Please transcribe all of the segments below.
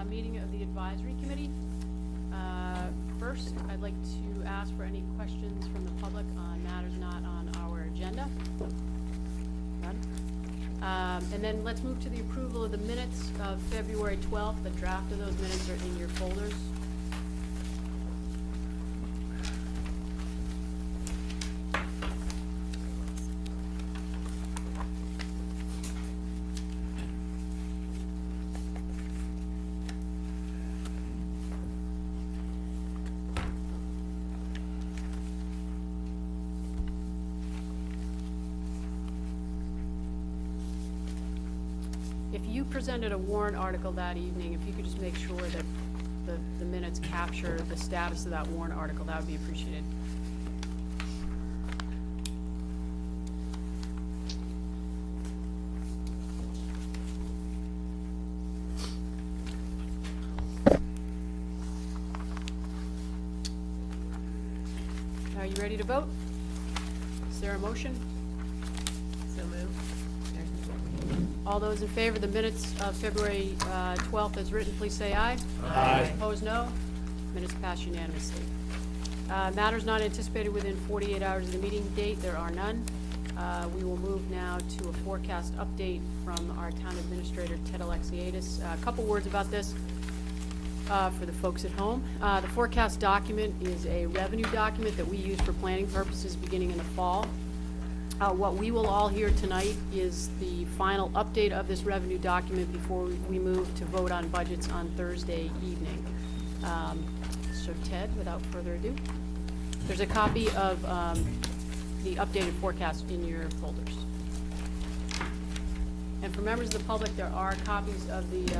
meeting of the advisory committee. First, I'd like to ask for any questions from the public on matters not on our agenda. None. And then let's move to the approval of the minutes of February 12th. The draft of those minutes are in your folders. If you presented a warrant article that evening, if you could just make sure that the minutes capture the status of that warrant article, that would be appreciated. Are you ready to vote? Is there a motion? So moved. All those in favor of the minutes of February 12th as written, please say aye. Aye. Opposed, no. Minutes pass unanimously. Matters not anticipated within 48 hours of the meeting date, there are none. We will move now to a forecast update from our town administrator, Ted Alexiadis. A couple words about this for the folks at home. The forecast document is a revenue document that we use for planning purposes beginning in the fall. What we will all hear tonight is the final update of this revenue document before we move to vote on budgets on Thursday evening. So Ted, without further ado, there's a copy of the updated forecast in your folders. And for members of the public, there are copies of the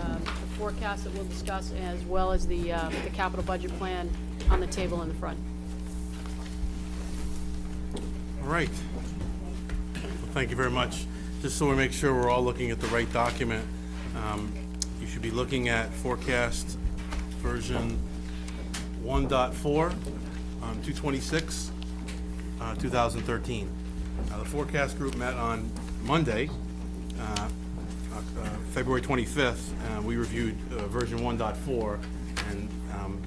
forecast that we'll discuss, as well as the capital budget plan on the table in the front. All right. Thank you very much. Just so we make sure we're all looking at the right document, you should be looking at forecast version 1.4 on 2/26, 2013. The forecast group met on Monday, February 25th. We reviewed version 1.4, and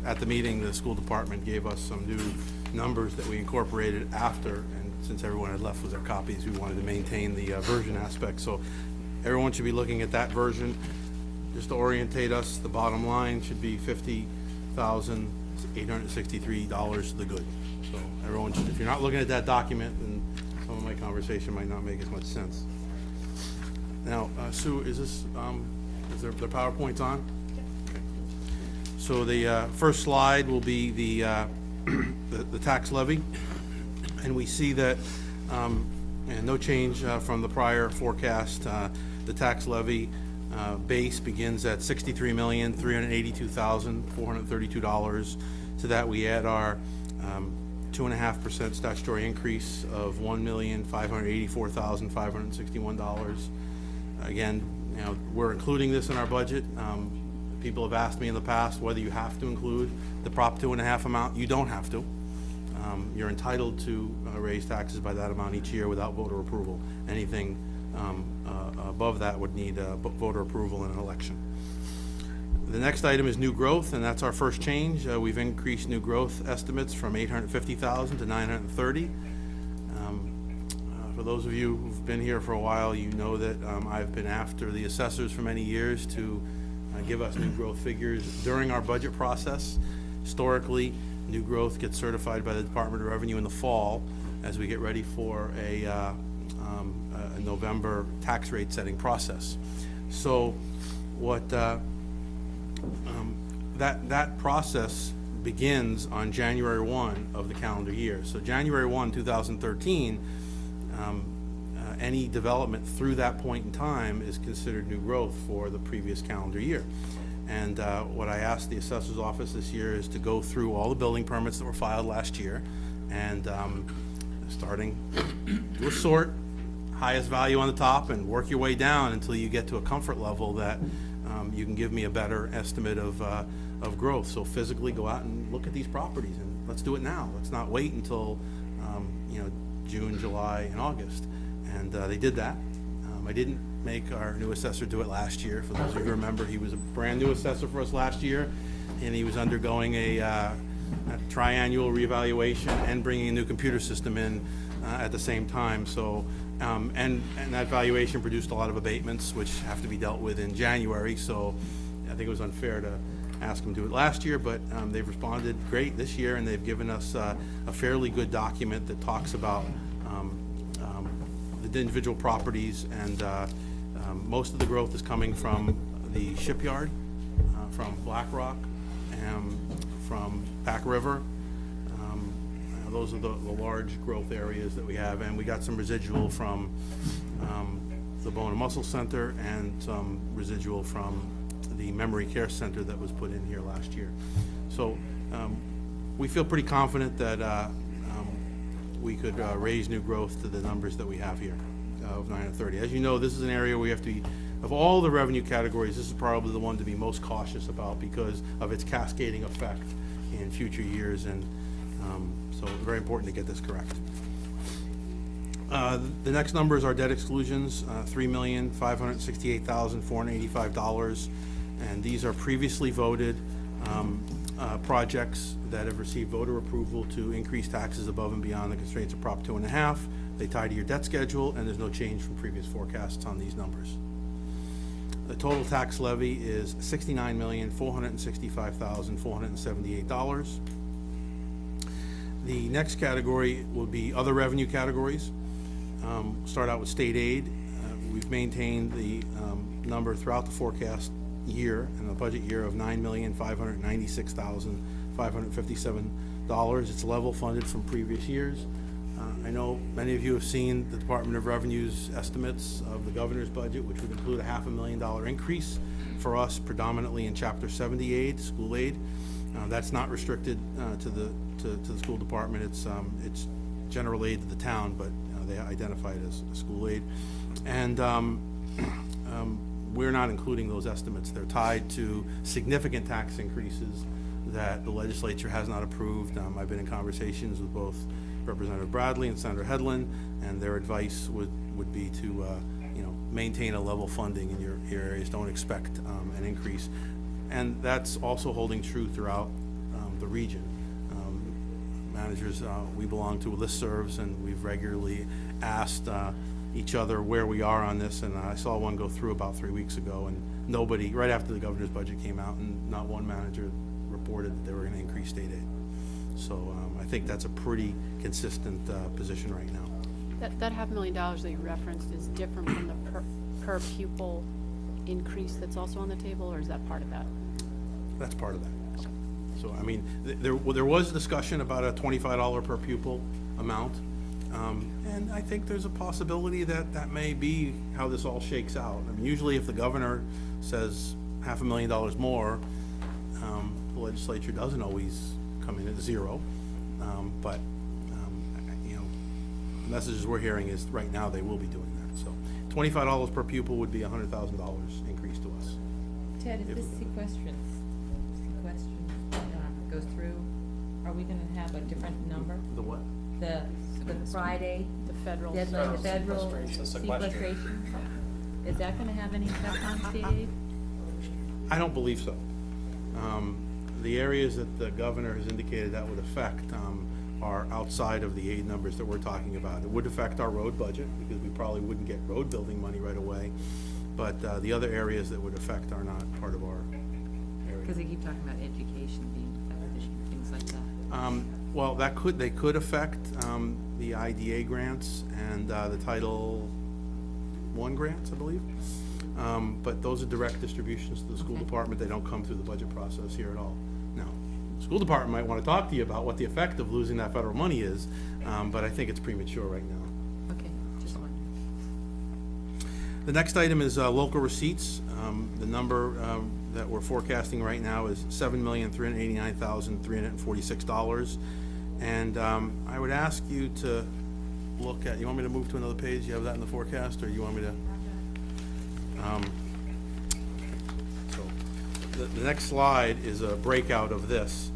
at the meeting, the school department gave us some new numbers that we incorporated after. Since everyone had left with their copies, we wanted to maintain the version aspect. So everyone should be looking at that version. Just to orientate us, the bottom line should be $50,863 to the good. So everyone should, if you're not looking at that document, then some of my conversation might not make as much sense. Now, Sue, is this, is there the PowerPoint's on? Okay. So the first slide will be the tax levy. And we see that, and no change from the prior forecast, the tax levy base begins at $63,382,432. To that we add our 2.5% statutory increase of $1,584,561. Again, you know, we're including this in our budget. People have asked me in the past whether you have to include the Prop 2.5 amount. You don't have to. You're entitled to raise taxes by that amount each year without voter approval. Anything above that would need voter approval in an election. The next item is new growth, and that's our first change. We've increased new growth estimates from 850,000 to 930. For those of you who've been here for a while, you know that I've been after the assessors for many years to give us new growth figures during our budget process. Historically, new growth gets certified by the Department of Revenue in the fall as we get ready for a November tax rate setting process. So what that process begins on January 1 of the calendar year. So January 1, 2013, any development through that point in time is considered new growth for the previous calendar year. And what I asked the assessor's office this year is to go through all the building permits that were filed last year and starting, do a sort, highest value on the top, and work your way down until you get to a comfort level that you can give me a better estimate of growth. So physically go out and look at these properties, and let's do it now. Let's not wait until you know, June, July, and August. And they did that. I didn't make our new assessor do it last year. For those of you who remember, he was a brand-new assessor for us last year, and he was undergoing a triannual reevaluation and bringing a new computer system in at the same time. So, and that valuation produced a lot of abatements, which have to be dealt with in January. So I think it was unfair to ask them to do it last year, but they've responded great this year, and they've given us a fairly good document that talks about the individual properties, and most of the growth is coming from the shipyard, from Black Rock, and from Back River. Those are the large growth areas that we have, and we got some residual from the Bone and Muscle Center and some residual from the Memory Care Center that was put in here last year. So we feel pretty confident that we could raise new growth to the numbers that we have here of 930. As you know, this is an area we have to be, of all the revenue categories, this is probably the one to be most cautious about because of its cascading effect in future years, and so very important to get this correct. The next numbers are debt exclusions, $3,568,485, and these are previously voted projects that have received voter approval to increase taxes above and beyond the constraints of Prop 2.5. They tie to your debt schedule, and there's no change from previous forecasts on these numbers. The total tax levy is $69,465,478. The next category will be other revenue categories. Start out with state aid. We've maintained the number throughout the forecast year and the budget year of $9,596,557. It's level funded from previous years. I know many of you have seen the Department of Revenue's estimates of the governor's budget, which would include a $500,000 increase for us, predominantly in Chapter 70 aid, school aid. That's not restricted to the school department. It's general aid to the town, but they identify it as school aid. And we're not including those estimates. They're tied to significant tax increases that the legislature has not approved. I've been in conversations with both Representative Bradley and Senator Hedlund, and their advice would be to maintain a level funding in your areas. Don't expect an increase. And that's also holding true throughout the region. Managers, we belong to listservs, and we've regularly asked each other where we are on this, and I saw one go through about 3 weeks ago, and nobody, right after the governor's budget came out, and not one manager reported that they were going to increase state aid. So I think that's a pretty consistent position right now. That $500,000 that you referenced is different from the per pupil increase that's also on the table, or is that part of that? That's part of that. So, I mean, there was a discussion about a $25 per pupil amount, and I think there's a possibility that that may be how this all shakes out. I mean, usually if the governor says $500,000 more, the legislature doesn't always come in at zero, but the messages we're hearing is right now they will be doing that. So $25 per pupil would be $100,000 increase to us. Ted, if this sequestration goes through, are we gonna have a different number? The what? The Friday The federal. deadline, the federal sequestration. sequestration? Is that gonna have any effect on state aid? I don't believe so. The areas that the governor has indicated that would affect are outside of the aid numbers that we're talking about. It would affect our road budget because we probably wouldn't get road building money right away, but the other areas that would affect are not part of our area. Because they keep talking about education being affected, things like that. Well, they could affect the IDA grants and the Title I grants, I believe. But those are direct distributions to the school department. They don't come through the budget process here at all. Now, the school department might want to talk to you about what the effect of losing that federal money is, but I think it's premature right now. Okay, just wondering. The next item is local receipts. The number that we're forecasting right now is $7,389,346. And I would ask you to look at, you want me to move to another page? You have that in the forecast, or you want me to? So the next slide is a breakout of this.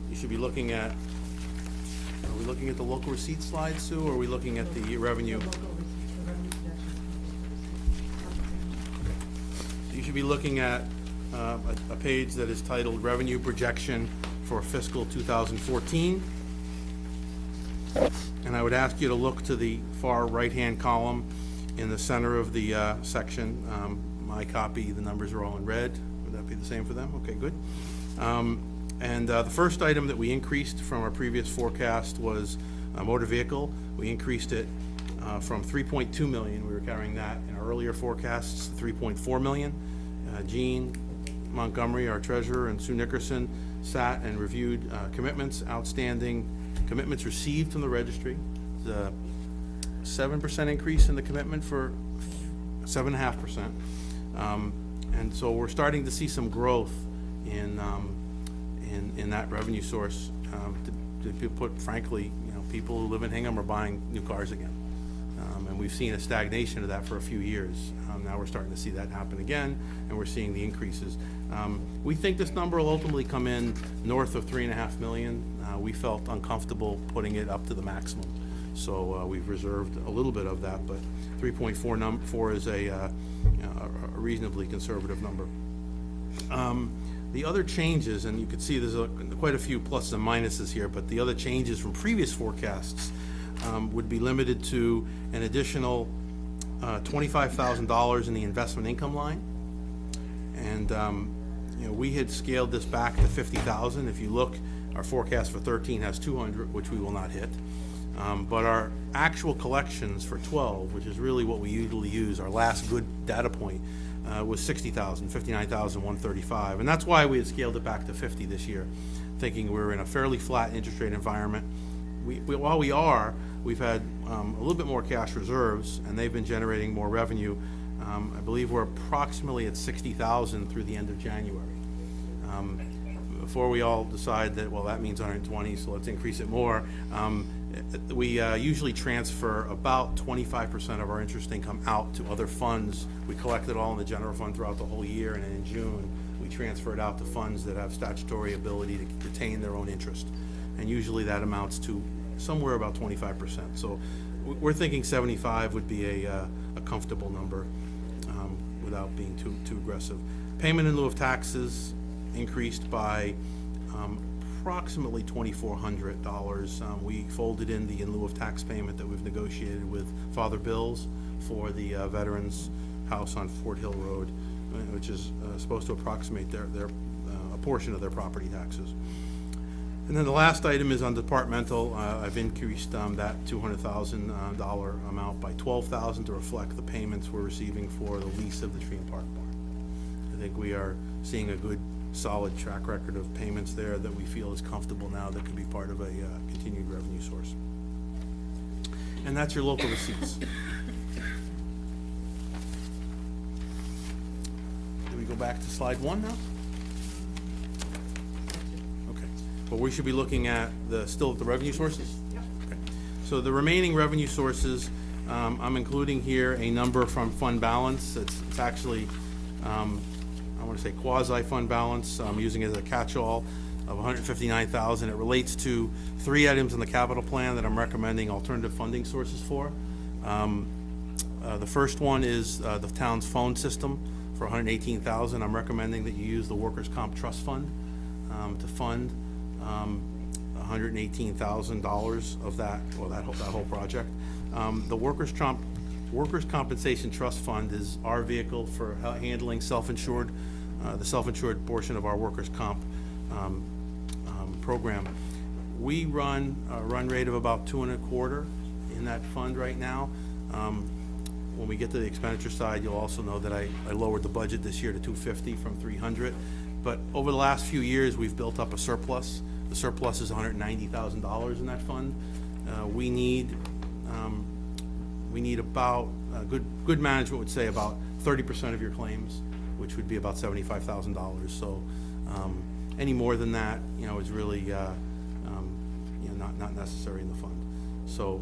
You should be looking at, are we looking at the local receipt slide, Sue, or are we looking at the revenue? should be looking at a page that is titled Revenue Projection for Fiscal 2014. And I would ask you to look to the far right-hand column in the center of the section. My copy, the numbers are all in red. Would that be the same for them? Okay, good. The first item that we increased from our previous forecast was motor vehicle. We increased it from 3.2 million. We were carrying that in our earlier forecasts, 3.4 million. Gene Montgomery, our treasurer, and Sue Nickerson sat and reviewed commitments, outstanding commitments received from the registry. The 7% increase in the commitment for 7.5%. And so we're starting to see some growth in that revenue source. To put frankly, people who live in Hingham are buying new cars again. And we've seen a stagnation of that for a few years. Now we're starting to see that happen again, and we're seeing the increases. We think this number will ultimately come in north of 3.5 million. We felt uncomfortable putting it up to the maximum, so we've reserved a little bit of that, but 3.4 is a reasonably conservative number. The other changes, and you can see there's quite a few pluses and minuses here, but the other changes from previous forecasts would be limited to an additional $25,000 in the investment income line. And we had scaled this back to 50,000. If you look, our forecast for 13 has 200, which we will not hit. But our actual collections for 12, which is really what we usually use, our last good data point, was 60,000, 59,135. And that's why we had scaled it back to 50 this year, thinking we're in a fairly flat interest rate environment. We've had a little bit more cash reserves, and they've been generating more revenue. I believe we're approximately at 60,000 through the end of January. Before we all decide that, well, that means 120, so let's increase it more, we usually transfer about 25% of our interest income out to other funds. We collect it all in the general fund throughout the whole year, and then in June, we transfer it out to funds that have statutory ability to retain their own interest. And usually that amounts to somewhere about 25%. So we're thinking 75 would be a comfortable number without being too aggressive. Payment in lieu of taxes increased by approximately $2,400. We folded in the in lieu of tax payment that we've negotiated with Father Bills for the Veterans House on Fort Hill Road, which is supposed to approximate a portion of their property taxes. And then the last item is on departmental. I've increased that $200,000 amount by $12,000 to reflect the payments we're receiving for the lease of the Tree and Park Barn. I think we are seeing a good, solid track record of payments there that we feel is comfortable now, that could be part of a continued revenue source. And that's your local receipts. Do we go back to slide 1 now? But we should be looking at still at the revenue sources? Yep. Okay. So the remaining revenue sources, I'm including here a number from fund balance. It's actually, I want to say quasi-fund balance. I'm using it as a catch-all of $159,000. It relates to 3 items in the capital plan that I'm recommending alternative funding sources for. The first one is the town's phone system for $118,000. I'm recommending that you use the Workers' Comp Trust Fund to fund $118,000 of that, well, that whole project. The Workers' Compensation Trust Fund is our vehicle for handling self-insured, the self-insured portion of our workers' comp program. We run a run rate of about 2.25 in that fund right now. When we get to the expenditure side, you'll also know that I lowered the budget this year to 250 from 300. But over the last few years, we've built up a surplus. The surplus is $190,000 in that fund. We need about, good management would say about 30% of your claims, which would be about $75,000. So any more than that, is really not necessary in the fund. So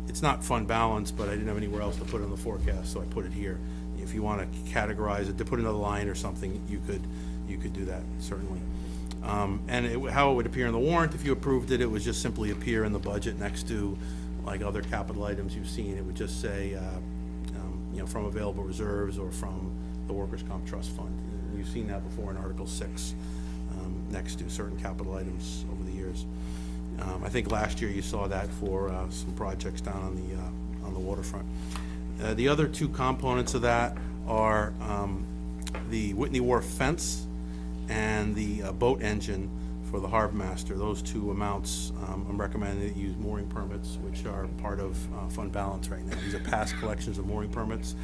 it's not fund balance, but I didn't have anywhere else to put it in the forecast, so I put it here. If you want to categorize it, to put another line or something, you could do that, certainly. And how it would appear in the warrant, if you approved it, it would just simply appear in the budget next to, like other capital items you've seen. It would just say, from available reserves or from the workers' comp trust fund. And you've seen that before in Article 6, next to certain capital items over the years. I think last year you saw that for some projects down on the waterfront. The other two components of that are the Whitney Wharf fence and the boat engine for the Harbor Master. Those two amounts, I'm recommending that you use mooring permits, which are part of fund balance right now. These are past collections of mooring permits.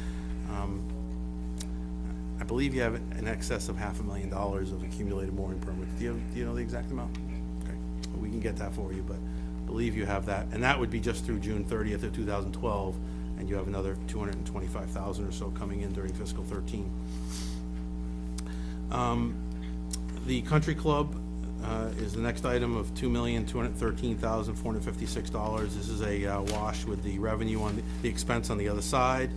I believe you have in excess of $500,000 of accumulated mooring permits. Do you know the exact amount? Okay, well, we can get that for you, but I believe you have that, and that would be just through June 30th of 2012, and you have another $225,000 or so coming in during fiscal 13. The Country Club is the next item of $2,213,456. This is a wash with the revenue on the expense on the other side.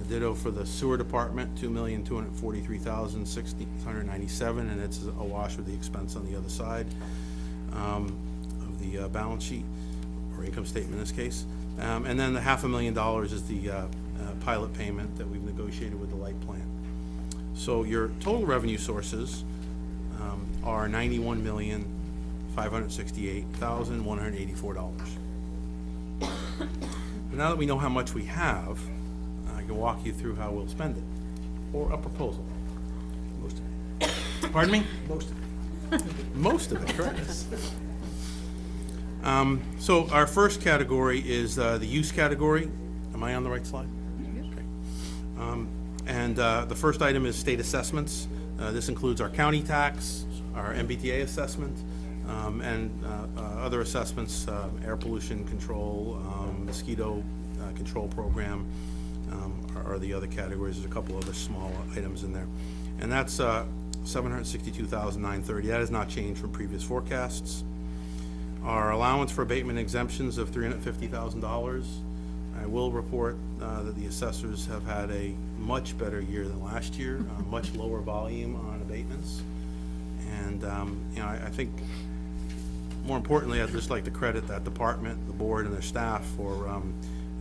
Ditto for the sewer department, $2,243,697, and it's a wash with the expense on the other side of the balance sheet, or income statement in this case. And then the $500,000 is the pilot payment that we've negotiated with the light plant. So your total revenue sources are $91,568,184. Now that we know how much we have, I can walk you through how we'll spend it, or a proposal. Most of it. Pardon me? Most of it. Most of it, correct. So our first category is the use category. Am I on the right slide? Okay. And the first item is state assessments. This includes our county tax, our MBTA assessment, and other assessments, air pollution control, mosquito control program, are the other categories. There's a couple other small items in there. And that's $762,930. That has not changed from previous forecasts. Our allowance for abatement exemptions of $350,000. I will report that the assessors have had a much better year than last year, much lower volume on abatements. And I think more importantly, I'd just like to credit that department, the board, and their staff for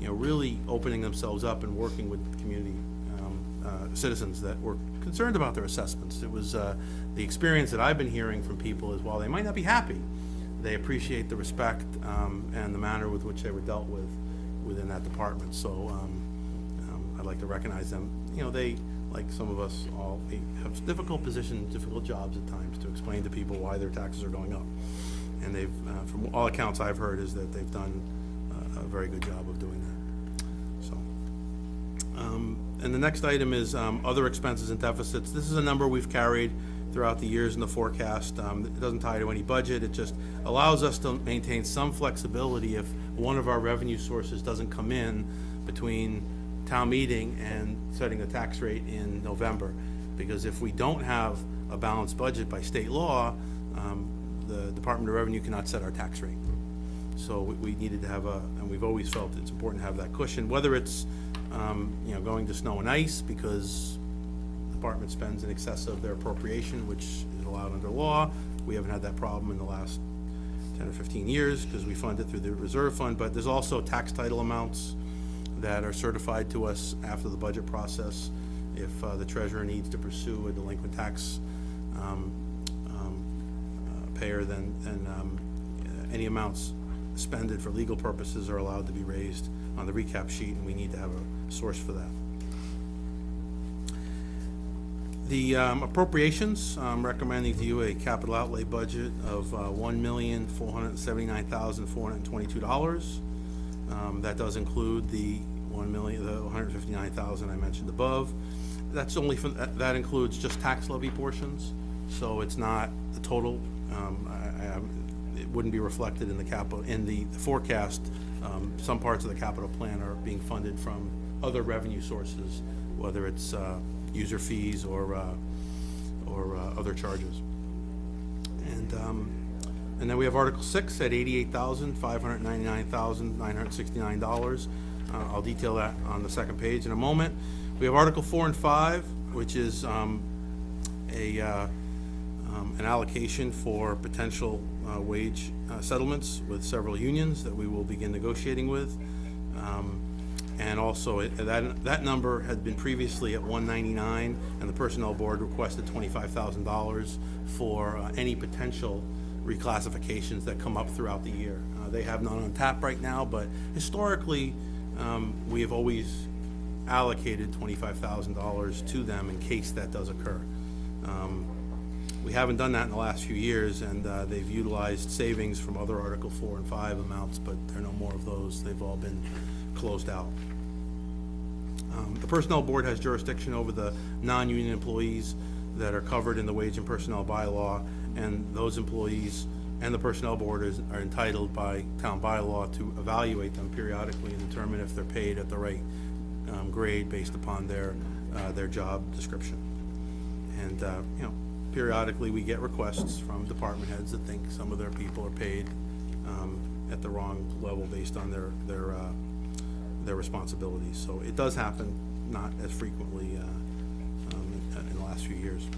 really opening themselves up and working with the community citizens that were concerned about their assessments. It was the experience that I've been hearing from people is while they might not be happy, they appreciate the respect and the manner with which they were dealt with within that department. So I'd like to recognize them. They, like some of us all, have difficult positions, difficult jobs at times to explain to people why their taxes are going up. And they've, from all accounts I've heard, is that they've done a very good job of doing that. So, and the next item is other expenses and deficits. This is a number we've carried throughout the years in the forecast. It doesn't tie to any budget. It just allows us to maintain some flexibility if one of our revenue sources doesn't come in between town meeting and setting the tax rate in November. Because if we don't have a balanced budget by state law, the Department of Revenue cannot set our tax rate. So we needed to have and we've always felt it's important to have that cushion, whether it's going to snow and ice because the department spends in excess of their appropriation, which is allowed under law. We haven't had that problem in the last 10 or 15 years because we fund it through the reserve fund, but there's also tax title amounts that are certified to us after the budget process if the treasurer needs to pursue a delinquent tax payer, then any amounts expended for legal purposes are allowed to be raised on the recap sheet, and we need to have a source for that. The appropriations, I'm recommending to you a capital outlay budget of $1,479,422. That does include the $159,000 I mentioned above. That's only for, that includes just tax levy portions, so it's not the total. It wouldn't be reflected in the capital in the forecast. Some parts of the capital plan are being funded from other revenue sources, whether it's user fees or other charges. And then we have Article 6 at $88,599,969. I'll detail that on the second page in a moment. We have Article 4 and 5, which is an allocation for potential wage settlements with several unions that we will begin negotiating with. And also, that number had been previously at 199, and the Personnel Board requested $25,000 for any potential reclassifications that come up throughout the year. They have none on tap right now, but historically, we have always allocated $25,000 to them in case that does occur. We haven't done that in the last few years, and they've utilized savings from other Article 4 and 5 amounts, but there are no more of those. They've all been closed out. The Personnel Board has jurisdiction over the non-union employees that are covered in the Wage and Personnel Bylaw, and those employees and the Personnel Board are entitled by town bylaw to evaluate them periodically and determine if they're paid at the right grade based upon their job description. And periodically we get requests from department heads that think some of their people are paid at the wrong level based on their responsibilities. So it does happen, not as frequently in the last few years.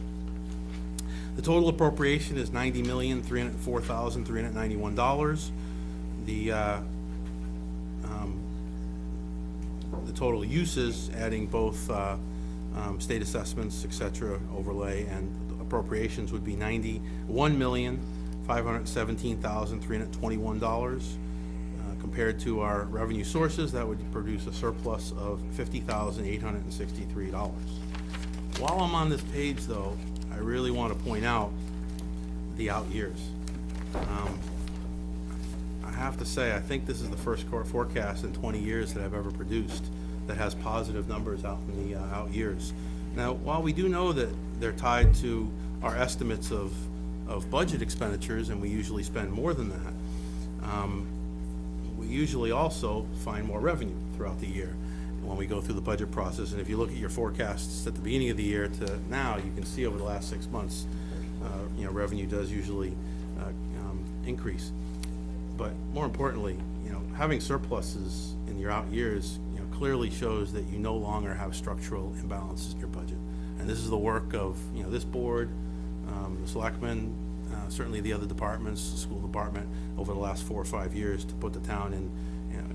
The total appropriation is $90,304,391. The total uses, adding both state assessments, et cetera, overlay, and appropriations would be $91,517,321. Compared to our revenue sources, that would produce a surplus of $50,863. While I'm on this page, though, I really want to point out the out years. I have to say, I think this is the first forecast in 20 years that I've ever produced that has positive numbers out in the out years. Now, while we do know that they're tied to our estimates of budget expenditures, and we usually spend more than that, we usually also find more revenue throughout the year when we go through the budget process. And if you look at your forecasts at the beginning of the year to now, you can see over the last 6 months, revenue does usually increase. But more importantly, having surpluses in your out years, clearly shows that you no longer have structural imbalances in your budget. And this is the work of, this board, the selectmen, certainly the other departments, the school department, over the last 4 or 5 years to put the town in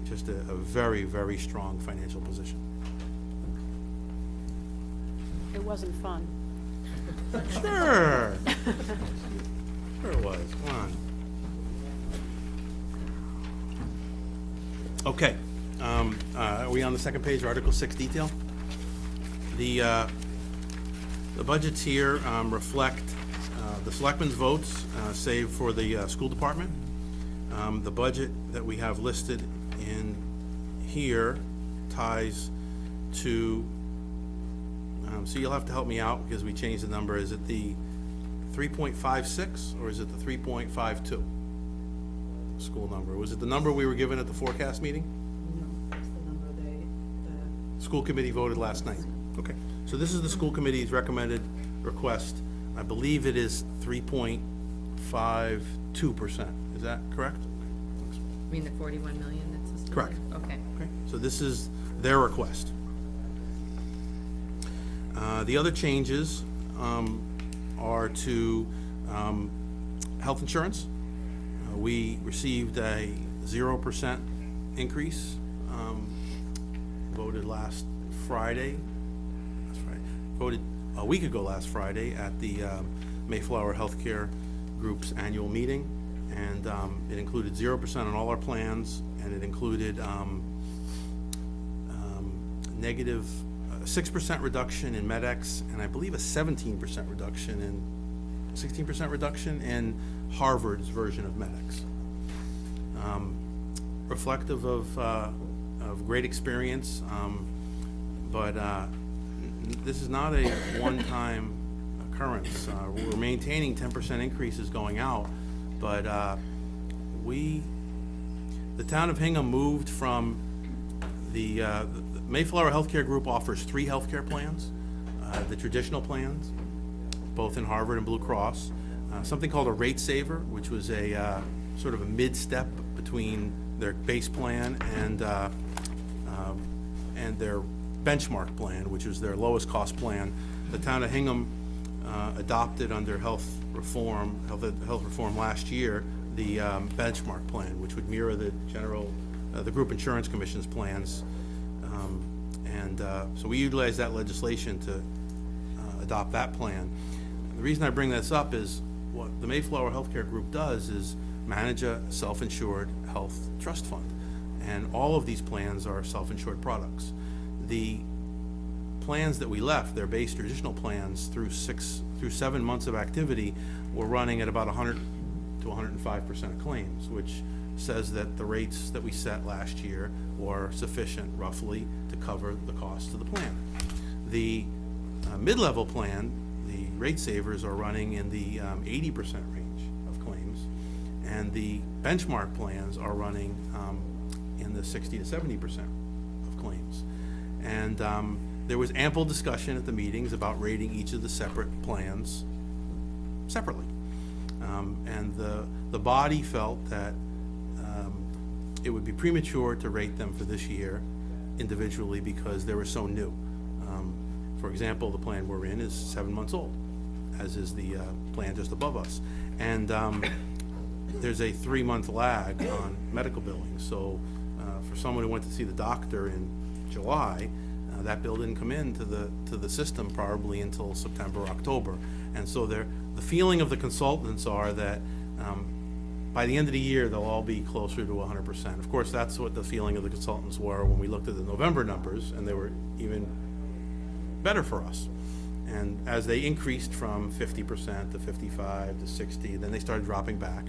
just a very, very strong financial position. It wasn't fun. Sure. Sure it was. Come on. Okay. Are we on the second page, Article 6 detail? The budgets here reflect the selectmen's votes, save for the school department. The budget that we have listed in here ties to, so you'll have to help me out because we changed the number. Is it the 3.56 or is it the 3.52 school number? Was it the number we were given at the forecast meeting? No, that's the number the School committee voted last night. Okay, so this is the school committee's recommended request. I believe it is 3.52%. Is that correct? You mean the 41 million that's listed? Correct. there? Okay. Okay, so this is their request. The other changes are to health insurance. We received a 0% increase, voted last Friday. Voted a week ago last Friday at the Mayflower Healthcare Group's annual meeting, and it included 0% on all our plans, and it included negative 6% reduction in MedX, and I believe a 17% reduction in 16% reduction in Harvard's version of MedX. Reflective of great experience, but this is not a one-time occurrence. We're maintaining 10% increases going out, but the town of Hingham moved from the Mayflower Healthcare Group offers 3 healthcare plans, the traditional plans, both in Harvard and Blue Cross, something called a rate saver, which was a sort of a mid-step between their base plan and their benchmark plan, which is their lowest cost plan. The town of Hingham adopted under health reform last year the benchmark plan, which would mirror the group insurance commission's plans So we utilize that legislation to adopt that plan. The reason I bring this up is what the Mayflower Healthcare Group does is manage a self-insured health trust fund. And all of these plans are self-insured products. The plans that we left, their base traditional plans through 7 months of activity, were running at about 100 to 105% of claims, which says that the rates that we set last year were sufficient roughly to cover the cost of the plan. The mid-level plan, the rate savers are running in the 80% range of claims, and the benchmark plans are running in the 60 to 70% of claims. And there was ample discussion at the meetings about rating each of the separate plans separately. And the body felt that it would be premature to rate them for this year individually because they were so new. For example, the plan we're in is 7 months old, as is the plan just above us. And there's a 3-month lag on medical billing. So for someone who went to see the doctor in July, that bill didn't come into the system probably until September, October. And so the feeling of the consultants are that by the end of the year, they'll all be closer to 100%. Of course, that's what the feeling of the consultants were when we looked at the November numbers, and they were even better for us. And as they increased from 50% to 55 to 60, then they started dropping back.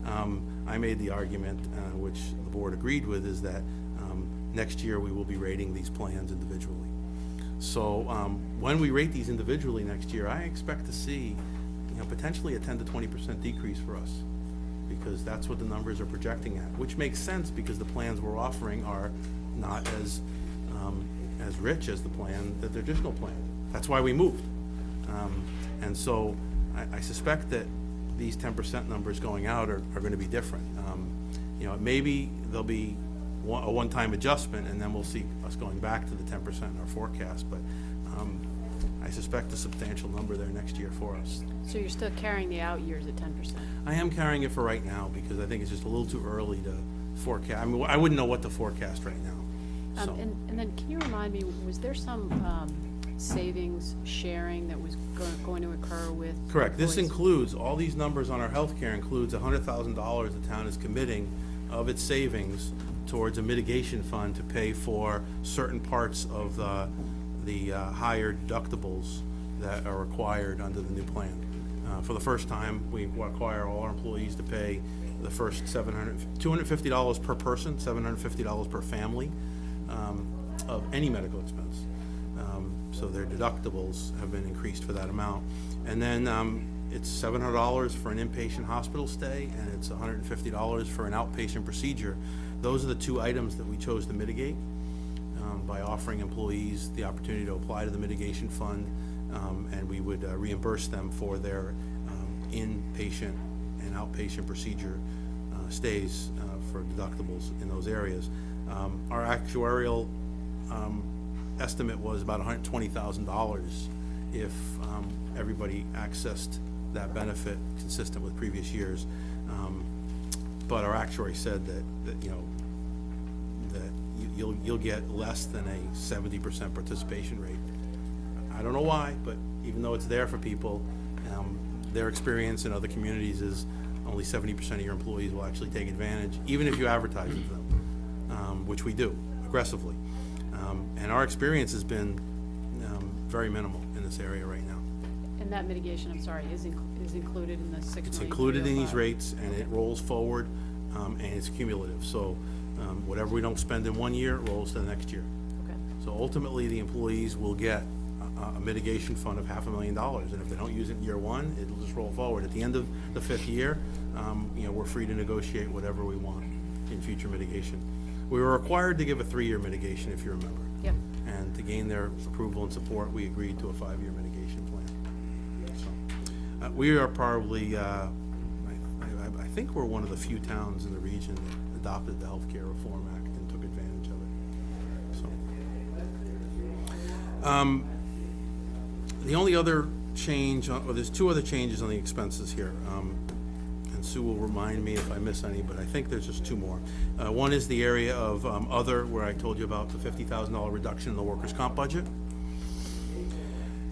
I made the argument, which the board agreed with, is that next year we will be rating these plans individually. So when we rate these individually next year, I expect to see potentially a 10 to 20% decrease for us, because that's what the numbers are projecting at, which makes sense because the plans we're offering are not as rich as the plan, the traditional plan. That's why we moved. And so I suspect that these 10% numbers going out are going to be different. Maybe there'll be a one-time adjustment, and then we'll see us going back to the 10% in our forecast. But I suspect a substantial number there next year for us. So you're still carrying the out years at 10%? I am carrying it for right now because I think it's just a little too early to forecast. I mean, I wouldn't know what to forecast right now. So. And then can you remind me, was there some savings sharing that was going to occur with Correct. This employees? includes, all these numbers on our healthcare includes $100,000 the town is committing of its savings towards a mitigation fund to pay for certain parts of the higher deductibles that are required under the new plan. For the first time, we require all our employees to pay the first $250 per person, $750 per family of any medical expense. So their deductibles have been increased for that amount. And then it's $700 for an inpatient hospital stay, and it's $150 for an outpatient procedure. Those are the two items that we chose to mitigate by offering employees the opportunity to apply to the mitigation fund, and we would reimburse them for their inpatient and outpatient procedure stays for deductibles in those areas. Our actuarial estimate was about $120,000 if everybody accessed that benefit consistent with previous years. But our actuary said that you'll get less than a 70% participation rate. I don't know why, but even though it's there for people, their experience in other communities is only 70% of your employees will actually take advantage, even if you advertise it to them, which we do aggressively. And our experience has been very minimal in this area right now. And that mitigation, I'm sorry, is included in the $6 million? It's included in these rates, and it rolls forward, and it's cumulative. So whatever we don't spend in 1 year, it rolls to the next year. Okay. So ultimately, the employees will get a mitigation fund of $500,000, and if they don't use it in year 1, it'll just roll forward. At the end of the 5th year, we're free to negotiate whatever we want in future mitigation. We were required to give a 3-year mitigation, if you remember. Yep. And to gain their approval and support, we agreed to a 5-year mitigation plan. So, we are probably, I think we're one of the few towns in the region that adopted the Healthcare Reform Act and took advantage of it. So, the only other change, there's 2 other changes on the expenses here, and and Sue will remind me if I miss any, but I think there's just two more. One is the area of other, where I told you about the $50,000 reduction in the workers' comp budget.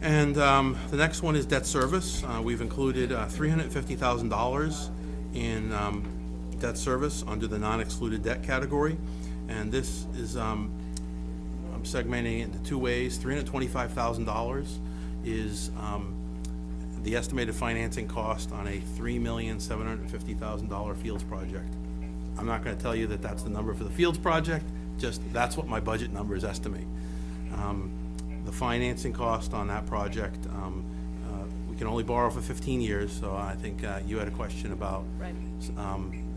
And the next one is debt service. We've included $350,000 in debt service under the non-excluded debt category. And this is, I'm segmenting it into two ways. $325,000 is the estimated financing cost on a $3,750,000 Fields project. I'm not going to tell you that that's the number for the Fields project, just that's what my budget numbers estimate. The financing cost on that project, we can only borrow for 15 years, so I think you had a question about Right.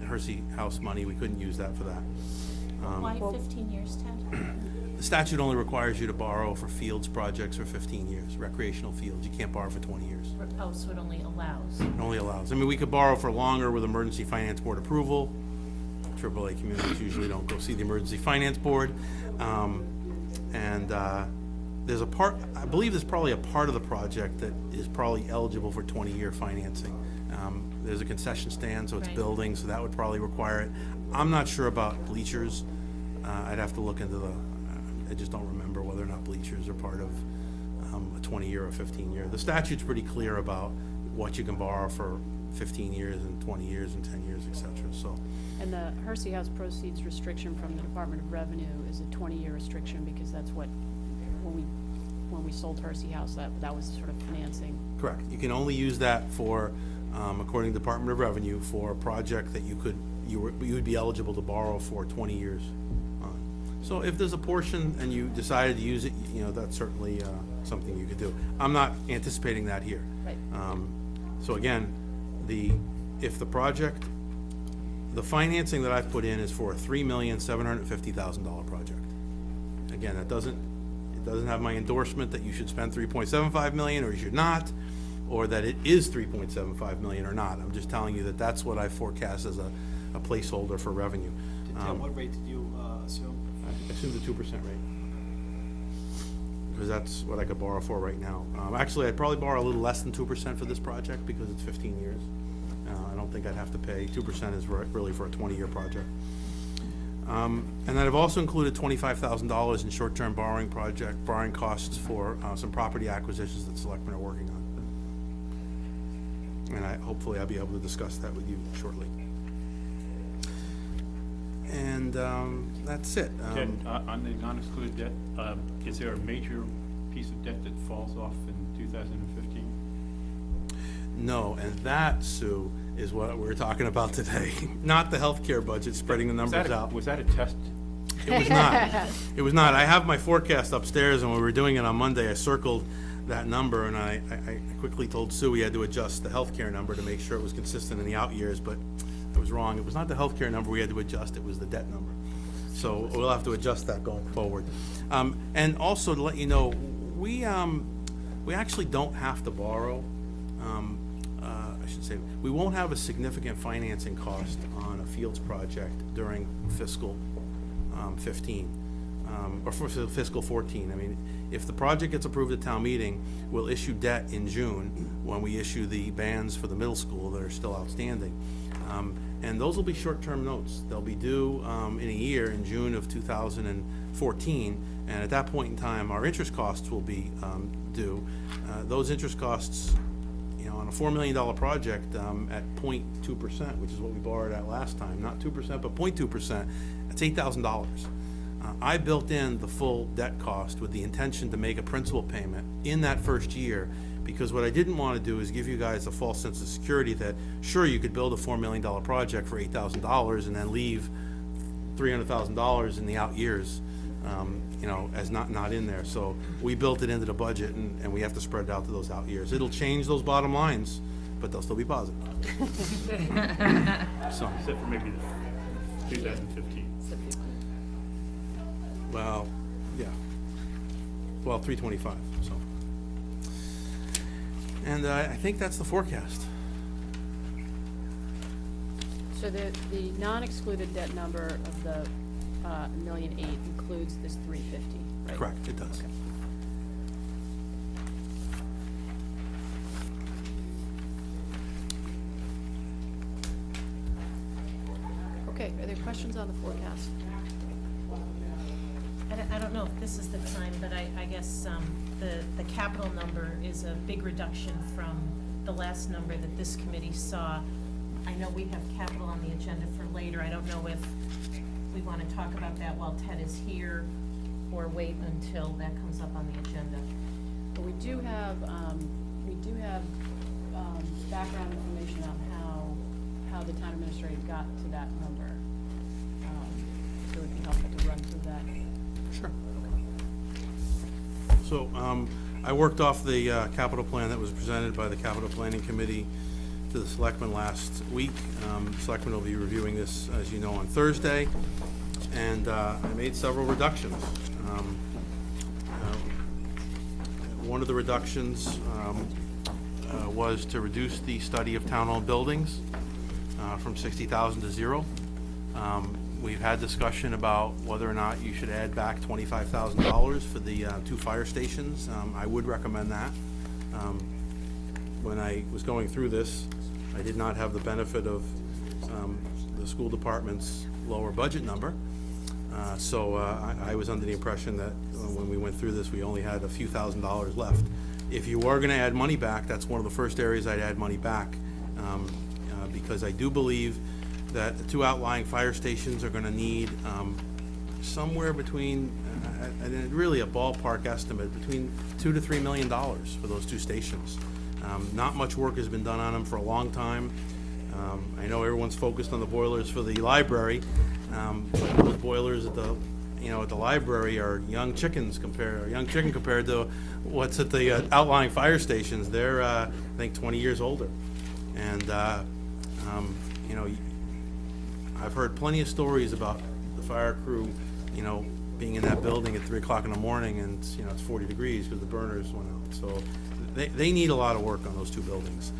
Hersey House money. We couldn't use that for that. Why 15 years, Ted? The statute only requires you to borrow for Fields projects for 15 years, recreational fields. You can't borrow for 20 years. Oh, so it only allows. It only allows. I mean, we could borrow for longer with Emergency Finance Board approval. AAA communities usually don't go see the Emergency Finance Board. There's a part, I believe there's probably a part of the project that is probably eligible for 20-year financing. There's a concession stand, so it's Right. building, so that would probably require it. I'm not sure about bleachers. I'd have to look into I just don't remember whether or not bleachers are part of a 20-year or 15-year. The statute's pretty clear about what you can borrow for 15 years and 20 years and 10 years, et cetera, so. And the Hersey House proceeds restriction from the Department of Revenue is a 20-year restriction, because that's what, when we sold Hersey House, that was sort of financing. Correct. You can only use that for, according to the Department of Revenue, for a project that you would be eligible to borrow for 20 years. So if there's a portion and you decided to use it, that's certainly something you could do. I'm not anticipating that here. Right. So again, if the project, the financing that I've put in is for a $3,750,000 project. Again, it doesn't have my endorsement that you should spend $3.75 million or you should not, or that it is $3.75 million or not. I'm just telling you that that's what I forecast as a placeholder for revenue. What rate did you assume? I assume the 2% rate, because that's what I could borrow for right now. Actually, I'd probably borrow a little less than 2% for this project because it's 15 years. I don't think I'd have to pay. 2% is really for a 20-year project. And then I've also included $25,000 in short-term borrowing costs for some property acquisitions that selectmen are working on. And hopefully I'll be able to discuss that with you shortly. And that's it. Ted, on the non-excluded debt, is there a major piece of debt that falls off in 2015? No, and that, Sue, is what we're talking about today. Not the healthcare budget, spreading the numbers out. Was that a test? It was not. It was not. I have my forecast upstairs, and when we were doing it on Monday, I circled that number, and I quickly told Sue we had to adjust the healthcare number to make sure it was consistent in the out years, but I was wrong. It was not the healthcare number we had to adjust, it was the debt number. So we'll have to adjust that going forward. And also to let you know, we actually don't have to borrow. I should say, we won't have a significant financing cost on a Fields project during fiscal 15, or for fiscal 14. I mean, if the project gets approved at town meeting, we'll issue debt in June when we issue the bands for the middle school that are still outstanding. And those will be short-term notes. They'll be due in a year, in June of 2014, and at that point in time, our interest costs will be due. Those interest costs, on a $4 million project at 0.2%, which is what we borrowed at last time, not 2%, but 0.2%, that's $8,000. I built in the full debt cost with the intention to make a principal payment in that first year, because what I didn't want to do is give you guys a false sense of security that, sure, you could build a $4 million project for $8,000 and then leave $300,000 in the out years, as not in there. So we built it into the budget, and we have to spread it out to those out years. It'll change those bottom lines, but they'll still be positive. So, Except for maybe the 2015. well, yeah. Well, 325, so. And I think that's the forecast. So the non-excluded debt number of the $1.8 million includes this $350,000, right? Correct, it does. Okay. Are there questions on the forecast? I don't know if this is the time, but I guess the capital number is a big reduction from the last number that this committee saw. I know we have capital on the agenda for later. I don't know if we want to talk about that while Ted is here or wait until that comes up on the agenda. But we do have background information on how the town administrator got to that number. So it would be helpful to run through that. Sure. So, I worked off the capital plan that was presented by the Capital Planning Committee to the Selectmen last week. Selectmen will be reviewing this, as you know, on Thursday, and I made several reductions. One of the reductions was to reduce the study of town-owned buildings from 60,000 to 0. We've had discussion about whether or not you should add back $25,000 for the 2 fire stations. I would recommend that. When I was going through this, I did not have the benefit of the school department's lower budget number. So I was under the impression that when we went through this, we only had a few $1,000s left. If you are gonna add money back, that's one of the first areas I'd add money back, because I do believe that the 2 outlying fire stations are gonna need somewhere between, and really a ballpark estimate, between $2 to $3 million for those 2 stations. Not much work has been done on them for a long time. I know everyone's focused on the boilers for the library, but those boilers at the, at the library are young chicken compared to what's at the outlying fire stations. They're, I think, 20 years older. And, I've heard plenty of stories about the fire crew, being in that building at 3 o'clock in the morning and, it's 40 degrees because the burners went out. So they need a lot of work on those 2 buildings.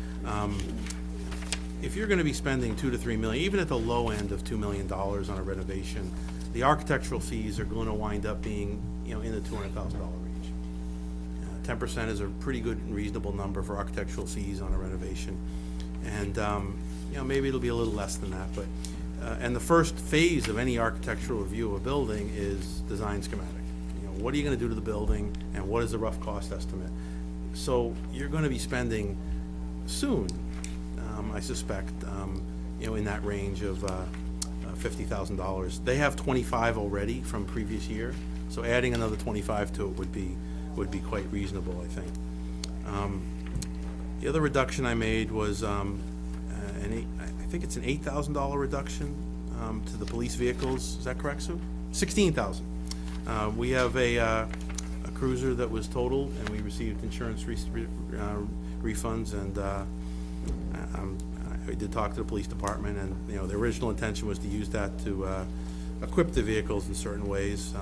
If you're gonna be spending $2 to $3 million, even at the low end of $2 million on a renovation, the architectural fees are gonna wind up being, in the $200,000 range. 10% is a pretty good and reasonable number for architectural fees on a renovation. And, maybe it'll be a little less than that, but, and the first phase of any architectural review of a building is design schematic. What are you gonna do to the building, and what is the rough cost estimate? So you're gonna be spending soon, I suspect, in that range of $50,000. They have 25 already from previous year, so adding another 25 to it would be quite reasonable, I think. The other reduction I made was I think it's an $8,000 reduction to the police vehicles. Is that correct, Sue? $16,000. We have a cruiser that was totaled, and we received insurance refunds, and I did talk to the police department, and the original intention was to use that to equip the vehicles in certain ways,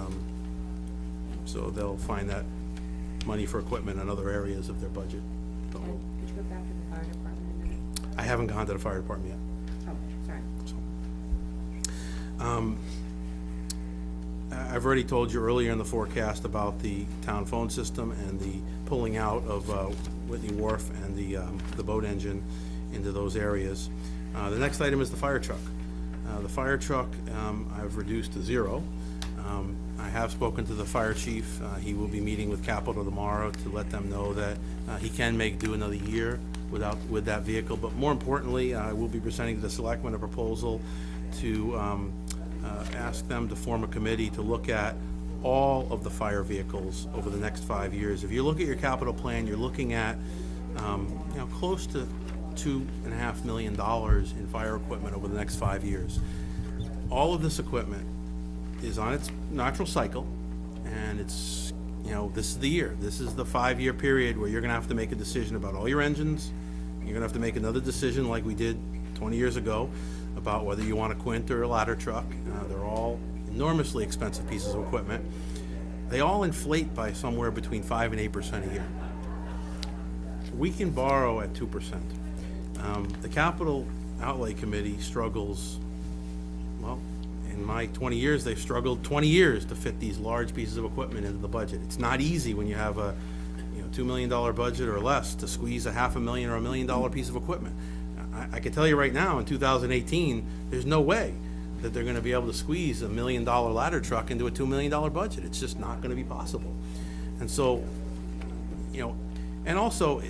so they'll find that money for equipment in other areas of their budget. Could you go back to the fire department a minute? I haven't gone to the fire department yet. Oh, sorry. I've already told you earlier in the forecast about the town phone system and the pulling out of Whitney Wharf and the boat engine into those areas. The next item is the fire truck. The fire truck I've reduced to 0. I have spoken to the fire chief. He will be meeting with Capital tomorrow to let them know that he can do another year with that vehicle. But more importantly, I will be presenting to the selectmen a proposal to ask them to form a committee to look at all of the fire vehicles over the next 5 years. If you look at your capital plan, you're looking at close to $2.5 million in fire equipment over the next 5 years. All of this equipment is on its natural cycle, and it's, this is the year. This is the 5-year period where you're gonna have to make a decision about all your engines. You're gonna have to make another decision like we did 20 years ago about whether you want a Quint or a ladder truck. They're all enormously expensive pieces of equipment. They all inflate by somewhere between 5 and 8% a year. We can borrow at 2%. The Capital Outlay Committee struggles, well, in my 20 years, they've struggled 20 years to fit these large pieces of equipment into the budget. It's not easy when you have a $2 million budget or less to squeeze a $500,000 or $1 million piece of equipment. I can tell you right now, in 2018, there's no way that they're gonna be able to squeeze $1 million ladder truck into a $2 million budget. It's just not gonna be possible. And so, you know, and also,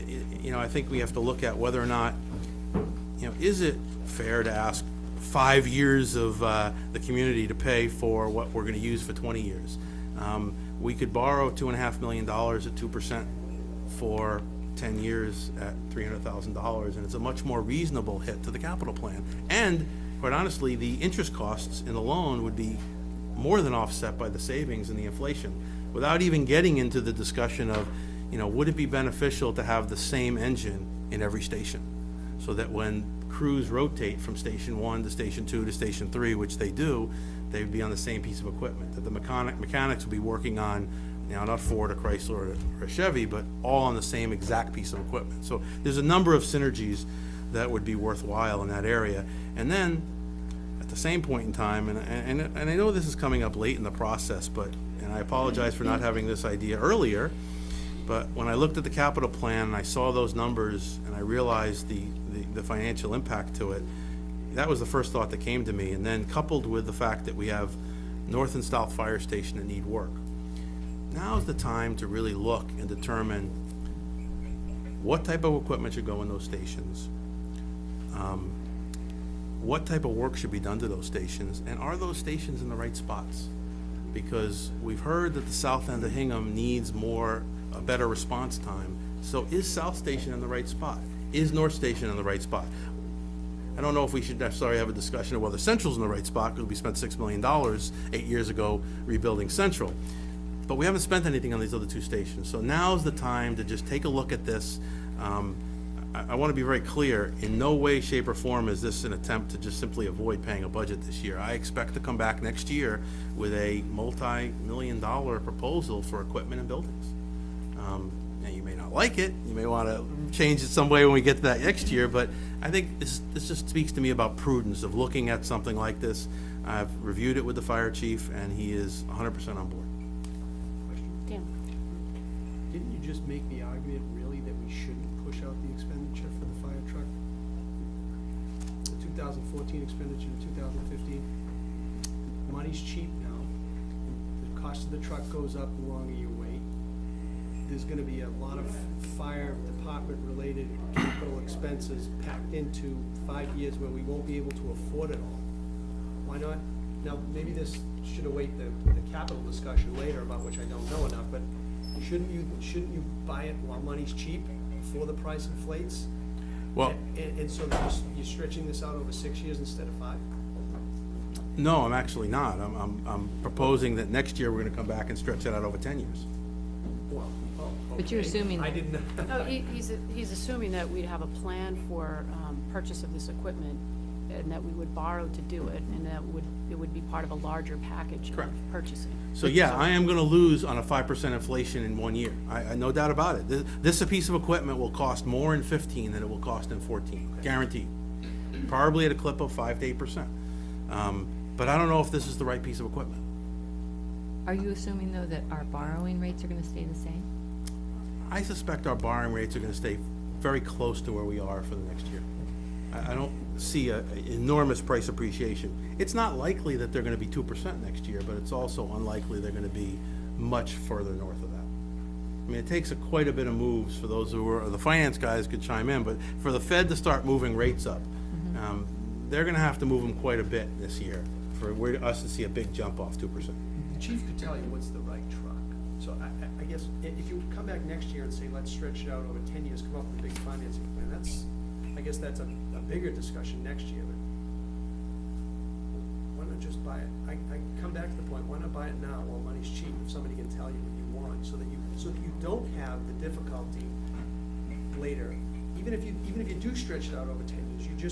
you know, I think we have to look at whether or not, you know, is it fair to ask 5 years of the community to pay for what we're gonna use for 20 years? We could borrow $2.5 million at 2% for 10 years at $300,000, and it's a much more reasonable hit to the capital plan. And quite honestly, the interest costs in the loan would be more than offset by the savings and the inflation, without even getting into the discussion of, you know, would it be beneficial to have the same engine in every station? So that when crews rotate from station 1 to station 2 to station 3, which they do, they would be on the same piece of equipment, that the mechanics would be working on, you know, not Ford or Chrysler or Chevy, but all on the same exact piece of equipment. So there's a number of synergies that would be worthwhile in that area. And then, at the same point in time, and I know this is coming up late in the process, and I apologize for not having this idea earlier, but when I looked at the capital plan and I saw those numbers and I realized the financial impact to it, that was the first thought that came to me. And then coupled with the fact that we have North and South Fire Station that need work, now's the time to really look and determine what type of equipment should go in those stations, what type of work should be done to those stations, and are those stations in the right spots? Because we've heard that the south end of Hingham needs a better response time. So is South Station in the right spot? Is North Station in the right spot? I don't know if we should necessarily have a discussion of whether Central's in the right spot, because we spent $6 million 8 years ago rebuilding Central. But we haven't spent anything on these other two stations. So now's the time to just take a look at this. I want to be very clear, in no way, shape, or form is this an attempt to just simply avoid paying a budget this year. I expect to come back next year with a multi-million-dollar proposal for equipment and buildings. Now, you may not like it, you may want to change it some way when we get to that next year, but I think this just speaks to me about prudence of looking at something like this. I've reviewed it with the fire chief, and he is 100% on board. Dan? Didn't you just make the argument really that we shouldn't push out the expenditure for the fire truck? The 2014 expenditure to 2015? Money's cheap now. The cost of the truck goes up the longer you wait. There's gonna be a lot of fire department-related capital expenses packed into 5 years where we won't be able to afford it all. Why not? Now, maybe this should await the capital discussion later, about which I don't know enough, but shouldn't you buy it while money's cheap, before the price inflates? Well, And so you're stretching this out over 6 years instead of 5? no, I'm actually not. I'm proposing that next year we're going to come back and stretch it out over 10 years. Well, But you're okay. assuming- I didn't. No, he's assuming that we'd have a plan for purchase of this equipment, and that we would borrow to do it, and that it would be part of a larger package of Correct. purchasing. So yeah, I am gonna lose on a 5% inflation in 1 year. I no doubt about it. This piece of equipment will cost more in 15 than it will cost in 14, guaranteed. Probably at a clip of 5 to 8%. But I don't know if this is the right piece of equipment. Are you assuming, though, that our borrowing rates are gonna stay the same? I suspect our borrowing rates are gonna stay very close to where we are for the next year. I don't see an enormous price appreciation. It's not likely that they're gonna be 2% next year, but it's also unlikely they're gonna be much further north of that. I mean, it takes quite a bit of moves for those who are, the finance guys could chime in, but for the Fed to start moving rates up, they're gonna have to move them quite a bit this year for us to see a big jump off 2%. The chief could tell you what's the right truck. So I guess if you come back next year and say, let's stretch it out over 10 years, come up with a big financing plan, I guess that's a bigger discussion next year, but why not just buy it? I come back to the point, why not buy it now while money's cheap, if somebody can tell you what you want, so that you don't have the difficulty later. Even if you do stretch it out over 10 years, you're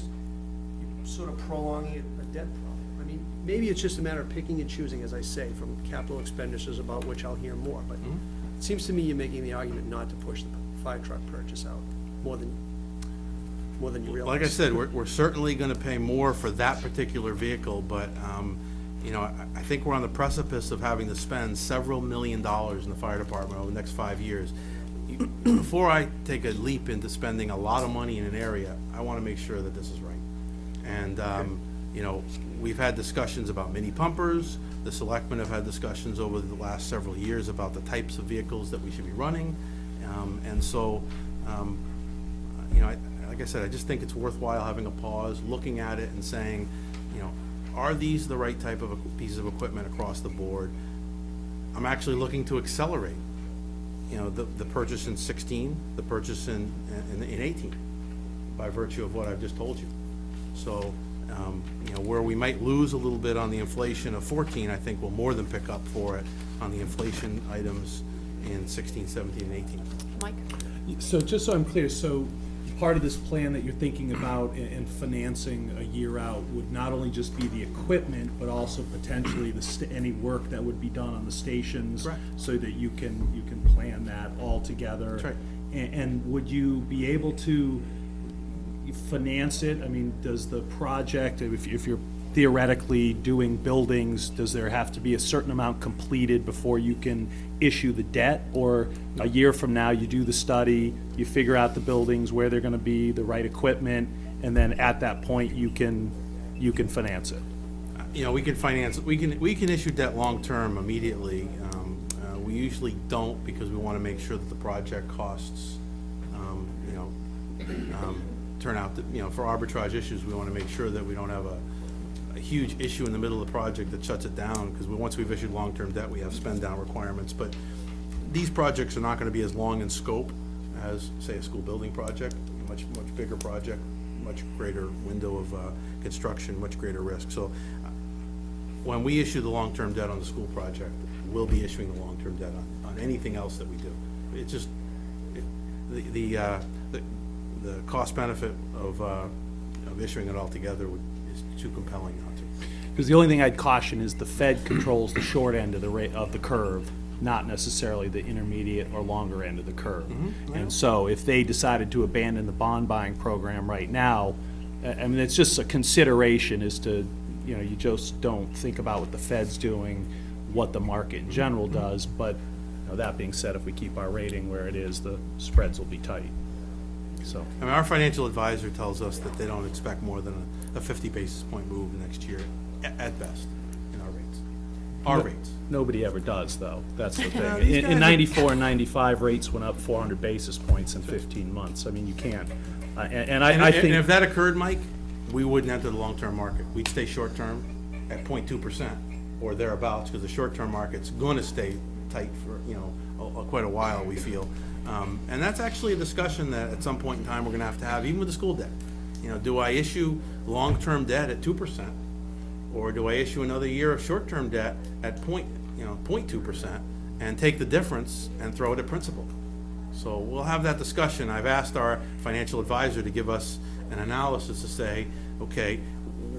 sort of prolonging a debt problem. I mean, maybe it's just a matter of picking and choosing, as I say, from capital expenditures, about which I'll hear more, but it seems to me you're making the argument not to push the fire truck purchase out more than you realize. Like I said, we're certainly gonna pay more for that particular vehicle, but, you know, I think we're on the precipice of having to spend several $1 million in the fire department over the next 5 years. Before I take a leap into spending a lot of money in an area, I wanna make sure that this is right. And, You know, we've had discussions about mini pumpers. The selectmen have had discussions over the last several years about the types of vehicles that we should be running. And so, you know, like I said, I just think it's worthwhile having a pause, looking at it and saying, you know, are these the right type of pieces of equipment across the board? I'm actually looking to accelerate, you know, the purchase in 16, the purchase in 18, by virtue of what I've just told you. So, you know, where we might lose a little bit on the inflation of 14, I think we'll more than pick up for it on the inflation items in 16, 17, and 18. Mike? So just so I'm clear, so part of this plan that you're thinking about and financing a year out would not only just be the equipment, but also potentially any work that would be done on the stations? Correct. So that you can plan that all together? That's right. And would you be able to finance it? I mean, does the project, if you're theoretically doing buildings, does there have to be a certain amount completed before you can issue the debt? Or a year from now, you do the study, you figure out the buildings, where they're gonna be, the right equipment, and then at that point, you can finance it? You know, we can finance, we can issue debt long-term immediately. We usually don't, because we want to make sure that the project costs, you know, turn out that, you know, for arbitrage issues, we want to make sure that we don't have a huge issue in the middle of the project that shuts it down, because once we've issued long-term debt, we have spend-down requirements. But these projects are not going to be as long in scope as, say, a school building project, a much bigger project, much greater window of construction, much greater risk. So when we issue the long-term debt on the school project, we'll be issuing the long-term debt on anything else that we do. It's just, the cost benefit of issuing it all together is too compelling not to. Because the only thing I'd caution is the Fed controls the short end of the curve, not necessarily the intermediate or longer end of the curve. And so if they decided to abandon the bond buying program right now, I mean, it's just a consideration as to, you know, you just don't think about what the Fed's doing, what the market in general does. But, you know, that being said, if we keep our rating where it is, the spreads will be tight. So, I mean, our financial advisor tells us that they don't expect more than a 50 basis point move next year, at best, in our rates. Our rates. nobody ever does, though. That's the thing. these guys In are- 94 and 95, rates went up 400 basis points in 15 months. I mean, you can't. And I And think. if that occurred, Mike, we wouldn't enter the long-term market. We'd stay short-term at 0.2% or thereabouts, because the short-term market's gonna stay tight for, quite a while, we feel. And that's actually a discussion that at some point in time we're gonna have to have, even with the school debt. Do I issue long-term debt at 2%? Or do I issue another year of short-term debt at 0.2% and take the difference and throw it at principal? So we'll have that discussion. I've asked our financial advisor to give us an analysis to say, okay,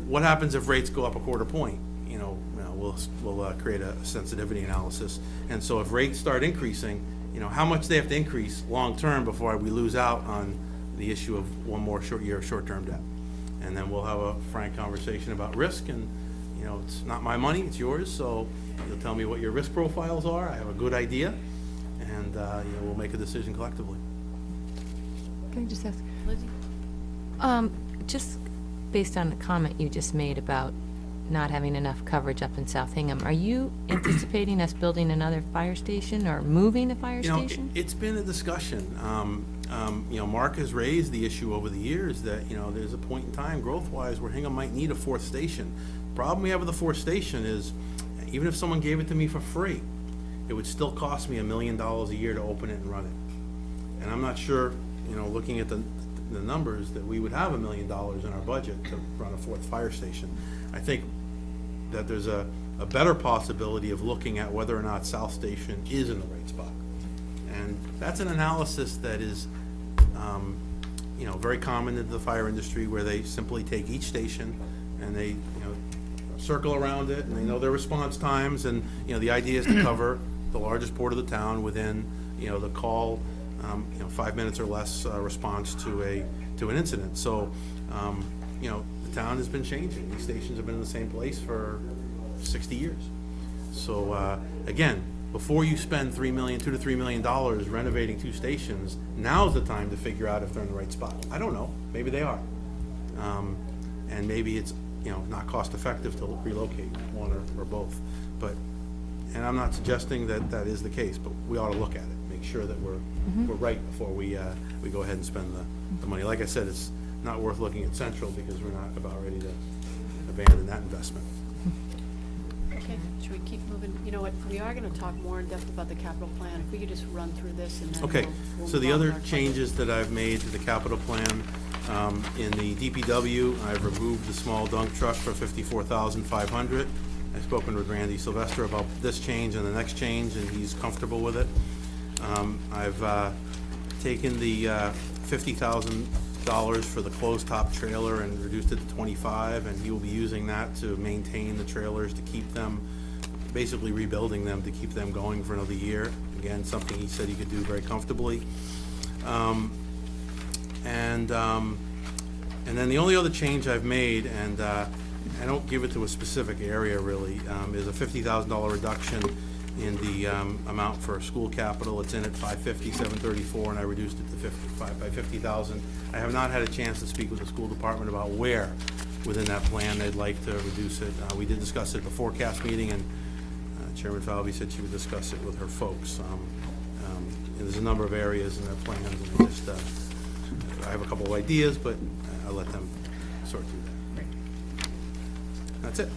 what happens if rates go up a quarter point? We'll create a sensitivity analysis. And so if rates start increasing, how much they have to increase long-term before we lose out on the issue of one more short year of short-term debt. And then we'll have a frank conversation about risk, and, it's not my money, it's yours, so you'll tell me what your risk profiles are. I have a good idea, and, we'll make a decision collectively. Can I just ask? Lizzie? Just based on the comment you just made about not having enough coverage up in South Hingham, are you anticipating us building another fire station or moving a fire station? It's been a discussion. Mark has raised the issue over the years that, there's a point in time, growth-wise, where Hingham might need a fourth station. Problem we have with the fourth station is, even if someone gave it to me for free, it would still cost me $1 million a year to open it and run it. And I'm not sure, looking at the numbers, that we would have $1 million in our budget to run a fourth fire station. I think that there's a better possibility of looking at whether or not South Station is in the right spot. And that's an analysis that is, very common in the fire industry, where they simply take each station and they, circle around it, and they know their response times, and, the idea is to cover the largest port of the town within, the call, 5 minutes or less response to an incident. So, the town has been changing. These stations have been in the same place for 60 years. So, again, before you spend $2 to $3 million renovating 2 stations, now's the time to figure out if they're in the right spot. I don't know. Maybe they are. And maybe it's not cost-effective to relocate one or both. But, and I'm not suggesting that that is the case, but we ought to look at it, make sure that we're right before we go ahead and spend the money. Like I said, it's not worth looking at Central because we're not about ready to abandon that investment. Okay, should we keep moving? You know what, we are gonna talk more in depth about the capital plan. If we could just run through this and then Okay, we'll so move the on with other our changes that I've made to the capital plan, in the DPW, I've removed the small dump truck for $54,500. I've spoken with Randy Sylvester about this change and the next change, and he's comfortable with it. I've taken the $50,000 for the closed-top trailer and reduced it to 25, and he will be using that to maintain the trailers, to keep them, basically rebuilding them to keep them going for another year. Again, something he said he could do very comfortably. And then the only other change I've made, and I don't give it to a specific area really, is a $50,000 reduction in the amount for school capital. It's in at $550,734, and I reduced it to by $50,000. I have not had a chance to speak with the school department about where within that plan they'd like to reduce it. We did discuss it at the forecast meeting, and Chairman Falvey said she would discuss it with her folks. And there's a number of areas in their plans, and I have a couple of ideas, but I'll let them sort through that. That's it.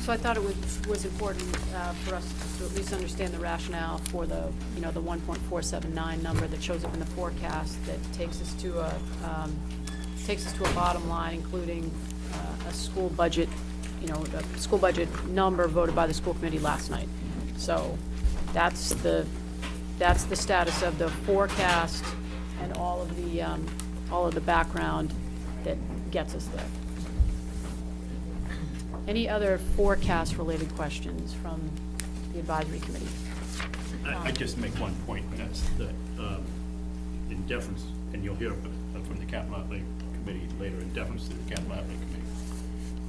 So I thought it was important for us to at least understand the rationale for the 1.479 number that shows up in the forecast that takes us to a bottom line, including a school budget, a school budget number voted by the school committee last night. So that's the status of the forecast and all of the background that gets us there. Any other forecast-related questions from the advisory committee? I just make one point, and that's that in deference, and you'll hear from the capital outlay committee later, in deference to the capital outlay committee,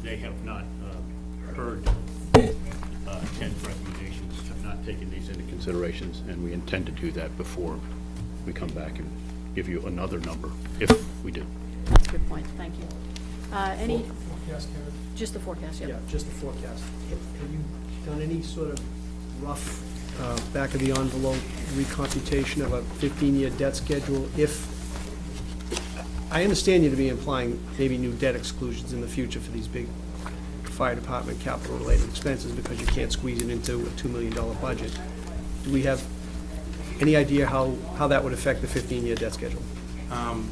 they have not heard Ken's recommendations, have not taken these into considerations, and we intend to do that before we come back and give you another number, if we do. That's a good point, thank you. Any, Forecast, Karen? just the forecast, yep. Yeah, just the forecast. Have you done any sort of rough, back-of-the-envelope recomputation of a 15-year debt schedule? If, I understand you to be implying maybe new debt exclusions in the future for these big fire department capital-related expenses because you can't squeeze it into a $2 million budget. Do we have any idea how that would affect the 15-year debt schedule?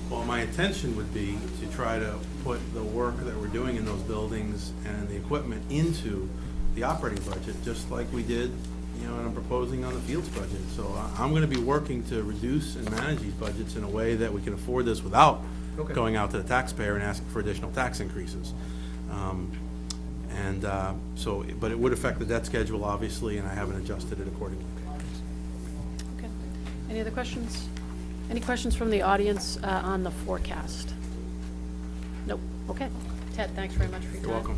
Well, my intention would be to try to put the work that we're doing in those buildings and the equipment into the operating budget, just like we did, and I'm proposing on the Fields budget. So I'm going to be working to reduce and manage these budgets in a way that we can afford this without going out to the taxpayer and asking for additional tax increases. But it would affect the debt schedule, obviously, and I haven't adjusted it accordingly. Okay. Any other questions? Any questions from the audience on the forecast? Nope. Okay. Ted, thanks very much for your time. You're welcome.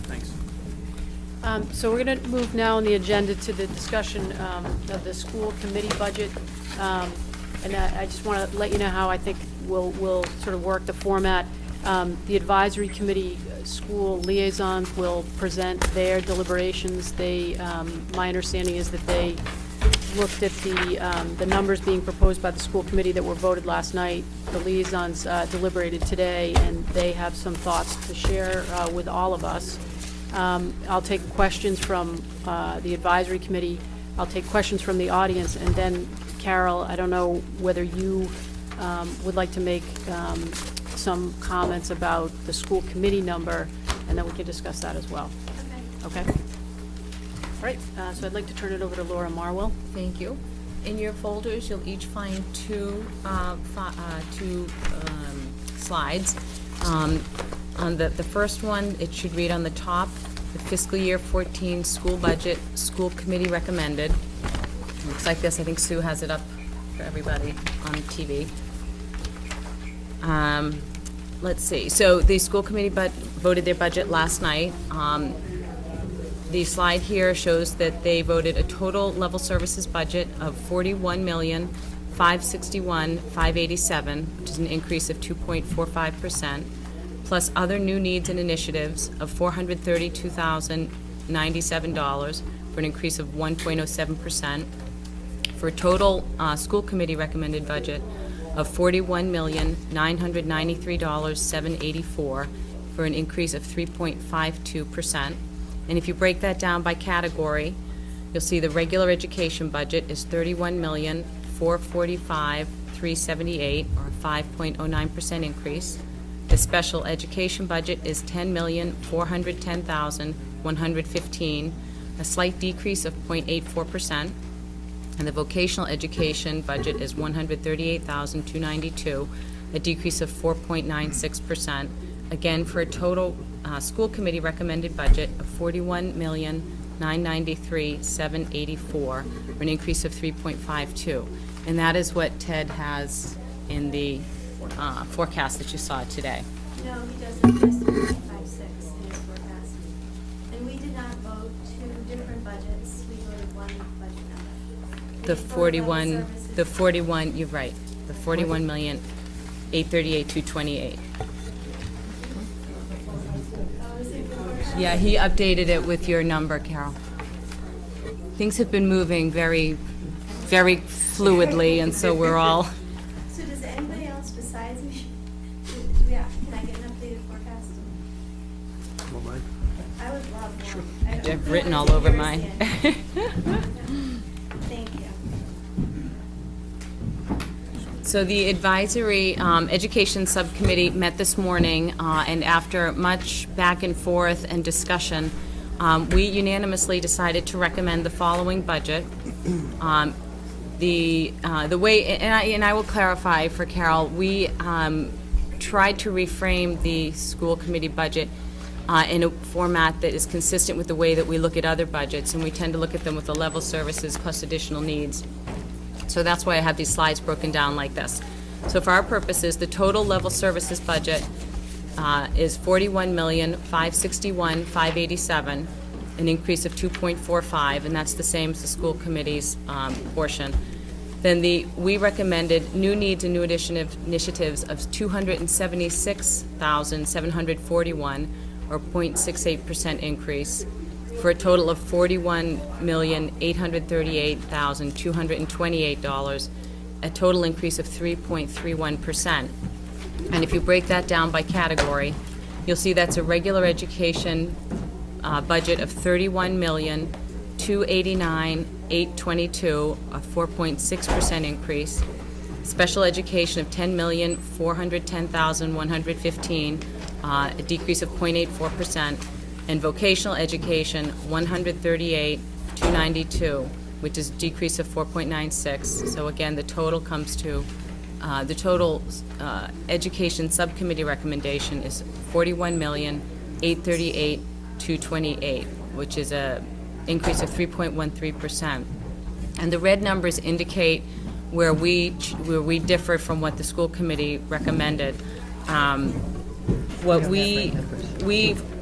Thanks. So we're going to move now on the agenda to the discussion of the school committee budget. And I just want to let you know how I think we'll sort of work the format. The advisory committee school liaisons will present their deliberations. My understanding is that they looked at the numbers being proposed by the school committee that were voted last night. The liaisons deliberated today, and they have some thoughts to share with all of us. I'll take questions from the advisory committee. I'll take questions from the audience, and then, Carol, I don't know whether you would like to make some comments about the school committee number, and then we can discuss that as well. Okay? All right, so I'd like to turn it over to Laura Marwell. Thank you. In your folders, you'll each find two slides. On the first one, it should read on the top, the fiscal year 14 school budget, school committee recommended. Looks like this. I think Sue has it up for everybody on TV. Let's see. So the school committee voted their budget last night. The slide here shows that they voted a total level services budget of $41,492,000. $561,587, which is an increase of 2.45%, plus other new needs and initiatives of $432,097 for an increase of 1.07%, for a total school committee recommended budget of $41,993,784 for an increase of 3.52%. And if you break that down by category, you'll see the regular education budget is $31,445,378, or a 5.09% increase. The special education budget is $10,410,115, a slight decrease of 0.84%. And the vocational education budget is $138,292, a decrease of 4.96%. Again, for a total school committee recommended budget of $41,993,784, for an increase of 3.52. And that is what Ted has in the forecast that you saw today. No, he doesn't, just 5.6 in his forecast. And we did not vote two different budgets, we voted one budget number. The We voted 41, you're right, the 41,838,228. Yeah, he updated it with your number, Carol. Things have been moving very, very fluidly, and so we're all, So does anybody else besides me, can I get an updated forecast? Well, mine. I would love one. I don't I've feel written like all it's over yours mine. yet. Thank you. So the advisory education subcommittee met this morning, and after much back and forth and discussion, we unanimously decided to recommend the following budget. The way, and I will clarify for Carol, we tried to reframe the school committee budget in a format that is consistent with the way that we look at other budgets, and we tend to look at them with the level services plus additional needs. So that's why I have these slides broken down like this. So for our purposes, the total level services budget is $41,561,587, an increase of 2.45, and that's the same as the school committee's portion. Then we recommended new needs and new initiatives of $276,741, or 0.68% increase, for a total of $41,838,228, a total increase of 3.31%. And if you break that down by category, you'll see that's a regular education budget of $31,289,822, a 4.6% increase. Special education of $10,410,115, a decrease of 0.84%. And vocational education, $138,292, which is a decrease of 4.96. So again, the total comes to, the total education subcommittee recommendation is $41,838,228, which is a increase of 3.13%. And the red numbers indicate where we differ from what the school committee recommended. What we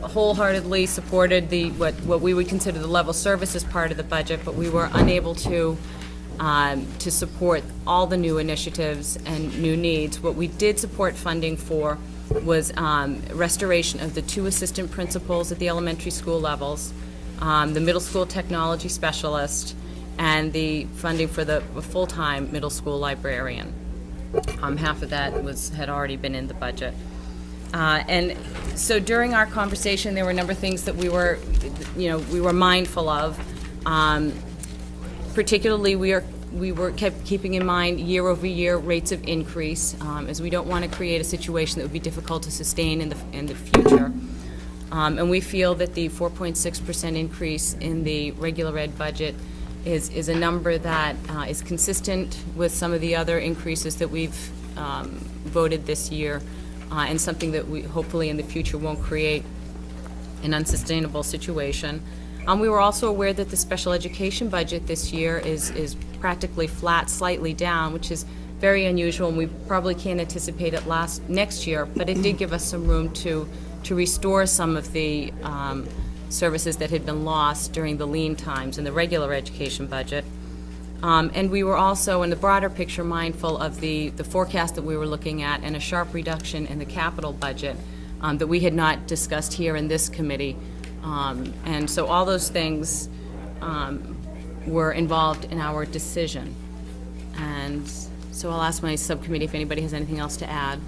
wholeheartedly supported what we would consider the level services part of the budget, but we were unable to support all the new initiatives and new needs. What we did support funding for was restoration of the 2 assistant principals at the elementary school levels, the middle school technology specialist, and the funding for the full-time middle school librarian. Half of that had already been in the budget. And so during our conversation, there were a number of things that we were mindful of. Particularly, we kept keeping in mind year-over-year rates of increase, as we don't want to create a situation that would be difficult to sustain in the future. And we feel that the 4.6% increase in the regular ed budget is a number that is consistent with some of the other increases that we've voted this year, and something that we hopefully in the future won't create an unsustainable situation. We were also aware that the special education budget this year is practically flat, slightly down, which is very unusual, and we probably can't anticipate it next year, but it did give us some room to restore some of the services that had been lost during the lean times in the regular education budget. And we were also, in the broader picture, mindful of the forecast that we were looking at and a sharp reduction in the capital budget that we had not discussed here in this committee. And so all those things were involved in our decision. And so I'll ask my subcommittee if anybody has anything else to add.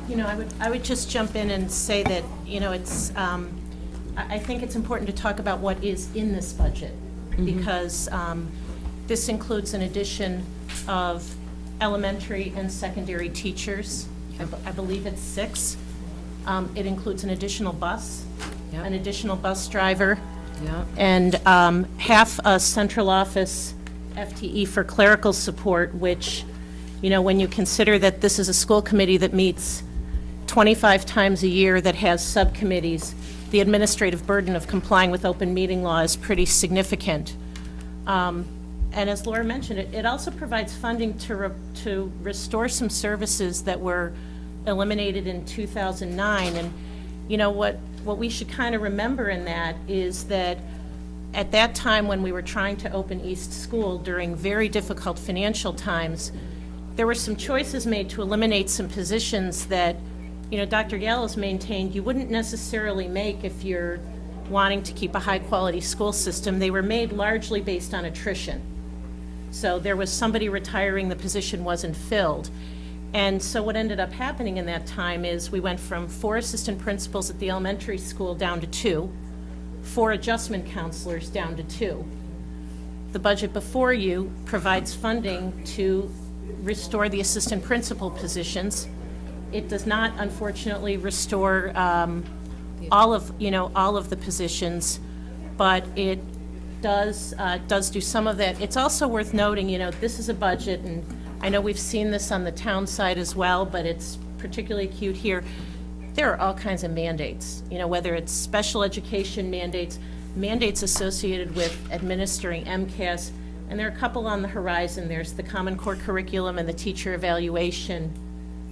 You know, I would just jump in and say that, you know, it's, I think it's important to talk about what is in this budget, because this includes an addition of elementary and secondary teachers. I believe it's 6. It includes an additional bus, Yep. an additional bus driver, Yep. and half a central office FTE for clerical support, which, you know, when you consider that this is a school committee that meets 25 times a year, that has subcommittees, the administrative burden of complying with open meeting law is pretty significant. And as Laura mentioned, it also provides funding to restore some services that were eliminated in 2009. And, you know, what we should kind of remember in that is that at that time when we were trying to open East School during very difficult financial times, there were some choices made to eliminate some positions that, you know, Dr. Gallows maintained you wouldn't necessarily make if you're wanting to keep a high-quality school system. They were made largely based on attrition. So there was somebody retiring, the position wasn't filled. And so what ended up happening in that time is we went from 4 assistant principals at the elementary school down to 2, 4 adjustment counselors down to 2. The budget before you provides funding to restore the assistant principal positions. It does not, unfortunately, restore all of the positions, but it does do some of that. It's also worth noting, you know, this is a budget, and I know we've seen this on the town side as well, but it's particularly acute here. There are all kinds of mandates, you know, whether it's special education mandates, mandates associated with administering MCAS, and there are a couple on the horizon. There's the Common Core curriculum and the teacher evaluation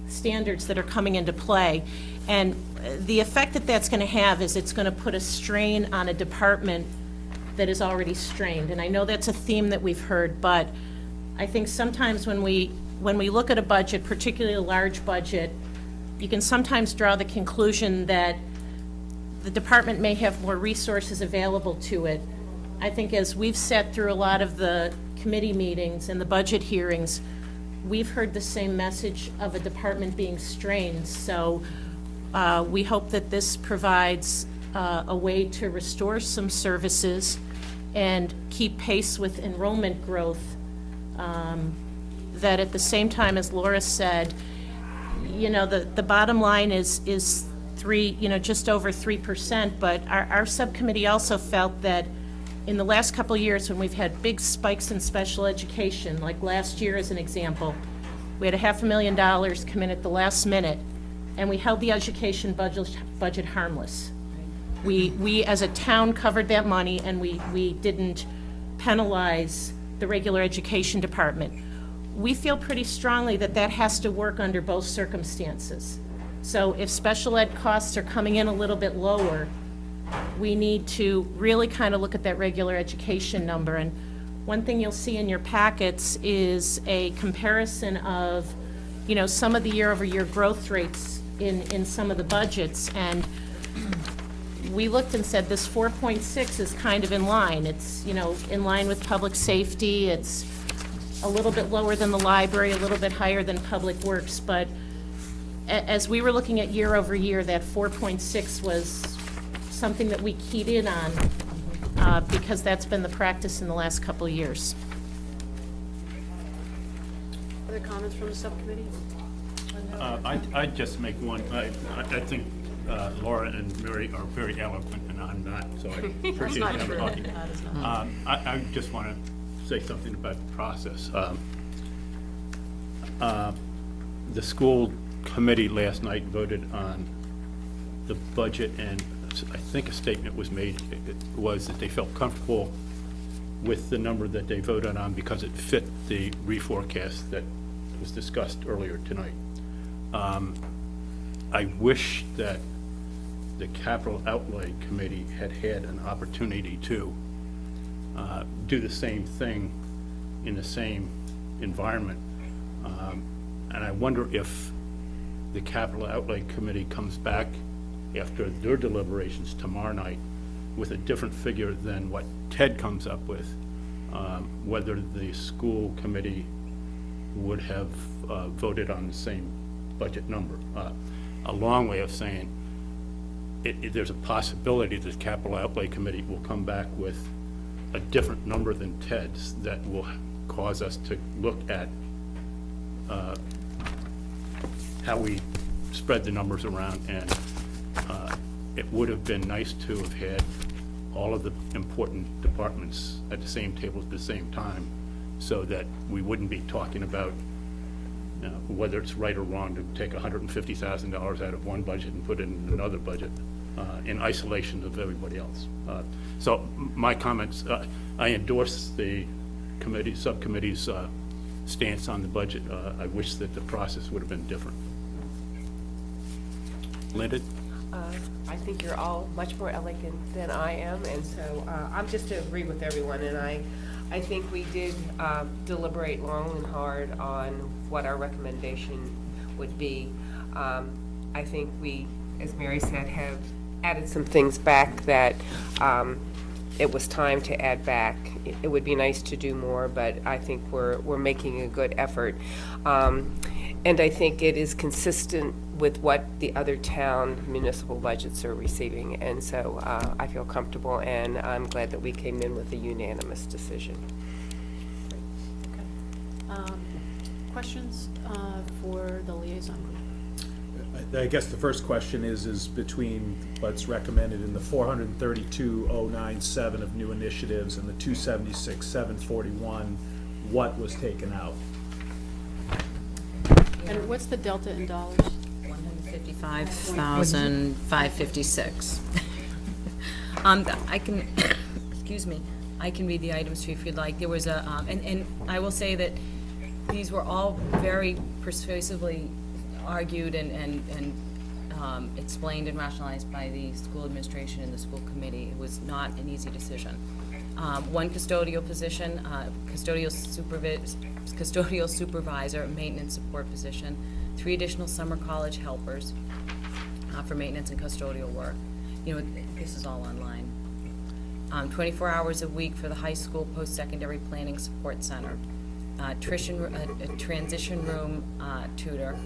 standards that are coming into play. And the effect that that's going to have is it's going to put a strain on a department that is already strained. And I know that's a theme that we've heard, but I think sometimes when we look at a budget, particularly a large budget, you can sometimes draw the conclusion that the department may have more resources available to it. I think as we've sat through a lot of the committee meetings and the budget hearings, we've heard the same message of a department being strained. So we hope that this provides a way to restore some services and keep pace with enrollment growth. That at the same time, as Laura said, you know, the bottom line is 3, you know, just over 3%, but our subcommittee also felt that in the last couple of years when we've had big spikes in special education, like last year as an example, we had $500,000 come in at the last minute, and we held the education budget harmless. We as a town covered that money, and we didn't penalize the regular education department. We feel pretty strongly that that has to work under both circumstances. So if special ed costs are coming in a little bit lower, we need to really kind of look at that regular education number. And one thing you'll see in your packets is a comparison of, you know, some of the year-over-year growth rates in some of the budgets. And we looked and said this 4.6 is kind of in line. It's, you know, in line with public safety. It's a little bit lower than the library, a little bit higher than public works. But as we were looking at year over year, that 4.6 was something that we keyed in on because that's been the practice in the last couple of years. Other comments from the subcommittee? I'd just make one. I think Laura and Mary are very eloquent, and I'm not, so I appreciate not them true. talking. That is not. I just want to say something about the process. The school committee last night voted on the budget, and I think a statement was made, was that they felt comfortable with the number that they voted on because it fit the reforecast that was discussed earlier tonight. I wish that the capital outlay committee had had an opportunity to do the same thing in the same environment. And I wonder if the Capital Outlay Committee comes back after their deliberations tomorrow night with a different figure than what Ted comes up with, whether the school committee would have voted on the same budget number. A long way of saying, there's a possibility that the Capital Outlay Committee will come back with a different number than Ted's that will cause us to look at how we spread the numbers around, and it would have been nice to have had all of the important departments at the same table at the same time, so that we wouldn't be talking about whether it's right or wrong to take $150,000 out of one budget and put it in another budget in isolation of everybody else. So my comments, I endorse the subcommittee's stance on the budget. I wish that the process would have been different. Lyndon? I think you're all much more elegant than I am, and so I'm just to agree with everyone, and I think we did deliberate long and hard on what our recommendation would be. I think we, as Mary said, have added some things back that it was time to add back. It would be nice to do more, but I think we're making a good effort. And I think it is consistent with what the other town municipal budgets are receiving. And so I feel comfortable, and I'm glad that we came in with a unanimous decision. Questions for the liaison group? I guess the first question is between what's recommended in the 432,097 of new initiatives and the 276,741, what was taken out? And what's the delta in dollars? 155,556. I can, excuse me, I can read the items to you if you'd like. There was a, and I will say that these were all very persuasively argued and explained and rationalized by the school administration and the school committee. It was not an easy decision. One custodial position, custodial supervisor, maintenance support position, 3 additional summer college helpers for maintenance and custodial work. You know, this is all online. 24 hours a week for the high school post-secondary planning support center. A transition room tutor,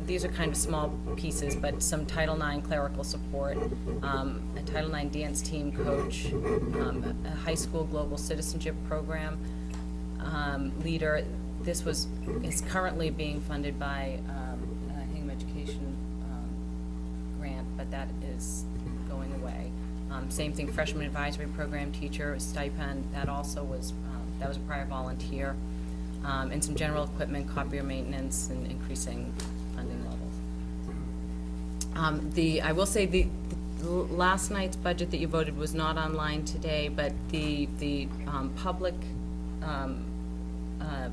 these are kind of small pieces, but some Title IX clerical support, a Title IX dance team coach, a high school global citizenship program leader. This is currently being funded by Hingham Education grant, but that is going away. Same thing, freshman advisory program teacher, a stipend, that also was, that was a prior volunteer. And some general equipment, copier maintenance, and increasing funding levels. I will say the last night's budget that you voted was not online today, but the public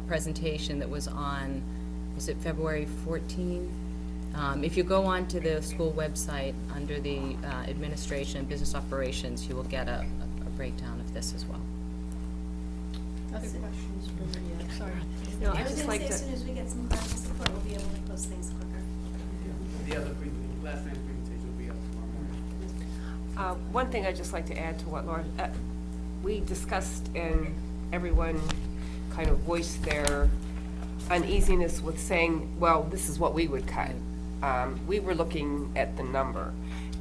presentation that was on, was it February 14? If you go on to the school website under the administration and business operations, you will get a breakdown of this as well. Other questions for Maria? Sorry. No, I I'd was just gonna like say, to. as soon as we get some clerical support, we'll be able to post things quicker. The other last night's presentation will be up tomorrow morning. One thing I'd just like to add to what Laura, we discussed, and everyone kind of voiced their uneasiness with saying, well, this is what we would cut. We were looking at the number,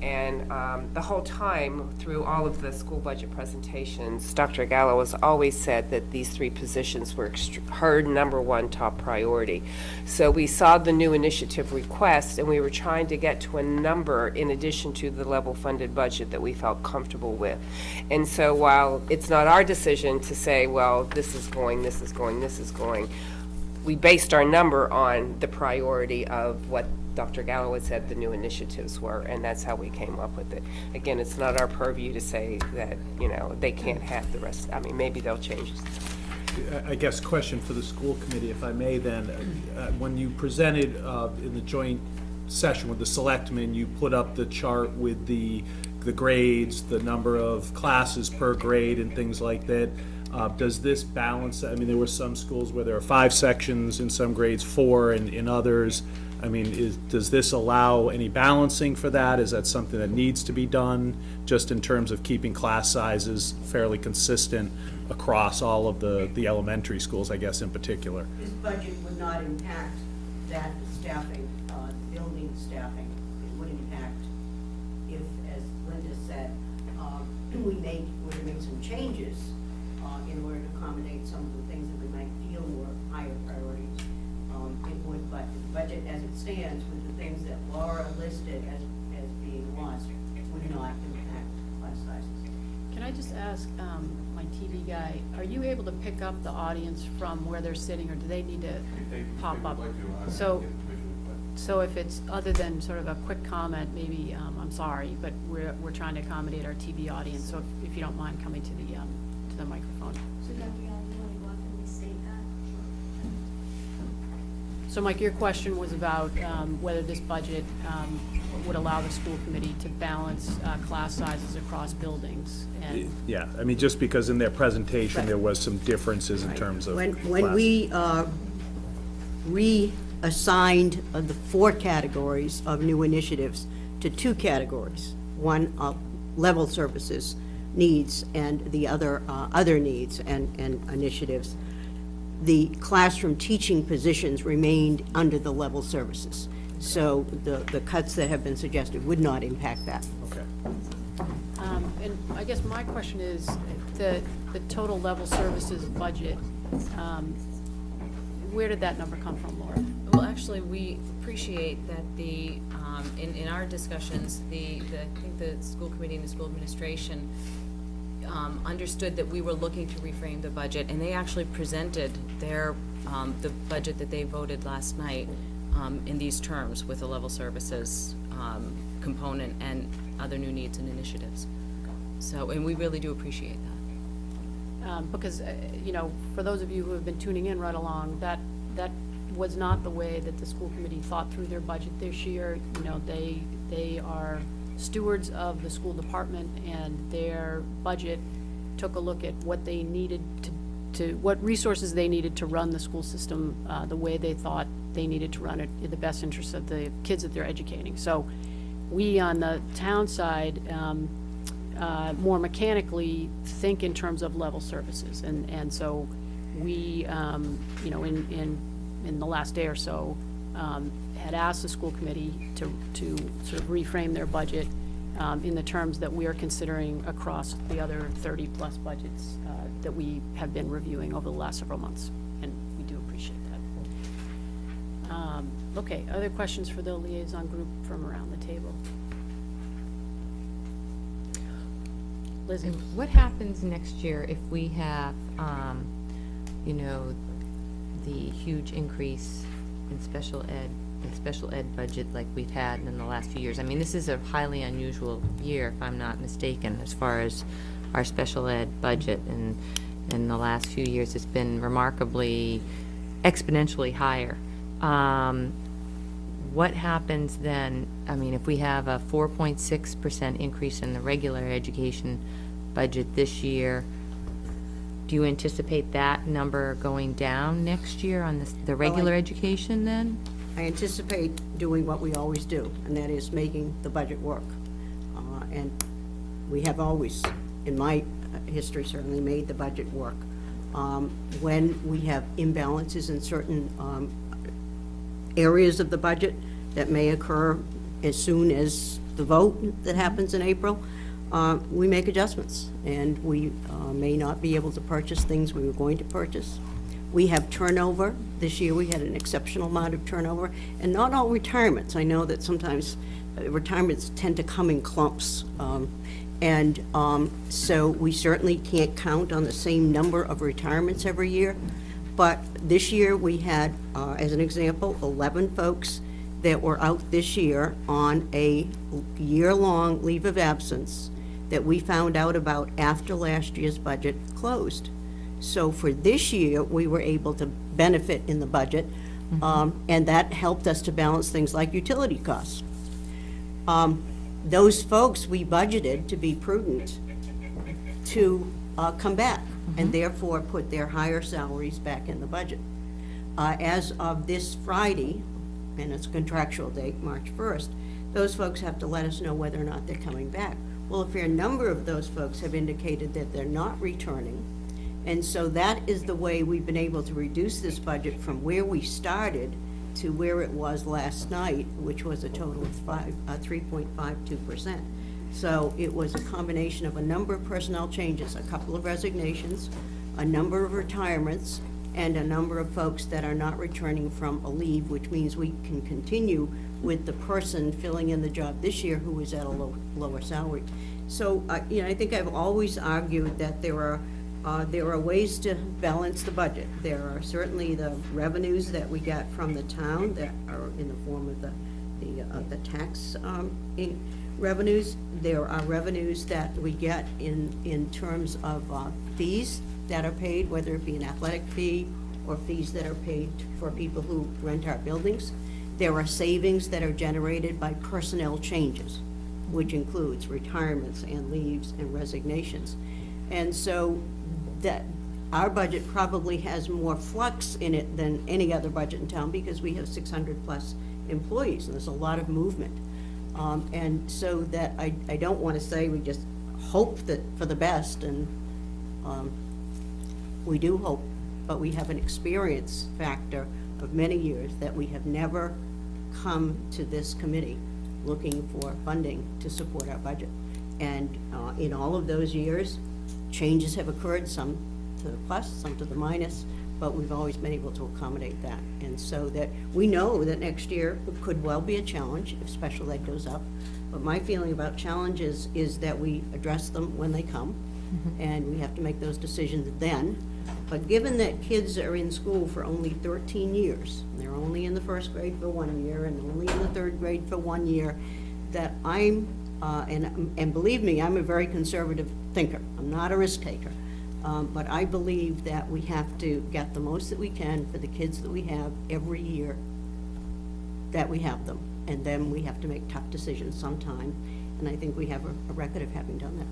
and the whole time through all of the school budget presentations, Dr. Gallo has always said that these 3 positions were her #1 top priority. So we saw the new initiative request, and we were trying to get to a number in addition to the level funded budget that we felt comfortable with. And so while it's not our decision to say, well, this is going, this is going, this is going, we based our number on the priority of what Dr. Gallo had said the new initiatives were, and that's how we came up with it. Again, it's not our purview to say that, you know, they can't have the rest. I mean, maybe they'll change. I guess question for the school committee, if I may then, when you presented in the joint session with the selectmen, you put up the chart with the the grades, the number of classes per grade and things like that. Does this balance, I mean, there were some schools where there are 5 sections, in some grades 4, and in others, I mean, does this allow any balancing for that? Is that something that needs to be done, just in terms of keeping class sizes fairly consistent across all of the elementary schools, I guess, in particular? This budget would not impact that staffing, building staffing. It would impact if, as Linda said, were to make some changes in order to accommodate some of the things that we might feel were higher priorities. It would, but the budget as it stands with the things that Laura listed as being lost would not impact class sizes. Can I just ask, my TV guy, are you able to pick up the audience from where they're sitting, or do they need to pop up? So if it's, other than sort of a quick comment, maybe, I'm sorry, but we're trying to accommodate our TV audience, so if you don't mind coming to the microphone. So Gabrielle, you want to go up and restate that? So Mike, your question was about whether this budget would allow the school committee to balance class sizes across buildings, and Yeah, I mean, just because in their presentation, Right. there was some differences in terms of When class. we reassigned the 4 categories of new initiatives to 2 categories, one level services needs and the other other needs and initiatives, the classroom teaching positions remained under the level services. So the cuts that have been suggested would not impact that. Okay. and I guess my question is, the total level services budget, where did that number come from, Laura? Well, actually, we appreciate that in our discussions, I think the school committee and the school administration understood that we were looking to reframe the budget, and they actually presented the budget that they voted last night in these terms, with the level services component and other new needs and initiatives. So, and we really do appreciate that. Because, for those of you who have been tuning in right along, that was not the way that the school committee thought through their budget this year. They are stewards of the school department, and their budget took a look at what they needed what resources they needed to run the school system the way they thought they needed to run it in the best interest of the kids that they're educating. So we, on the town side, more mechanically think in terms of level services. And so we, in the last day or so, had asked the school committee to sort of reframe their budget in the terms that we are considering across the other 30-plus budgets that we have been reviewing over the last several months, and we do appreciate that. Okay, other questions for the liaison group from around the table? Lizzie? And what happens next year if we have, the huge increase in special ed budget like we've had in the last few years? I mean, this is a highly unusual year, if I'm not mistaken, as far as our special ed budget, and in the last few years, it's been remarkably exponentially higher. What happens then? I mean, if we have a 4.6% increase in the regular education budget this year, do you anticipate that number going down next year on the regular education then? I anticipate doing what we always do, and that is making the budget work. And we have always, in my history, certainly made the budget work. When we have imbalances in certain areas of the budget that may occur as soon as the vote that happens in April, we make adjustments, and we may not be able to purchase things we were going to purchase. We have turnover. This year we had an exceptional amount of turnover, and not all retirements. I know that sometimes retirements tend to come in clumps. So we certainly can't count on the same number of retirements every year. But this year we had, as an example, 11 folks that were out this year on a year-long leave of absence that we found out about after last year's budget closed. So for this year, we were able to benefit in the budget, and that helped us to balance things like utility costs. those folks we budgeted to be prudent to come back, and therefore put their higher salaries back in the budget. As of this Friday, and it's a contractual date, March 1st, those folks have to let us know whether or not they're coming back. Well, a fair number of those folks have indicated that they're not returning, and so that is the way we've been able to reduce this budget from where we started to where it was last night, which was a total of 3.52%. So it was a combination of a number of personnel changes, a couple of resignations, a number of retirements, and a number of folks that are not returning from a leave, which means we can continue with the person filling in the job this year who is at a lower salary. So, I think I've always argued that there are ways to balance the budget. There are certainly the revenues that we get from the town that are in the form of the tax revenues. There are revenues that we get in terms of fees that are paid, whether it be an athletic fee or fees that are paid for people who rent our buildings. There are savings that are generated by personnel changes, which includes retirements and leaves and resignations. And so that our budget probably has more flux in it than any other budget in town because we have 600-plus employees, and there's a lot of movement. And so that I don't want to say we just hope that for the best, and we do hope, but we have an experience factor of many years that we have never come to this committee looking for funding to support our budget. And in all of those years, changes have occurred, some to the plus, some to the minus, but we've always been able to accommodate that. And so that we know that next year could well be a challenge if special ed goes up. But my feeling about challenges is that we address them when they come, and we have to make those decisions then. But given that kids are in school for only 13 years, they're only in the first grade for 1 year and only in the third grade for 1 year, that I'm, and believe me, I'm a very conservative thinker. I'm not a risk taker. But I believe that we have to get the most that we can for the kids that we have every year that we have them. And then we have to make tough decisions sometime. And I think we have a record of having done that.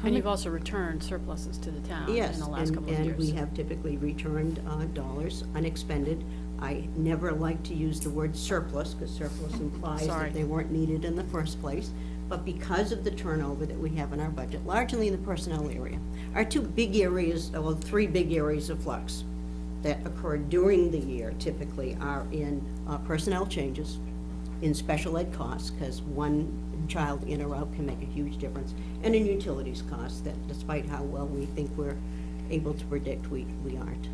And you've also returned surpluses to the town Yes, in the last couple of years. and we have typically returned dollars unexpended. I never like to use the word surplus, because surplus implies Sorry. that they weren't needed in the first place. But because of the turnover that we have in our budget, largely in the personnel area, our two big areas, well, three big areas of flux that occur during the year typically are in personnel changes, in special ed costs, because one child in or out can make a huge difference, and in utilities costs that despite how well we think we're able to predict, we aren't.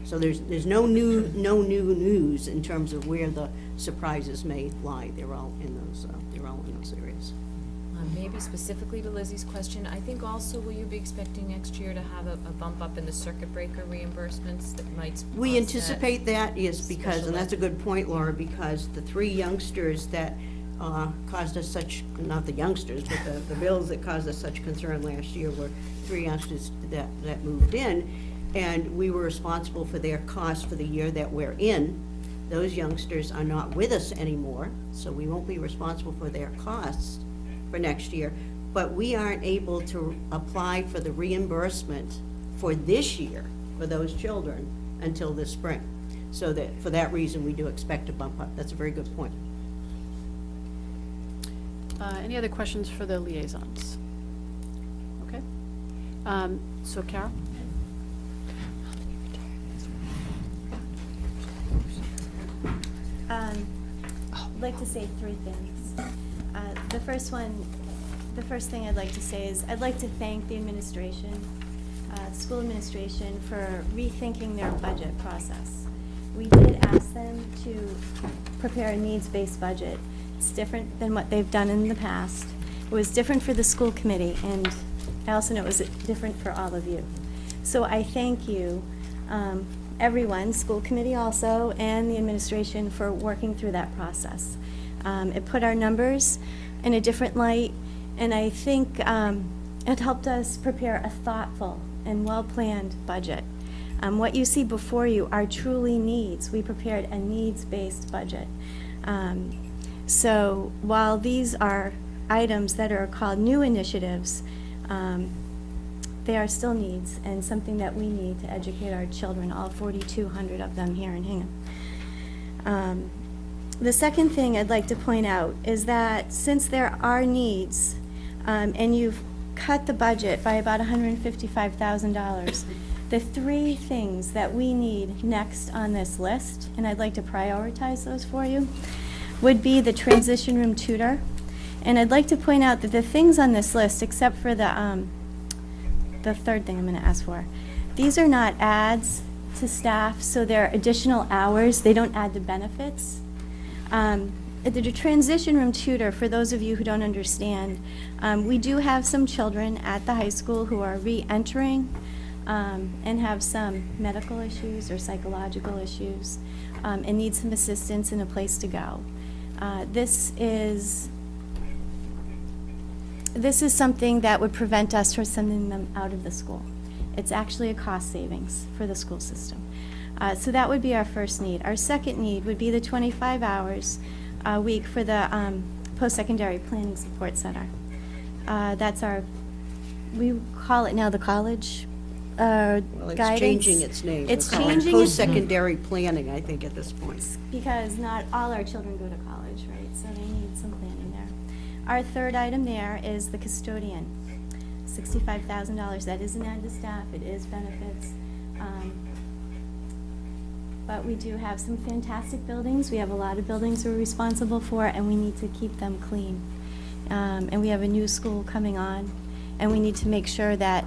So there's no new news in terms of where the surprises may lie. They're all in those areas. Maybe specifically to Lizzie's question, I think also, will you be expecting next year to have a bump up in the circuit breaker reimbursements that might We offset anticipate that, yes, because, special and that's a ed? good point, Laura, because the three youngsters that caused us such, not the youngsters, but the bills that caused us such concern last year were three youngsters that moved in, and we were responsible for their costs for the year that we're in. Those youngsters are not with us anymore, so we won't be responsible for their costs for next year, but we aren't able to apply for the reimbursement for this year for those children until this spring. So that, for that reason, we do expect a bump up. That's a very good point. Any other questions for the liaisons? Okay. So Carol? I'd like to say three things. The first thing I'd like to say is I'd like to thank the administration, school administration, for rethinking their budget process. We did ask them to prepare a needs-based budget. It's different than what they've done in the past. It was different for the school committee, and I also know it was different for all of you. So I thank you, everyone, school committee also, and the administration for working through that process. It put our numbers in a different light, and I think it helped us prepare a thoughtful and well-planned budget. What you see before you are truly needs. We prepared a needs-based budget. So while these are items that are called new initiatives, they are still needs and something that we need to educate our children, all 4,200 of them here in Hingham. The second thing I'd like to point out is that since there are needs, and you've cut the budget by about $155,000, the three things that we need next on this list, and I'd like to prioritize those for you, would be the transition room tutor. And I'd like to point out that the things on this list, except for the third thing I'm going to ask for, these are not adds to staff, so they're additional hours. They don't add to benefits. The transition room tutor, for those of you who don't understand, we do have some children at the high school who are re-entering and have some medical issues or psychological issues and need some assistance and a place to go. This is something that would prevent us from sending them out of the school. It's actually a cost savings for the school system. So that would be our first need. Our second need would be the 25 hours a week for the post-secondary planning support center. That's we call it now the college Well, it's guidance. changing its name. It's We're calling it changing its- post-secondary planning, I think, at this point. Because not all our children go to college, right? So they need some planning there. Our third item there is the custodian, $65,000. That is an add to staff, it is benefits. But we do have some fantastic buildings. We have a lot of buildings we're responsible for, and we need to keep them clean. And we have a new school coming on, and we need to make sure that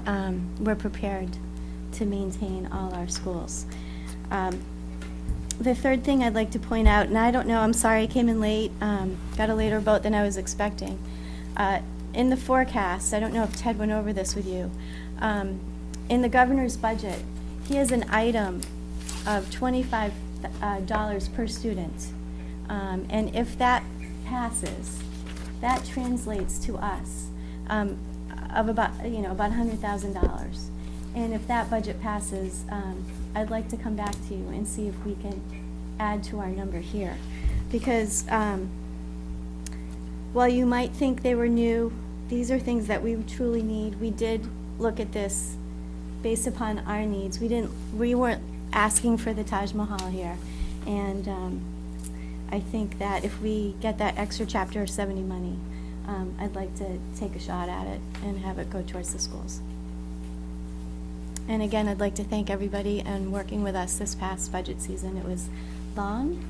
we're prepared to maintain all our schools. The third thing I'd like to point out, and I don't know, I'm sorry I came in late, got a later vote than I was expecting. In the forecast, I don't know if Ted went over this with you, in the governor's budget, he has an item of $25 per student. And if that passes, that translates to us of about $100,000. And if that budget passes, I'd like to come back to you and see if we can add to our number here. Because while you might think they were new, these are things that we truly need. We did look at this based upon our needs. We weren't asking for the Taj Mahal here. And I think that if we get that extra Chapter 70 money, I'd like to take a shot at it and have it go towards the schools. And again, I'd like to thank everybody and working with us this past budget season. It was long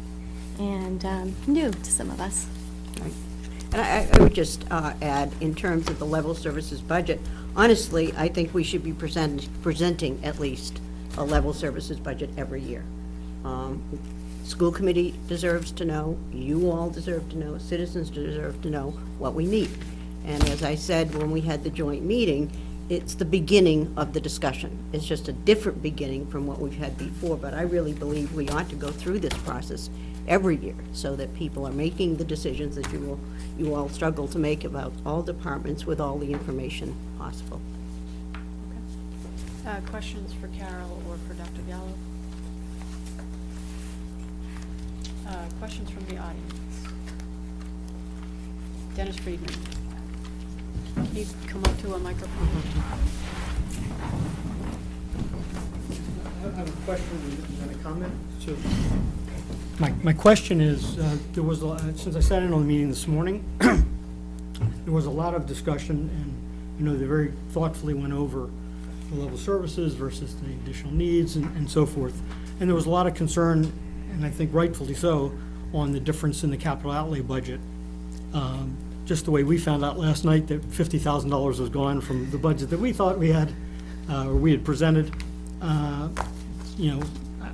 and new to some of us. Right. And I would just add, in terms of the level services budget, honestly, I think we should be presenting at least a level services budget every year. School committee deserves to know, you all deserve to know, citizens deserve to know what we need. And as I said when we had the joint meeting, it's the beginning of the discussion. It's just a different beginning from what we've had before, but I really believe we ought to go through this process every year so that people are making the decisions that you all struggle to make about all departments with all the information possible. Questions for Carol or for Dr. Gallo? Questions from the audience? Dennis Friedman. Can you come up to a microphone? I have a question and a comment. So, my question is, there was, since I sat in on the meeting this morning, there was a lot of discussion, and they very thoughtfully went over the level services versus the additional needs and so forth. And there was a lot of concern, and I think rightfully so, on the difference in the capital outlay budget. Just the way we found out last night that $50,000 was gone from the budget that we thought we had, or we had presented.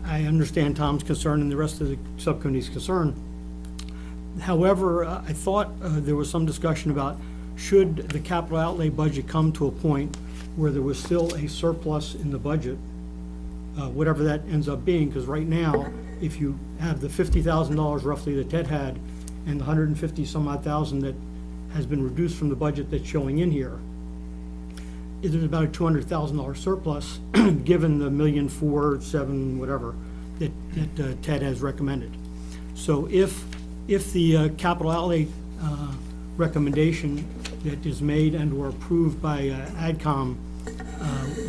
I understand Tom's concern and the rest of the subcommittee's concern. However, I thought there was some discussion about should the capital outlay budget come to a point where there was still a surplus in the budget, whatever that ends up being, because right now, if you have the $50,000 roughly that Ted had and the 150 some odd thousand that has been reduced from the budget that's showing in here, there's about a $200,000 surplus given the $1,407,000 whatever that Ted has recommended. So if the capital outlay recommendation that is made and/or approved by AdCom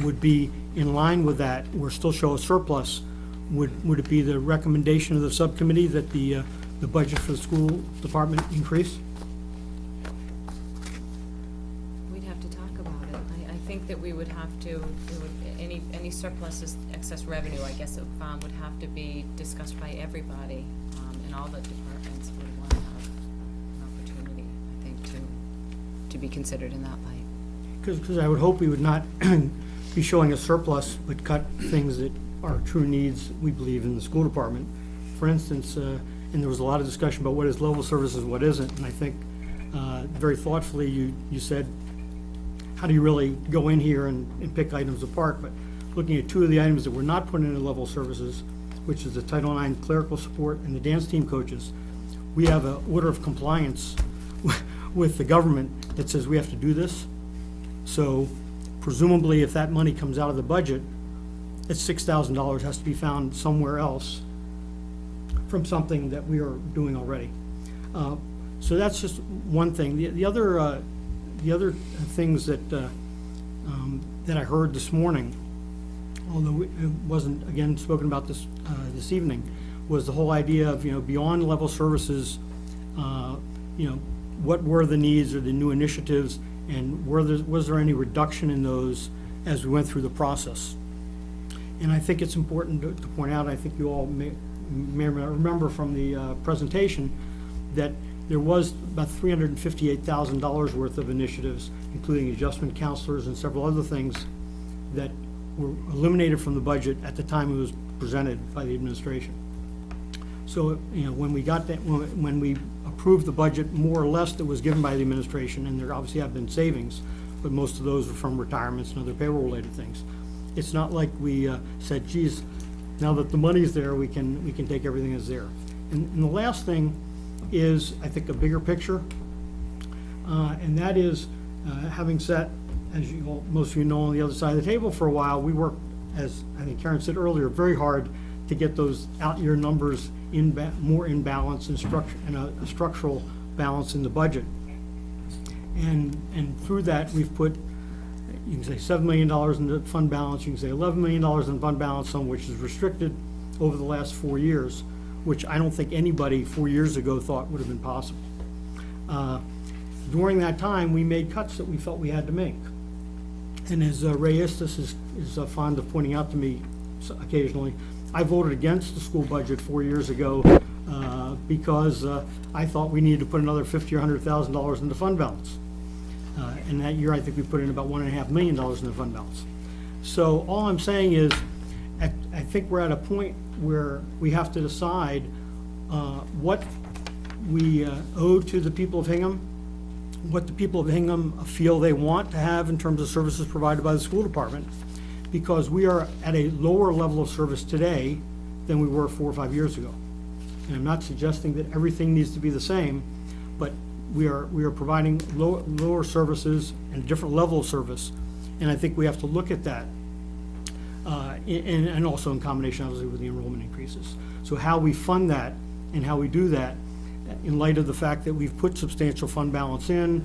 would be in line with that, or still show a surplus, would it be the recommendation of the subcommittee that the budget for the school department increase? We'd have to talk about it. I think that we would have to, any surplus, excess revenue, I guess, would have to be discussed by everybody, and all the departments would want to have an opportunity, I think, to be considered in that light. Because I would hope we would not be showing a surplus, but cut things that are true needs, we believe, in the school department. For instance, and there was a lot of discussion about what is level services, what isn't, and I think very thoughtfully you said, how do you really go in here and pick items apart? But looking at two of the items that were not put into level services, which is the Title IX clerical support and the dance team coaches, we have an order of compliance with the government that says we have to do this. So presumably, if that money comes out of the budget, it's $6,000 has to be found somewhere else from something that we are doing already. So that's just one thing. The other things that that I heard this morning, although it wasn't again spoken about this evening, was the whole idea of, beyond level services, what were the needs or the new initiatives, and was there any reduction in those as we went through the process? And I think it's important to point out, I think you all may remember from the presentation, that there was about $358,000 worth of initiatives, including adjustment counselors and several other things, that were eliminated from the budget at the time it was presented by the administration. So, when we got that, when we approved the budget, more or less, that was given by the administration, and there obviously have been savings, but most of those were from retirements and other payroll-related things. It's not like we said, geez, now that the money's there, we can take everything that's there. And the last thing is, I think, a bigger picture, and that is, having sat, as most of you know, on the other side of the table for a while, we worked, as I think Karen said earlier, very hard to get those out-year numbers more in balance and a structural balance in the budget. And through that, we've put, you can say $7 million in the fund balance, you can say $11 million in fund balance, some of which is restricted over the last 4 years, which I don't think anybody 4 years ago thought would have been possible. During that time, we made cuts that we felt we had to make. And as Ray Istis is fond of pointing out to me occasionally, I voted against the school budget 4 years ago because I thought we needed to put another $50,000 or $100,000 in the fund balance. And that year, I think we put in about $1.5 million in the fund balance. So all I'm saying is, I think we're at a point where we have to decide what we owe to the people of Hingham, what the people of Hingham feel they want to have in terms of services provided by the school department, because we are at a lower level of service today than we were 4 or 5 years ago. And I'm not suggesting that everything needs to be the same, but we are providing lower services and a different level of service, and I think we have to look at that, and also in combination, obviously, with the enrollment increases. So how we fund that and how we do that, in light of the fact that we've put substantial fund balance in,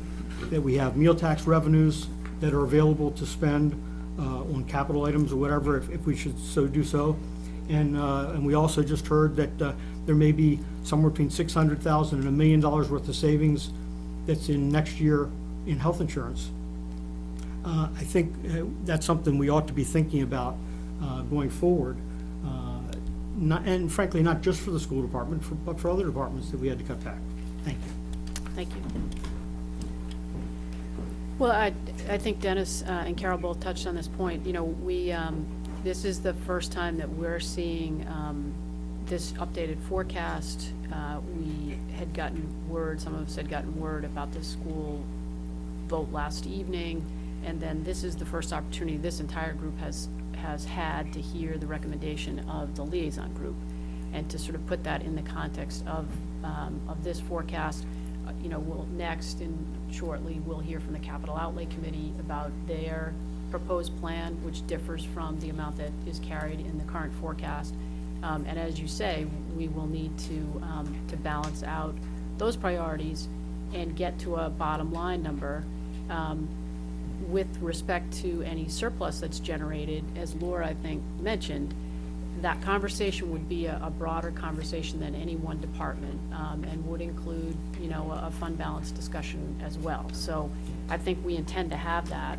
that we have meal tax revenues that are available to spend on capital items or whatever, if we should so do so. And we also just heard that there may be somewhere between $600,000 and $1 million worth of savings that's in next year in health insurance. I think that's something we ought to be thinking about going forward. And frankly, not just for the school department, but for other departments that we had to cut back. Thank you. Thank you. Well, I think Dennis and Carol both touched on this point. This is the first time that we're seeing this updated forecast. We had gotten word, some of us had gotten word about the school vote last evening, and then this is the first opportunity this entire group has had to hear the recommendation of the liaison group, and to sort of put that in the context of this forecast. We'll next and shortly we'll hear from the Capital Outlay Committee about their proposed plan, which differs from the amount that is carried in the current forecast. And as you say, we will need to balance out those priorities and get to a bottom line number. With respect to any surplus that's generated, as Laura, I think, mentioned, that conversation would be a broader conversation than any one department, and would include, you know, a fund balance discussion as well. So I think we intend to have that,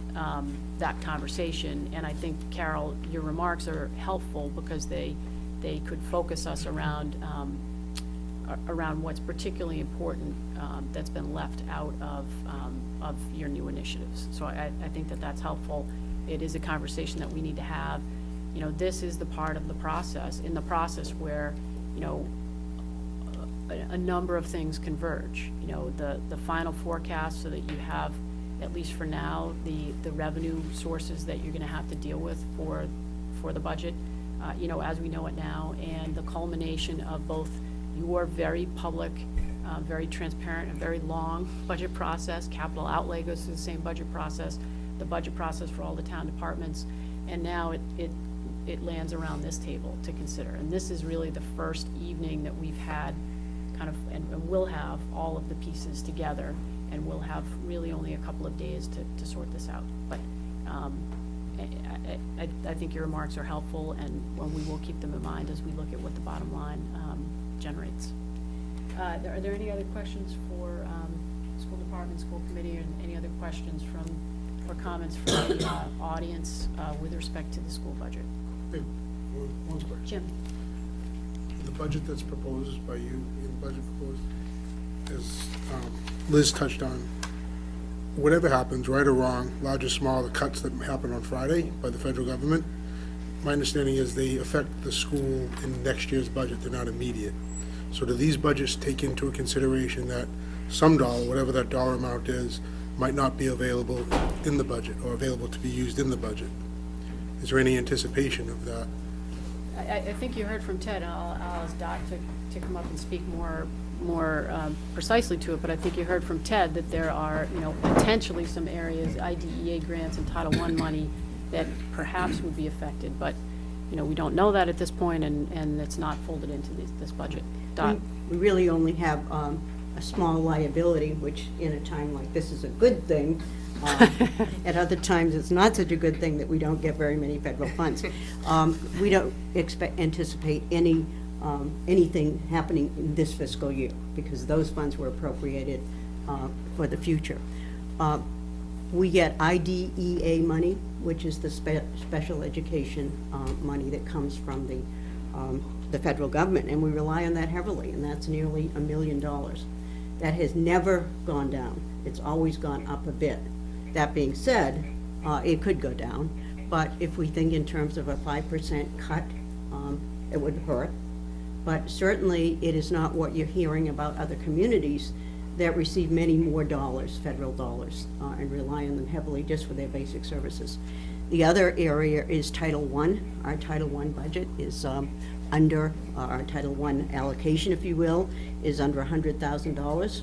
that conversation, and I think, Carol, your remarks are helpful because they could focus us around, around what's particularly important, that's been left out of your new initiatives. So I think that that's helpful. It is a conversation that we need to have. You know, this is the part of the process, in the process where, you know, a number of things converge. You know, the final forecast, so that you have, at least for now, the revenue sources that you're gonna have to deal with for the budget, you know, as we know it now, and the culmination of both your very public, very transparent and very long budget process. Capital outlay goes through the same budget process, the budget process for all the town departments, and now it lands around this table to consider. And this is really the first evening that we've had kind of, and we'll have all of the pieces together, and we'll have really only a couple of days to sort this out. But I think your remarks are helpful, and we will keep them in mind as we look at what the bottom line generates. Are there any other questions for school department, school committee, or any other questions from, or comments from the audience with respect to the school budget? Hey, one question. Jim? The budget that's proposed by you, the budget proposed, as Liz touched on, whatever happens, right or wrong, large or small, the cuts that happen on Friday by the federal government, my understanding is they affect the school in next year's budget, they're not immediate. So do these budgets take into consideration that some dollar, whatever that dollar amount is, might not be available in the budget, or available to be used in the budget? Is there any anticipation of that? I think you heard from Ted, and I'll ask Dot to come up and speak more precisely to it, but I think you heard from Ted that there are, you know, potentially some areas, IDEA grants and Title I money, that perhaps would be affected, but, you know, we don't know that at this point, and it's not folded into this budget. Dot? We really only have a small liability, which in a time like this is a good thing. At other times, it's not such a good thing that we don't get very many federal funds. We don't anticipate anything happening in this fiscal year, because those funds were appropriated for the future. We get IDEA money, which is the special education money that comes from the federal government, and we rely on that heavily, and that's nearly $1 million. That has never gone down. It's always gone up a bit. That being said, it could go down, but if we think in terms of a 5% cut, it would hurt. But certainly, it is not what you're hearing about other communities that receive many more dollars, federal dollars, and rely on them heavily just for their basic services. The other area is Title I. Our Title I budget is under, our Title I allocation, if you will, is under $100,000.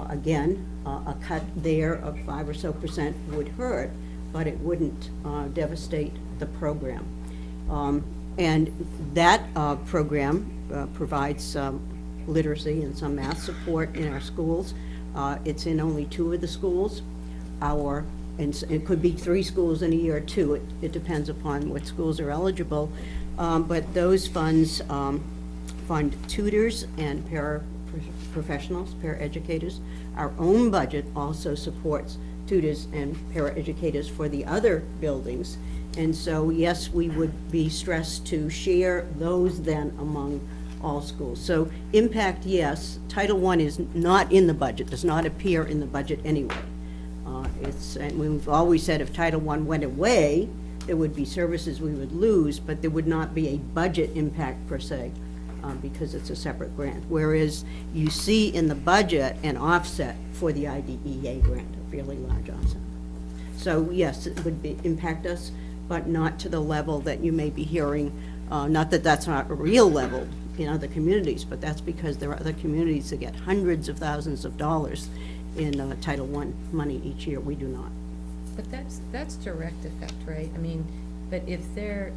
Again, a cut there of 5% or so would hurt, but it wouldn't devastate the program. And that program provides literacy and some math support in our schools. It's in only 2 of the schools. And it could be 3 schools in a year or 2. It depends upon what schools are eligible. But those funds fund tutors and paraprofessionals, paraeducators. Our own budget also supports tutors and paraeducators for the other buildings. And so, yes, we would be stressed to share those then among all schools. So impact, yes. Title I is not in the budget, does not appear in the budget anyway. And we've always said if Title I went away, there would be services we would lose, but there would not be a budget impact per se, because it's a separate grant. Whereas you see in the budget an offset for the IDEA grant, a fairly large offset. So yes, it would impact us, but not to the level that you may be hearing. Not that that's not a real level in other communities, but that's because there are other communities that get hundreds of thousands of dollars in Title I money each year. We do not. But that's direct effect, right? I mean, but if they're,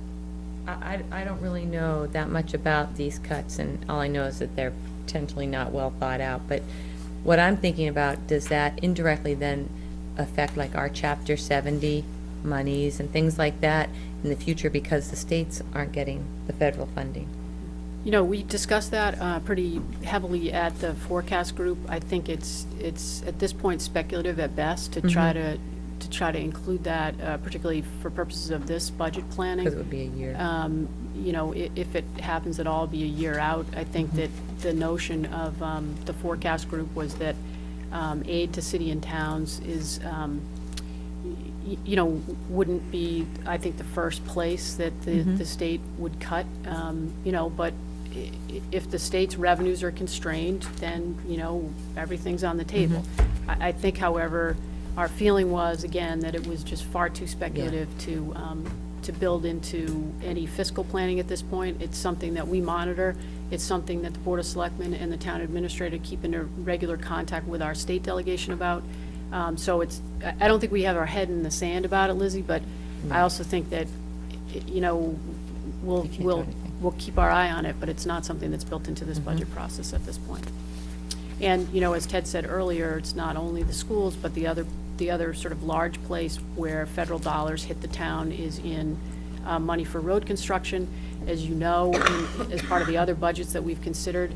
I don't really know that much about these cuts, and all I know is that they're potentially not well thought out, but what I'm thinking about, does that indirectly then affect like our Chapter 70 monies and things like that in the future because the states aren't getting the federal funding? You know, we discussed that pretty heavily at the forecast group. I think it's at this point speculative at best to try to include that, particularly for purposes of this budget planning. Because it would be a year. You know, if it happens at all, be a year out. I think that the notion of the forecast group was that aid to city and towns is, you know, wouldn't be, I think, the first place that the state would cut, you know, but if the state's revenues are constrained, then, you know, everything's on the table. I think, however, our feeling was, again, that it was just far too speculative to build into any fiscal planning at this point. It's something that we monitor. It's something that the Board of Selectmen and the town administrator keep in regular contact with our state delegation about. So I don't think we have our head in the sand about it, Lizzie, but I also think that, you know, we'll keep our eye on it, but it's not something that's built into this budget process at this point. And, you know, as Ted said earlier, it's not only the schools, but the other sort of large place where federal dollars hit the town is in money for road construction. As you know, as part of the other budgets that we've considered,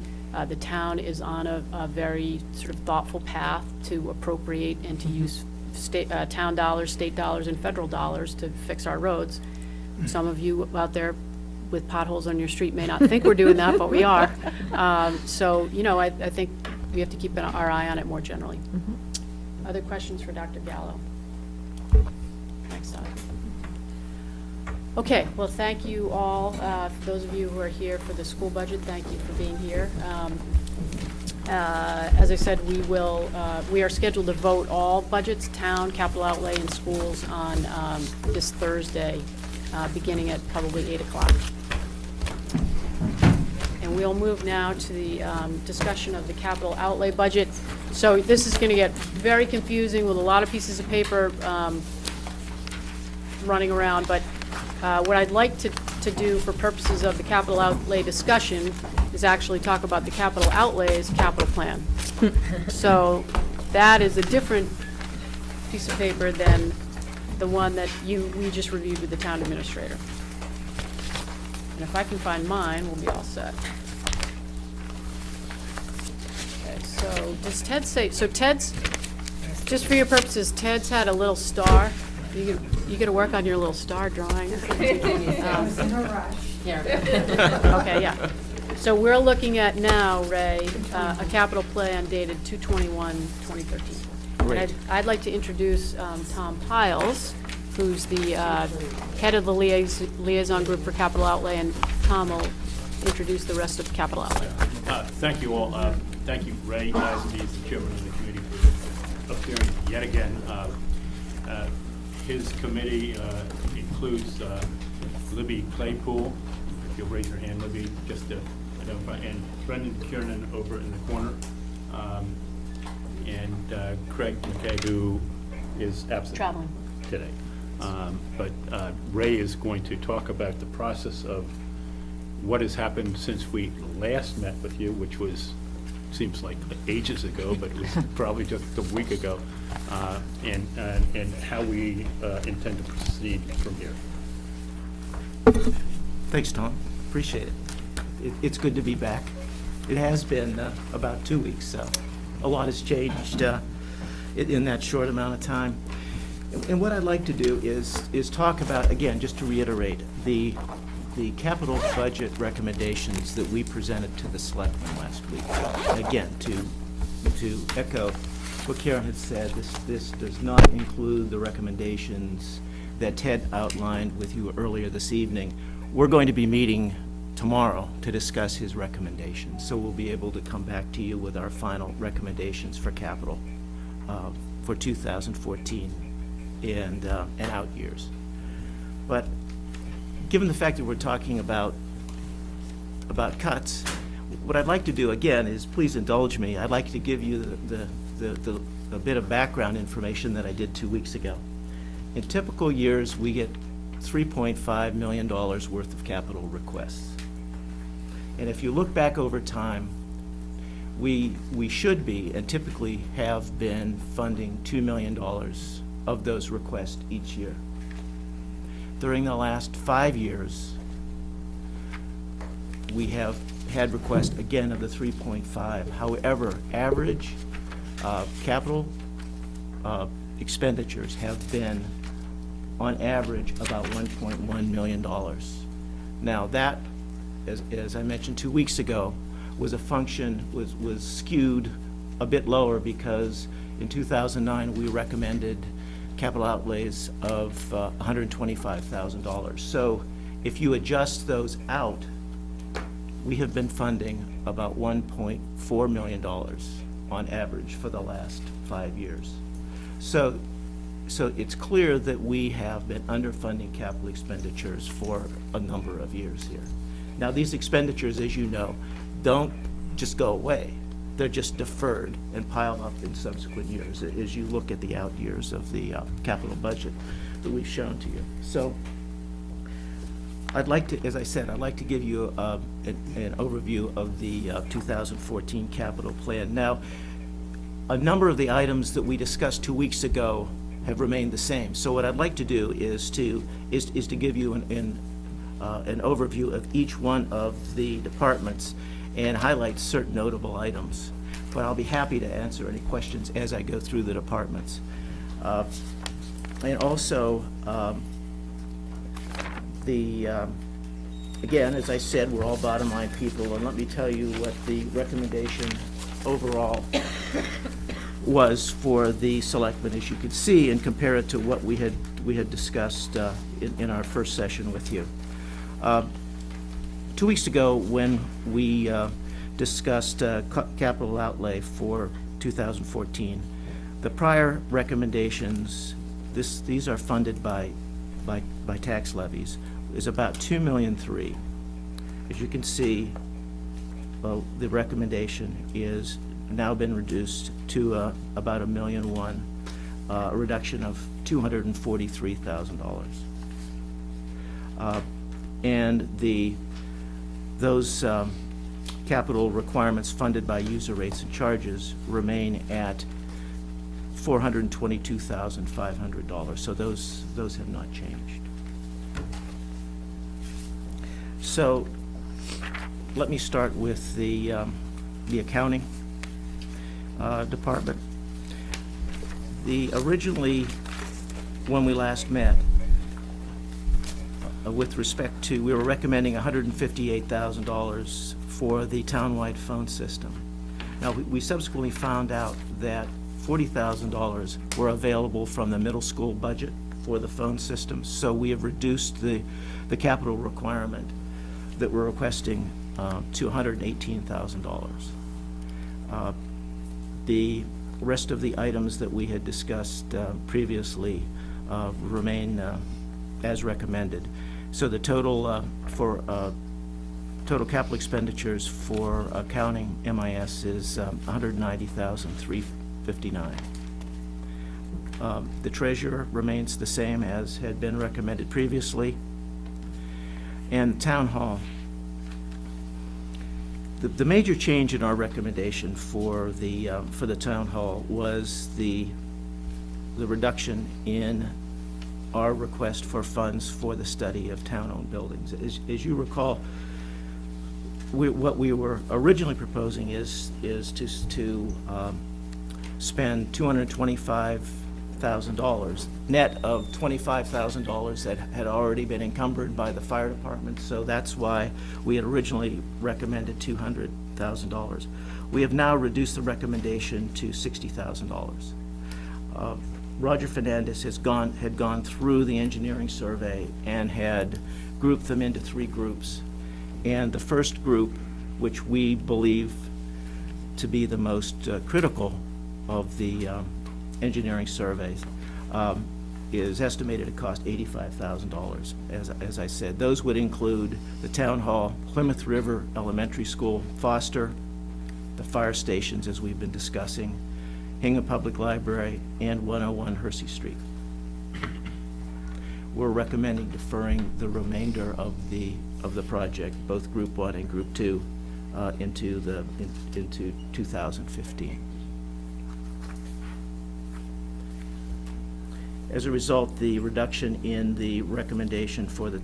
the town is on a very sort of thoughtful path to appropriate and to use town dollars, state dollars, and federal dollars to fix our roads. Some of you out there with potholes on your street may not think we're doing that, but we are. So, you know, I think we have to keep our eye on it more generally. Other questions for Dr. Gallo? Thanks, Doc. Okay, well, thank you all. For those of you who are here for the school budget, thank you for being here. As I said, we are scheduled to vote all budgets, town, capital outlay, and schools on this Thursday, beginning at probably 8 o'clock. And we'll move now to the discussion of the capital outlay budget. So this is going to get very confusing with a lot of pieces of paper running around, but what I'd like to do for purposes of the capital outlay discussion is actually talk about the capital outlays capital plan. So that is a different piece of paper than the one that we just reviewed with the town administrator. And if I can find mine, we'll be all set. Okay, so does Ted say, so Ted's, just for your purposes, Ted's had a little star. You got to work on your little star drawing. I was in a rush. Okay, yeah. So we're looking at now, Ray, a capital plan dated 2/21/2013. Great. I'd like to introduce Tom Piles, who's the head of the liaison group for capital outlay, and Tom will introduce the rest of capital outlay. Thank you all. Thank you, Ray, as the chairman of the committee, for appearing yet again. His committee includes Libby Claypool, if you'll raise your hand, Libby, just to identify, and Brendan Kiernan over in the corner, and Craig McKay, who is absent Traveling today. But Ray is going to talk about the process of what has happened since we last met with you, which was, seems like ages ago, but it was probably just a week ago, and how we intend to proceed from here. Thanks, Tom. Appreciate it. It's good to be back. It has been about 2 weeks, so a lot has changed in that short amount of time. And what I'd like to do is talk about, again, just to reiterate, the capital budget recommendations that we presented to the selectmen last week. And again, to echo what Karen had said, this does not include the recommendations that Ted outlined with you earlier this evening. We're going to be meeting tomorrow to discuss his recommendations, so we'll be able to come back to you with our final recommendations for capital for 2014 and out years. But given the fact that we're talking about cuts, what I'd like to do again is, please indulge me, I'd like to give you a bit of background information that I did 2 weeks ago. In typical years, we get $3.5 million worth of capital requests. And if you look back over time, we should be, and typically have been, funding $2 million of those requests each year. During the last 5 years, we have had requests, again, of the 3.5. However, average capital expenditures have been, on average, about $1.1 million. Now, that, as I mentioned 2 weeks ago, was a function, was skewed a bit lower because in 2009, we recommended capital outlays of $125,000. So if you adjust those out, we have been funding about $1.4 million on average for the last 5 years. So it's clear that we have been underfunding capital expenditures for a number of years here. Now, these expenditures, as you know, don't just go away. They're just deferred and pile up in subsequent years as you look at the out years of the capital budget that we've shown to you. So I'd like to, as I said, I'd like to give you an overview of the 2014 capital plan. Now, a number of the items that we discussed 2 weeks ago have remained the same. So what I'd like to do is to give you an overview of each one of the departments and highlight certain notable items. But I'll be happy to answer any questions as I go through the departments. And also, again, as I said, we're all bottom line people, and let me tell you what the recommendation overall was for the selectmen, as you could see, and compare it to what we had discussed in our first session with you. 2 weeks ago, when we discussed capital outlay for 2014, the prior recommendations, these are funded by tax levies, is about $2.3 million. As you can see, the recommendation is now been reduced to about $1.1 million, a reduction of $243,000. And those capital requirements funded by user rates and charges remain at $422,500. So those have not changed. So let me start with the accounting department. Originally, when we last met, with respect to, we were recommending $158,000 for the townwide phone system. Now, we subsequently found out that $40,000 were available from the middle school budget for the phone system, so we have reduced the capital requirement that we're requesting to $118,000. The rest of the items that we had discussed previously remain as recommended. So the total total capital expenditures for accounting MIS is $190,359. The treasurer remains the same as had been recommended previously. And town hall. The major change in our recommendation for the town hall was the reduction in our request for funds for the study of town-owned buildings. As you recall, what we were originally proposing is to spend $225,000 net of $25,000 that had already been encumbered by the fire department. So that's why we had originally recommended $200,000. We have now reduced the recommendation to $60,000. Roger Fernandez had gone through the engineering survey and had grouped them into 3 groups. And the first group, which we believe to be the most critical of the engineering surveys, is estimated to cost $85,000. As I said, those would include the town hall, Plymouth River Elementary School, Foster, the fire stations, as we've been discussing, Hingham Public Library, and 101 Hersey Street. We're recommending deferring the remainder of the project, both Group 1 and Group 2, into 2015. As a result, the reduction in the recommendation for the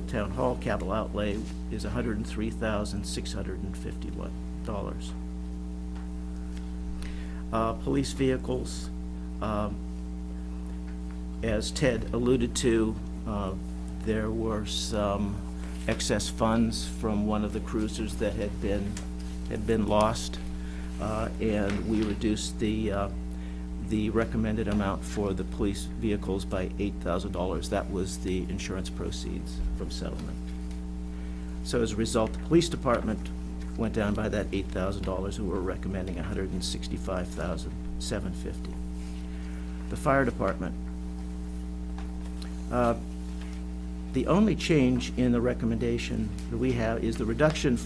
town hall capital outlay is $103,651. Police vehicles, as Ted alluded to, there were some excess funds from one of the cruisers that had been lost, and we reduced the recommended amount for the police vehicles by $8,000. That was the insurance proceeds from settlement. So as a result, the police department went down by that $8,000, and we're recommending $165,750. The fire department, the only change in the recommendation that we have is the reduction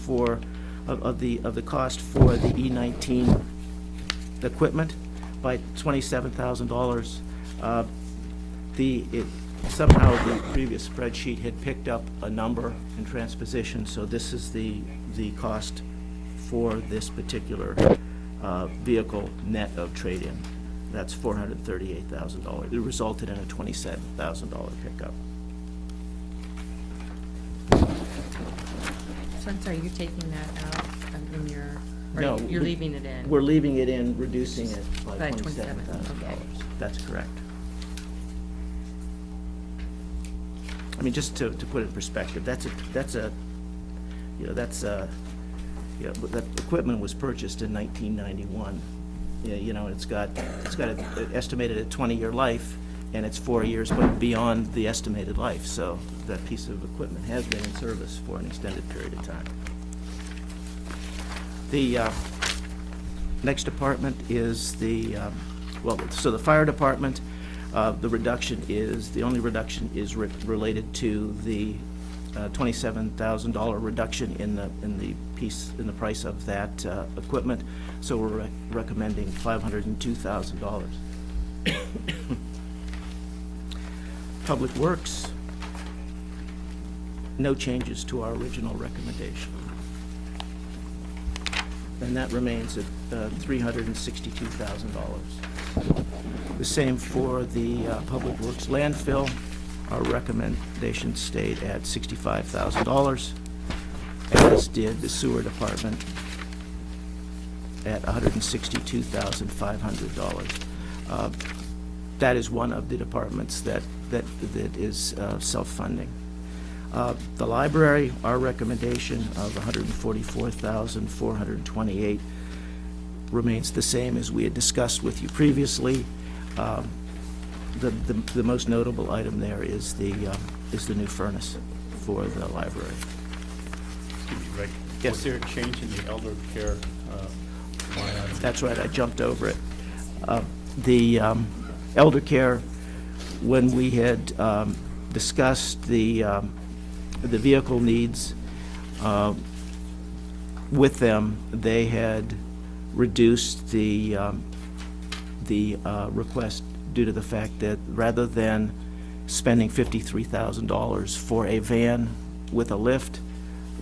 of the cost for the E19 equipment by $27,000. Somehow the previous spreadsheet had picked up a number in transposition, so this is the cost for this particular vehicle net of trade-in. That's $438,000. It resulted in a $27,000 pickup. So I'm sorry, you're taking that out in your, No, or you're leaving it in? We're leaving it in, reducing it by By $27,000. okay. That's correct. I mean, just to put it in perspective, that equipment was purchased in 1991. It's got estimated a 20-year life, and it's 4 years beyond the estimated life. So that piece of equipment has been in service for an extended period of time. The next department is the fire department. The only reduction is related to the $27,000 reduction in the price of that equipment. So we're recommending $502,000. Public Works, no changes to our original recommendation. And that remains at $362,000. The same for the Public Works landfill. Our recommendation stayed at $65,000, as did the sewer department at $162,500. That is one of the departments that is self-funding. The library, our recommendation of $144,428 remains the same as we had discussed with you previously. The most notable item there is the new furnace for the library. Excuse me, Rick. Yes. Was there a change in the elder care line item? That's right, I jumped over it. The elder care, when we had discussed the vehicle needs with them, they had reduced the request due to the fact that rather than spending $53,000 for a van with a lift,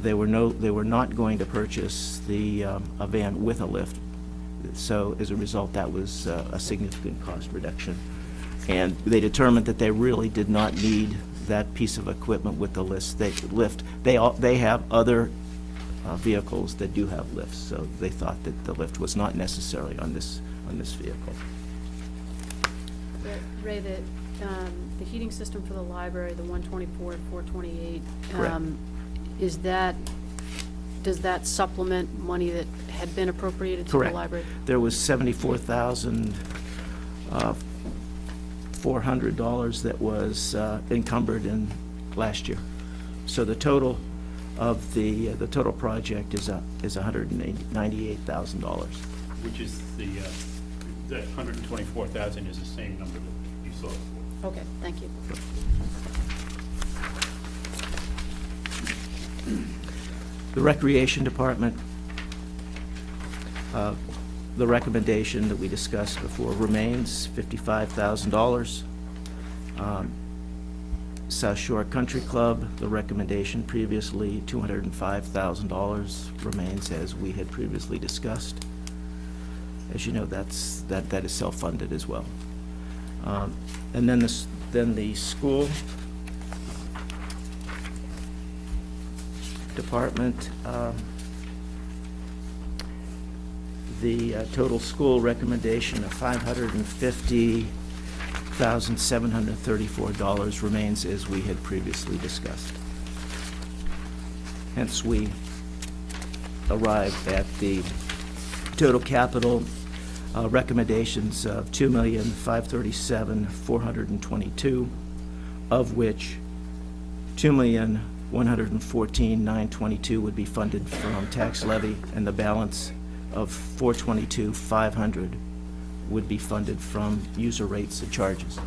they were not going to purchase a van with a lift. So as a result, that was a significant cost reduction. And they determined that they really did not need that piece of equipment with the lift. They have other vehicles that do have lifts, so they thought that the lift was not necessary on this vehicle. Ray, the heating system for the library, the 124 and 428, Correct. does that supplement money that had been appropriated to the Correct. library? There was $74,400 that was encumbered in last year. So the total of the total project is $198,000. Which is that 124,000 is the same number that you saw before. Okay, thank you. The Recreation Department, the recommendation that we discussed before remains $55,000. South Shore Country Club, the recommendation previously, $205,000, remains as we had previously discussed. As you know, that is self-funded as well. And then the school department, the total school recommendation of $550,734 remains as we had previously discussed. Hence, we arrived at the total capital recommendations of $2,537,422, of which $2,114,922 would be funded from tax levy, and the balance of $422,500 would be funded from user rates and charges.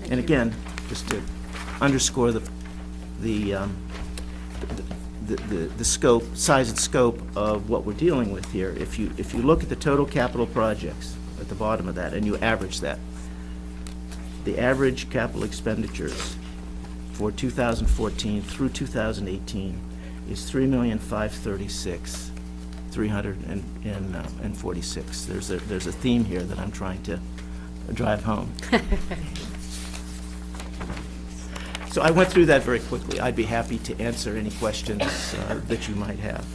And again, just to underscore the scope, size and scope of what we're dealing with here, if you look at the total capital projects at the bottom of that and you average that, the average capital expenditures for 2014 through 2018 is $3,536,346. There's a theme here that I'm trying to drive home. So I went through that very quickly. I'd be happy to answer any questions that you might have.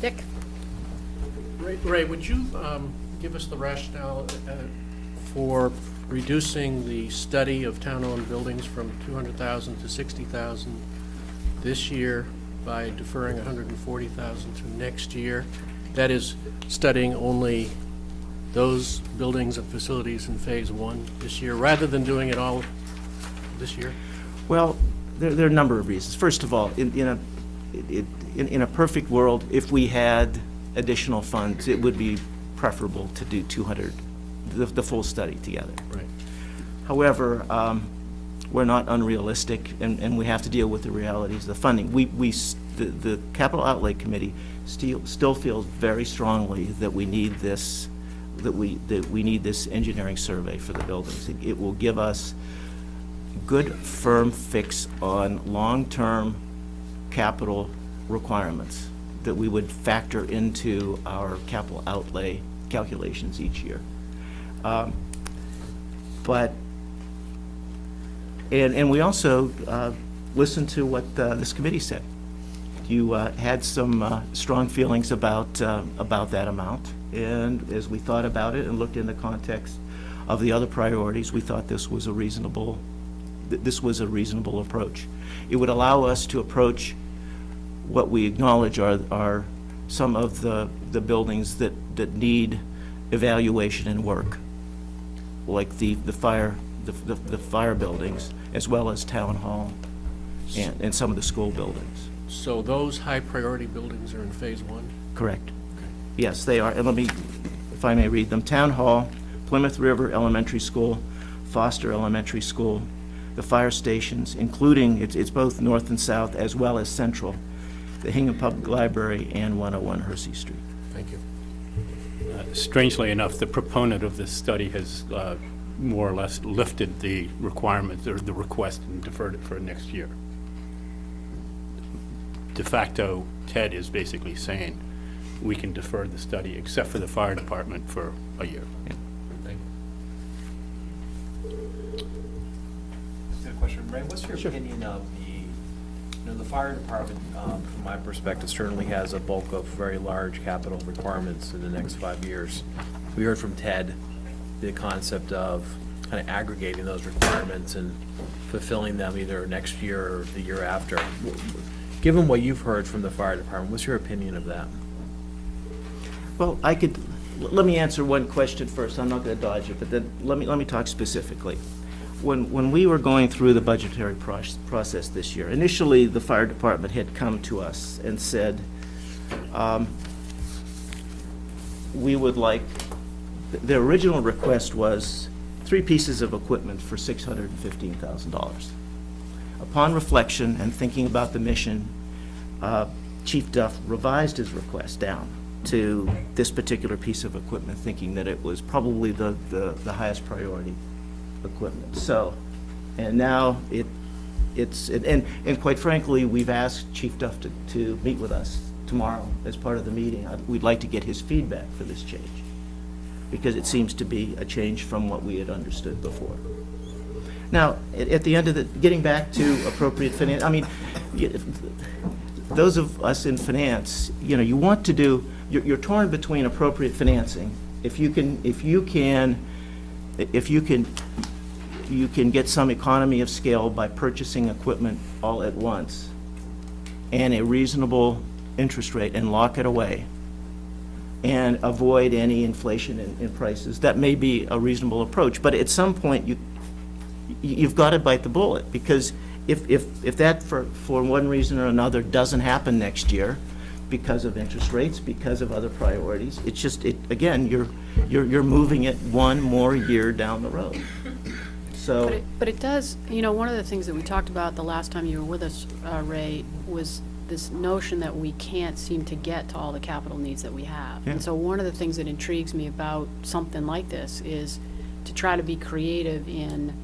Dick? Ray, would you give us the rationale for reducing the study of town-owned buildings from 200,000 to 60,000 this year by deferring 140,000 to next year? That is, studying only those buildings and facilities in Phase 1 this year, rather than doing it all this year? Well, there are a number of reasons. First of all, in a perfect world, if we had additional funds, it would be preferable to do 200, the full study together. Right. However, we're not unrealistic, and we have to deal with the realities of the funding. The Capital Outlay Committee still feels very strongly that we need this engineering survey for the buildings. It will give us good, firm fix on long-term capital requirements that we would factor into our capital outlay calculations each year. And we also listened to what this committee said. You had some strong feelings about that amount, and as we thought about it and looked in the context of the other priorities, we thought this was a reasonable approach. It would allow us to approach what we acknowledge are some of the buildings that need evaluation and work, like the fire buildings, as well as town hall and some of the school buildings. So those high-priority buildings are in Phase 1? Correct. Yes, they are. And let me, if I may read them. Town Hall, Plymouth River Elementary School, Foster Elementary School, the fire stations, including, it's both north and south, as well as central, the Hingham Public Library, and 101 Hersey Street. Thank you. Strangely enough, the proponent of this study has more or less lifted the requirement, or the request, and deferred it for next year. De facto, Ted is basically saying we can defer the study, except for the fire department, for a year. Yeah. Thank you. Just a question, Ray, what's your opinion of the fire department, from my perspective, certainly has a bulk of very large capital requirements in the next 5 years. We heard from Ted the concept of kind of aggregating those requirements and fulfilling them either next year or the year after. Given what you've heard from the fire department, what's your opinion of that? Well, let me answer one question first. I'm not going to dodge it, but then let me talk specifically. When we were going through the budgetary process this year, initially the fire department had come to us and said, we would like, their original request was 3 pieces of equipment for $615,000. Upon reflection and thinking about the mission, Chief Duff revised his request down to this particular piece of equipment, thinking that it was probably the highest priority equipment. So, and now and quite frankly, we've asked Chief Duff to meet with us tomorrow as part of the meeting. We'd like to get his feedback for this change, because it seems to be a change from what we had understood before. Now, at the end of getting back to appropriate finance, I mean, those of us in finance, you want to do, you're torn between appropriate financing. If you can get some economy of scale by purchasing equipment all at once and a reasonable interest rate and lock it away and avoid any inflation in prices, that may be a reasonable approach. But at some point, you've got to bite the bullet, because if that for one reason or another doesn't happen next year because of interest rates, because of other priorities, it's just, again, you're moving it one more year down the road. So. But it does, one of the things that we talked about the last time you were with us, Ray, was this notion that we can't seem to get to all the capital needs that we have. Yeah. And so one of the things that intrigues me about something like this is to try to be creative in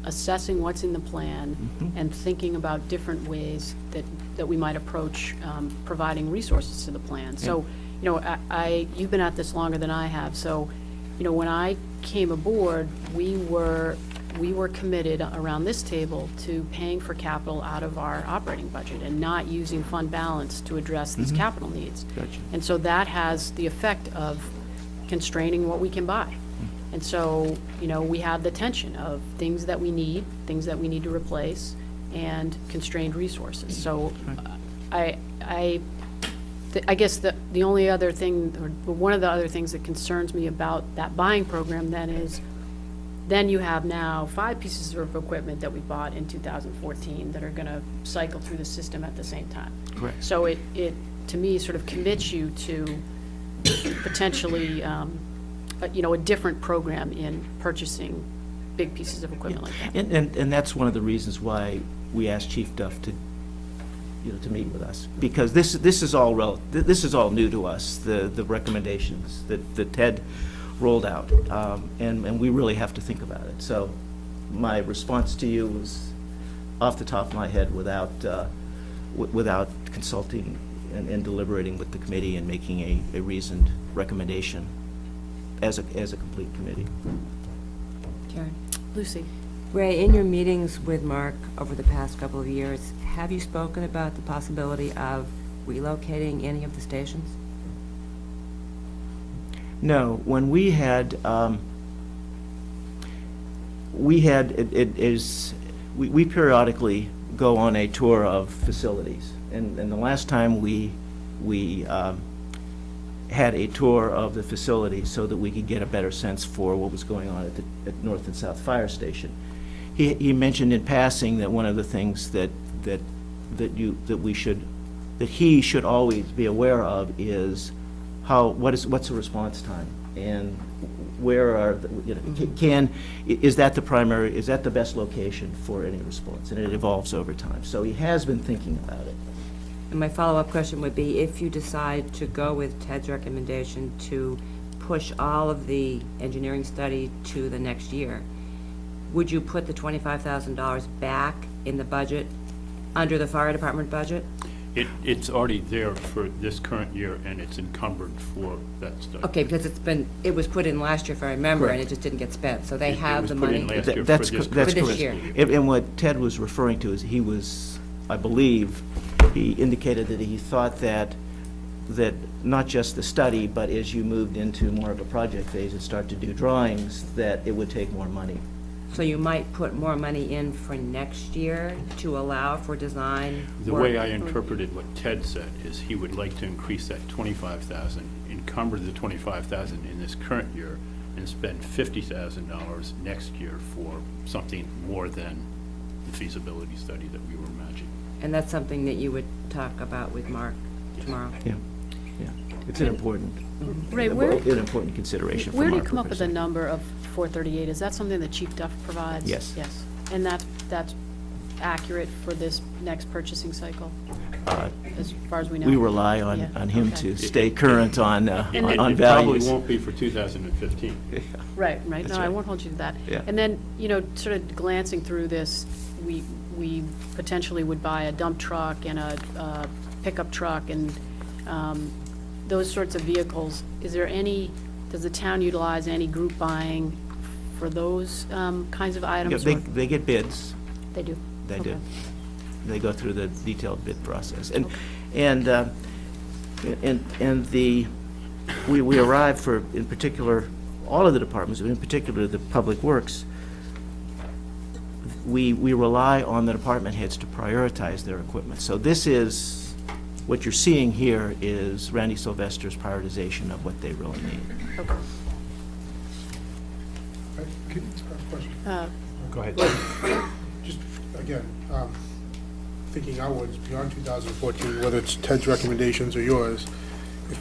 assessing what's in the plan and thinking about different ways that we might approach providing resources to the plan. So, you've been at this longer than I have, so, when I came aboard, we were committed around this table to paying for capital out of our operating budget and not using fund balance to address these capital needs. Gotcha. And so that has the effect of constraining what we can buy. And so, we have the tension of things that we need to replace, and constrained resources. So I guess the only other thing, or one of the other things that concerns me about that buying program then is, then you have now 5 pieces of equipment that we bought in 2014 that are going to cycle through the system at the same time. Correct. So it to me, sort of commits you to potentially, a different program in purchasing big pieces of equipment like that. And that's one of the reasons why we asked Chief Duff to meet with us, because this is all new to us, the recommendations that Ted rolled out, and we really have to think about it. So my response to you was off the top of my head, without consulting and deliberating with the committee and making a reasoned recommendation as a complete committee. Karen? Lucy? Ray, in your meetings with Mark over the past couple of years, have you spoken about the possibility of relocating any of the stations? No, when we periodically go on a tour of facilities, and the last time we had a tour of the facility so that we could get a better sense for what was going on at North and South Fire Station. He mentioned in passing that one of the things that he should always be aware of is what's the response time, and is that the best location for any response, and it evolves over time. So he has been thinking about it. And my follow-up question would be, if you decide to go with Ted's recommendation to push all of the engineering study to the next year, would you put the $25,000 back in the budget, under the fire department budget? It's already there for this current year, and it's encumbered for that study. Okay, because it was put in last year, if I remember, and it just didn't get spent, so they have the money. It was put in last year That's for this correct. For this year. And what Ted was referring to is I believe, he indicated that he thought that not just the study, but as you moved into more of a project phase and start to do drawings, that it would take more money. So you might put more money in for next year to allow for design The work? way I interpreted what Ted said is he would like to increase that 25,000, encumber the 25,000 in this current year, and spend $50,000 next year for something more than the feasibility study that we were imagining. And that's something that you would talk about with Mark tomorrow? Yeah. It's an important, Ray, an important consideration from where do our you come up with the purposes. number of 438? Is that something that Chief Duff provides? Yes. Yes. And that's accurate for this next purchasing cycle? as far as we know? We rely on, Yeah, on him okay. to stay current on, And on It values. probably won't be for 2015. Right, right, That's no, I right. won't hold you to that. Yeah. And then, sort of glancing through this, we potentially would buy a dump truck and a pickup truck and those sorts of vehicles. Does the town utilize any group buying for those kinds of Yeah, items? they get bids. They do? They Okay. do. They go through the detailed bid process. And, we arrive for, in particular, all of the departments, but in particular the Public Works, we rely on the department heads to prioritize their equipment. So this is, what you're seeing here is Randy Sylvester's prioritization of what they really need. Okay. Can you ask a question? Go ahead. Just, again, thinking outwards beyond 2014, whether it's Ted's recommendations or yours, if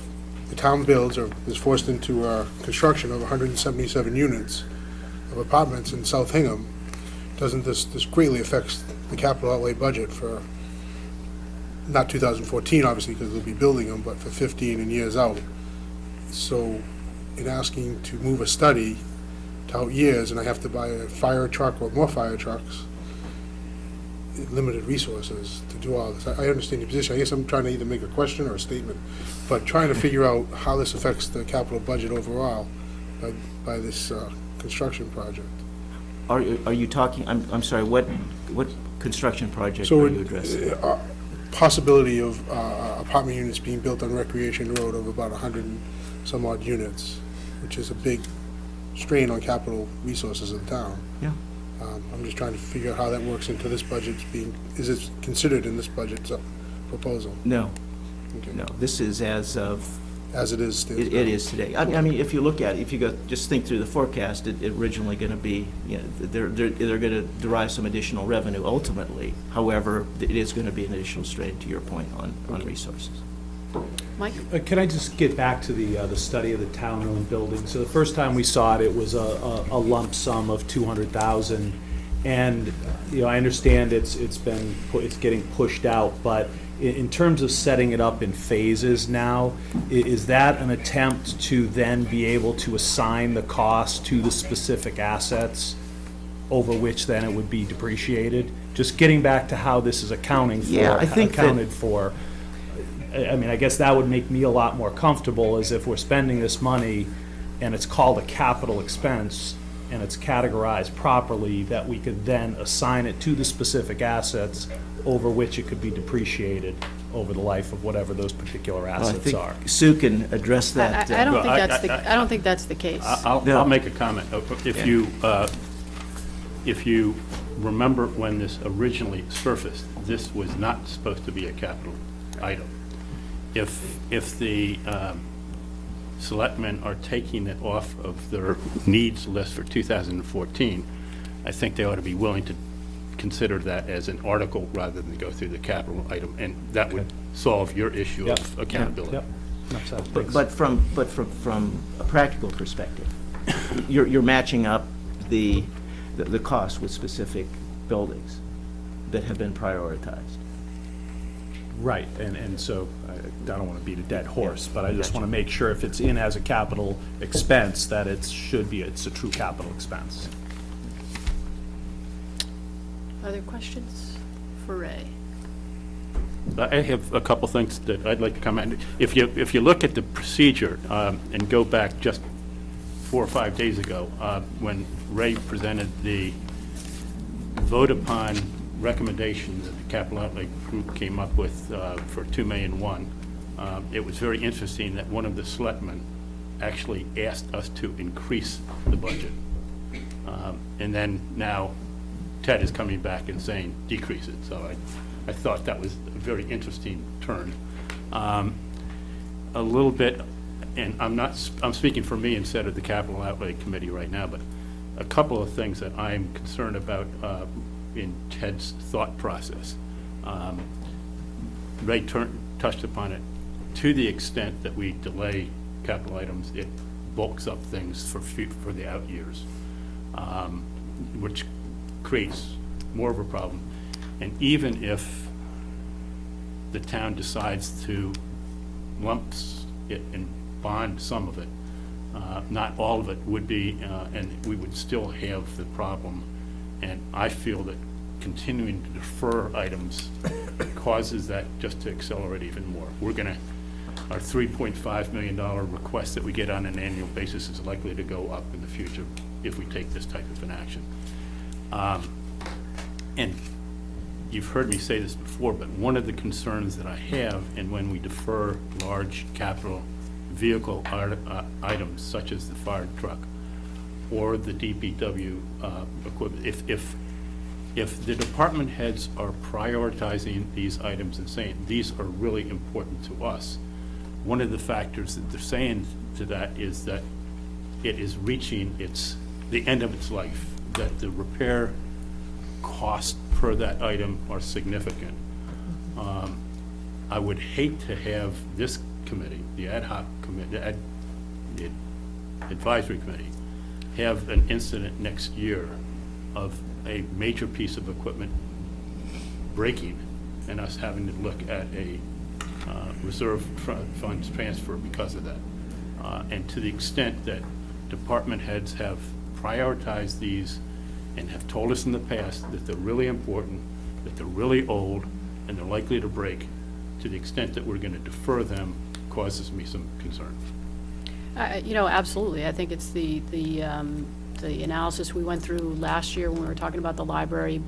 the town builds or is forced into construction of 177 units of apartments in South Hingham, doesn't this greatly affects the capital outlay budget for, not 2014, obviously, because they'll be building them, but for 15 and years out? So, in asking to move a study to out years, and I have to buy a fire truck or more fire trucks, limited resources to do all this. I understand your position. I guess I'm trying to either make a question or a statement, but trying to figure out how this affects the capital budget overall by this construction project. Are you talking, I'm sorry, what construction project So are you addressing? Possibility of apartment units being built on Recreation Road of about 100 and some odd units, which is a big strain on capital resources in town. Yeah. I'm just trying to figure out how that works into this budget is it considered in this budget proposal? No, Okay. no, this is as of, As it is. it is today. I mean, if you look at it, if you go, just think through the forecast, it originally going to be, they're going to derive some additional revenue ultimately. However, it is going to be an additional strain, to your point, on resources. Mike? Can I just get back to the study of the town-owned buildings? So the first time we saw it, it was a lump sum of 200,000, and I understand it's getting pushed out, but in terms of setting it up in phases now, is that an attempt to then be able to assign the cost to the specific assets over which then it would be depreciated? Just getting back to how this is accounted for. I mean, I guess that would make me a lot more comfortable, as if we're spending this money and it's called a capital expense and it's categorized properly, that we could then assign it to the specific assets over which it could be depreciated over the life of whatever those particular assets are. I think Sue can address that. I don't Well, I don't think that's the case. I'll make a comment. If you remember when this originally surfaced, this was not supposed to be a capital item. If the selectmen are taking it off of their needs list for 2014, I think they ought to be willing to consider that as an article rather than go through the capital item, and that would solve your issue of accountability. Yep. But from a practical perspective, you're matching up the cost with specific buildings that have been prioritized. Right, and so, I don't want to beat a dead horse, but I just want to make sure if it's in as a capital expense, that it's a true capital expense. Other questions for Ray? I have a couple things that I'd like to comment. If you look at the procedure and go back just 4 or 5 days ago, when Ray presented the vote upon recommendation that the capital outlay group came up with for $2.1 million, it was very interesting that one of the selectmen actually asked us to increase the budget. And then now Ted is coming back and saying decrease it. So I thought that was a very interesting turn. A little bit, and I'm speaking for me instead of the capital outlay committee right now, but a couple of things that I'm concerned about in Ted's thought process. Ray touched upon it. To the extent that we delay capital items, it bulks up things for the out years, which creates more of a problem. And even if the town decides to lump it and bond some of it, not all of it would be, and we would still have the problem. And I feel that continuing to defer items causes that just to accelerate even more. Our $3.5 million request that we get on an annual basis is likely to go up in the future if we take this type of an action. And you've heard me say this before, but one of the concerns that I have, and when we defer large capital vehicle items such as the fire truck or the DPW equipment, if the department heads are prioritizing these items and saying, these are really important to us, one of the factors that they're saying to that is that it is reaching the end of its life, that the repair cost per that item are significant. I would hate to have this committee, the ad hoc committee, the advisory committee, have an incident next year of a major piece of equipment breaking and us having to look at a reserve funds transfer because of that. And to the extent that department heads have prioritized these and have told us in the past that they're really important, that they're really old, and they're likely to break, to the extent that we're going to defer them causes me some concern. Absolutely. I think it's the analysis we went through last year when we were talking about the library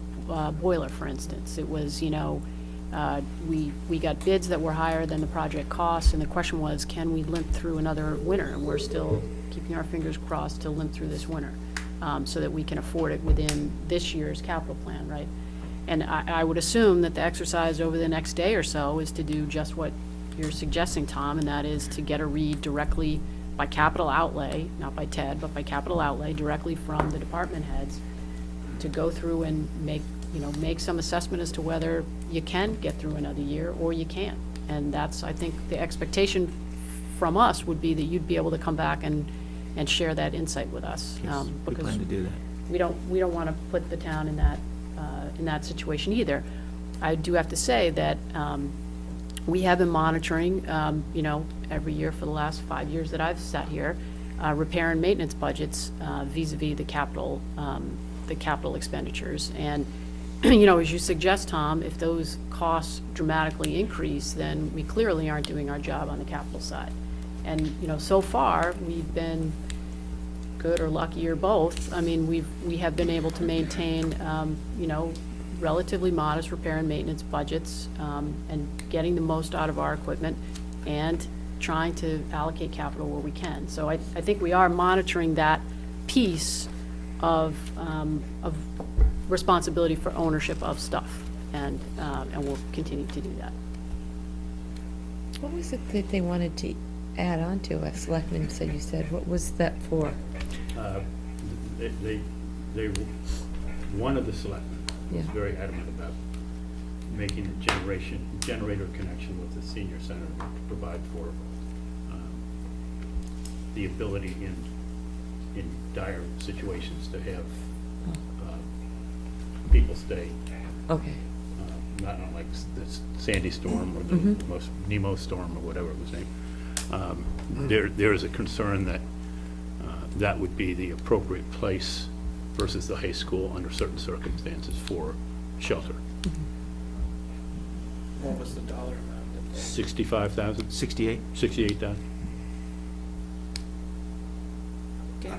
boiler, for instance. It was, we got bids that were higher than the project costs, and the question was, can we limp through another winter? And we're still keeping our fingers crossed to limp through this winter, so that we can afford it within this year's capital plan, right? And I would assume that the exercise over the next day or so is to do just what you're suggesting, Tom, and that is to get a read directly by capital outlay, not by TED, but by capital outlay, directly from the department heads, to go through and make some assessment as to whether you can get through another year or you can't. And that's, I think, the expectation from us would be that you'd be able to come back and share that insight with us. Yes, we because plan to do that. we don't want to put the town in that situation either. I do have to say that we have been monitoring, every year for the last 5 years that I've sat here, repair and maintenance budgets vis-a-vis the capital expenditures. And, as you suggest, Tom, if those costs dramatically increase, then we clearly aren't doing our job on the capital side. And, so far, we've been good or lucky or both. I mean, we have been able to maintain, relatively modest repair and maintenance budgets, and getting the most out of our equipment and trying to allocate capital where we can. So I think we are monitoring that piece of responsibility for ownership of stuff, and we'll continue to do that. What was it that they wanted to add on to? A selectman said, you said, what was that for? One of the selectmen was Yeah. very adamant about making a generator connection with the senior center to provide for the ability in dire situations to have people stay. Okay. Not unlike the Sandy storm or the most Nemo storm or whatever it was named. There is a concern that that would be the appropriate place versus the high school under certain circumstances for shelter. What was the dollar amount? 65,000? 68? 68,000?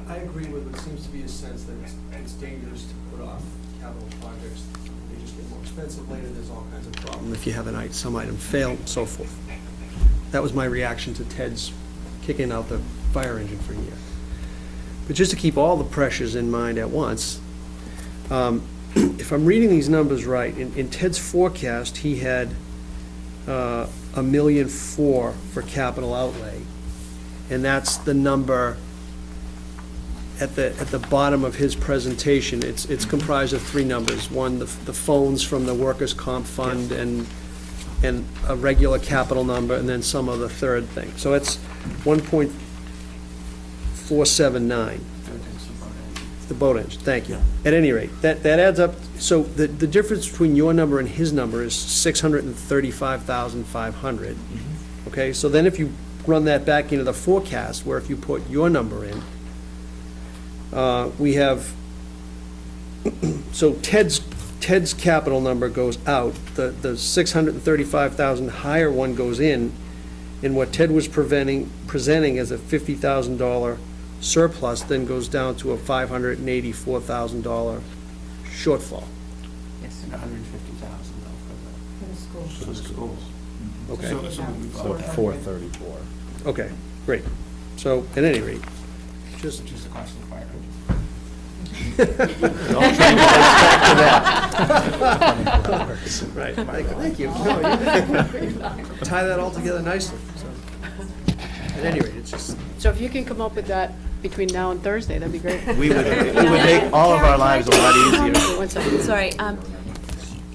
I agree with what seems to be a sense that it's dangerous to put off capital projects. They just get more expensive later, there's all kinds of problems. If you have some item fail, and so forth. That was my reaction to Ted's kicking out the fire engine for a year. But just to keep all the pressures in mind at once, if I'm reading these numbers right, in Ted's forecast, he had $1.4 million for capital outlay. And that's the number at the bottom of his presentation. It's comprised of three numbers. One, the phones from the workers' comp fund, and a regular capital number, and then some other third thing. So it's 1.479. The boat engine, thank you. At any rate, that adds up, so the difference between your number and his number is 635,500. Okay, so then if you run that back into the forecast, where if you put your number in, we have, so Ted's capital number goes out, the 635,000 higher one goes in, and what Ted was presenting as a $50,000 surplus then goes down to a $584,000 shortfall. Yes. And 150,000 though For the schools. Okay, So 434. okay, great. So, at any rate, just, which is the cost of the fire hydrant. right, thank you. No, tie that all together nicely, so. At any rate, it's just, So if you can come up with that between now and Thursday, that'd be great. We would make all of our lives a lot easier. One second. Sorry,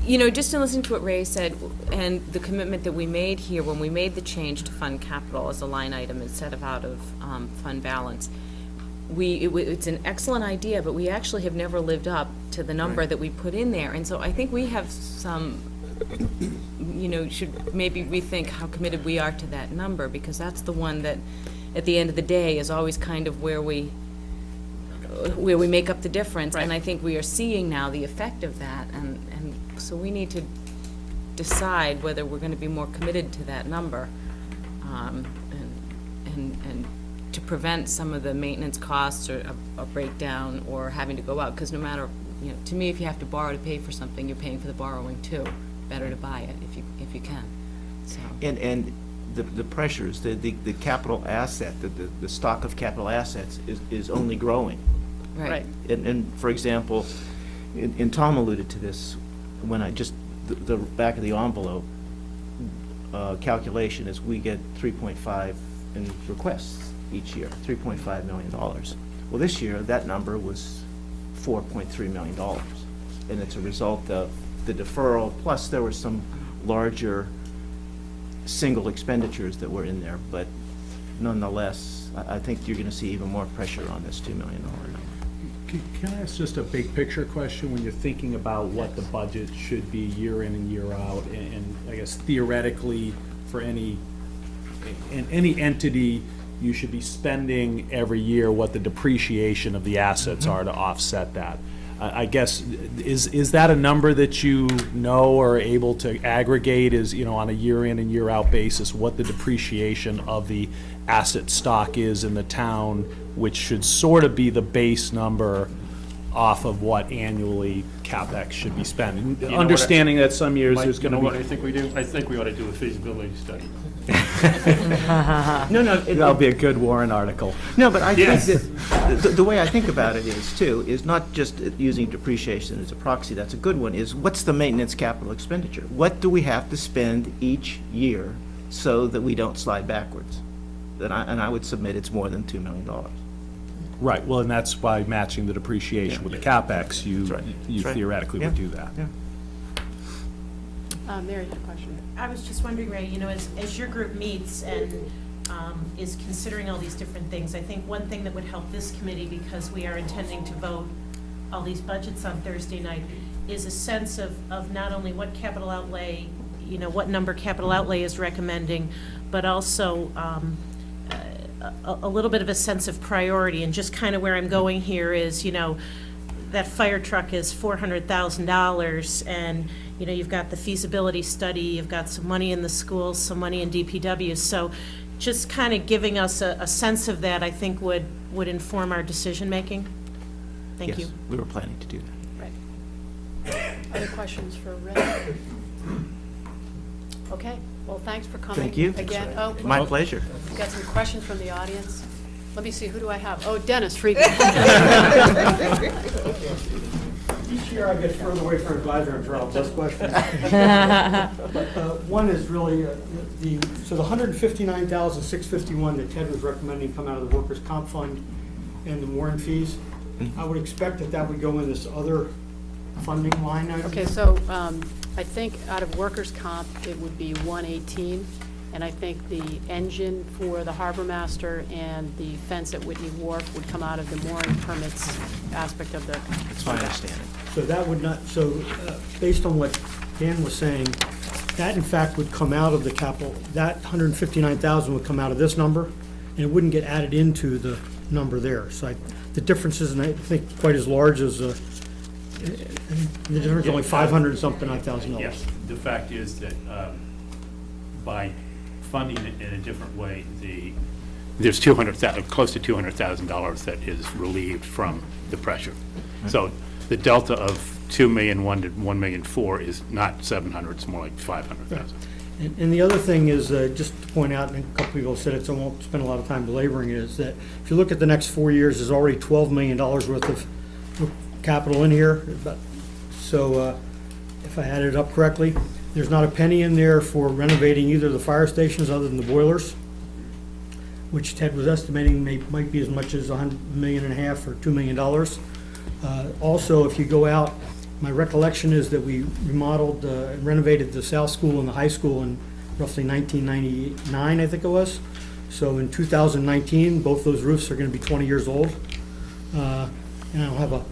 you know, just in listening to what Ray said, and the commitment that we made here, when we made the change to fund capital as a line item instead of out of fund balance, it's an excellent idea, but we actually have never lived up to the number that we put in there. And so I think we have some, you know, should maybe rethink how committed we are to that number, because that's the one that, at the end of the day, is always kind of where we make up the difference. And I think we are seeing now the effect of that, and so we need to decide whether we're going to be more committed to that number, and to prevent some of the maintenance costs or a breakdown or having to go out, because no matter, you know, to me, if you have to borrow to pay for something, you're paying for the borrowing too. Better to buy it if you can, so. And the pressures, the capital asset, the stock of capital assets is only growing. Right. And for example, and Tom alluded to this, when I just, the back of the envelope calculation is we get 3.5 in requests each year, $3.5 million. Well, this year, that number was $4.3 million. And it's a result of the deferral, plus there were some larger single expenditures that were in there, but nonetheless, I think you're gonna see even more pressure on this $2 million number. Can I ask just a big picture question when you're thinking about what the budget should be year in and year out? And I guess theoretically, for any entity, you should be spending every year what the depreciation of the assets are to offset that. I guess, is that a number that you know or are able to aggregate, is, you know, on a year in and year out basis, what the depreciation of the asset stock is in the town, which should sort of be the base number off of what annually CapEx should be spent? know Understanding that some years Mike, there's you gonna know be. what I think we do? I think we ought to do a feasibility study. No, That'll be a good Warren article. No, but I Yes. think that, the way I think about it is, too, is not just using depreciation as a proxy, that's a good one, is what's the maintenance capital expenditure? What do we have to spend each year so that we don't slide backwards? And I would submit it's more than $2 million. Right, well, and that's by matching the depreciation with the CapEx, you That's right. theoretically would do that. Yeah. Mary had a question. I was just wondering, Ray, you know, as your group meets and is considering all these different things, I think one thing that would help this committee, because we are intending to vote all these budgets on Thursday night, is a sense of not only what capital outlay, you know, what number capital outlay is recommending, but also a little bit of a sense of priority. And just kind of where I'm going here is, you know, that fire truck is $400,000, and, you know, you've got the feasibility study, you've got some money in the schools, some money in DPW. So just kind of giving us a sense of that, I think would inform our decision-making. Thank you. Yes, we were planning to do that. Right. Other questions for Ray? Okay, well, thanks for coming. Thank you. Again. Oh, My pleasure. we've got some questions from the audience. Let me see, who do I have? Oh, Dennis Friedman. Each year I get further away from advisor and draw less questions. One is really the 159,651 that Ted was recommending come out of the workers' comp fund and the mooring fees. I would expect that would go in this other funding line item. Okay, so I think out of workers' comp, it would be 118, And I think the engine for the harbor master and the fence at Whitney Wharf would come out of the mooring permits aspect of the. That's my understanding. So that would not, based on what Dan was saying, that in fact would come out of the capital, that 159,000 would come out of this number, and it wouldn't get added into the number there. So the difference isn't, I think, quite as large as, the difference is only 500 and something odd thousand dollars. Yes, the fact is that by funding it in a different way, there's close to $200,000 that is relieved from the pressure. So the delta of 2,000,001 to 1,000,004 is not 700, it's more like 500,000. And the other thing is, just to point out, and a couple people said it, so I won't spend a lot of time belaboring it, is that if you look at the next 4 years, there's already $12 million worth of capital in here. So if I added it up correctly, there's not a penny in there for renovating either of the fire stations other than the boilers, which Ted was estimating might be as much as $1.5 million or $2 million. Also, if you go out, my recollection is that we remodeled and renovated the South School and the high school in roughly 1999, I think it was. So in 2019, both those roofs are going to be 20 years old. And I don't have a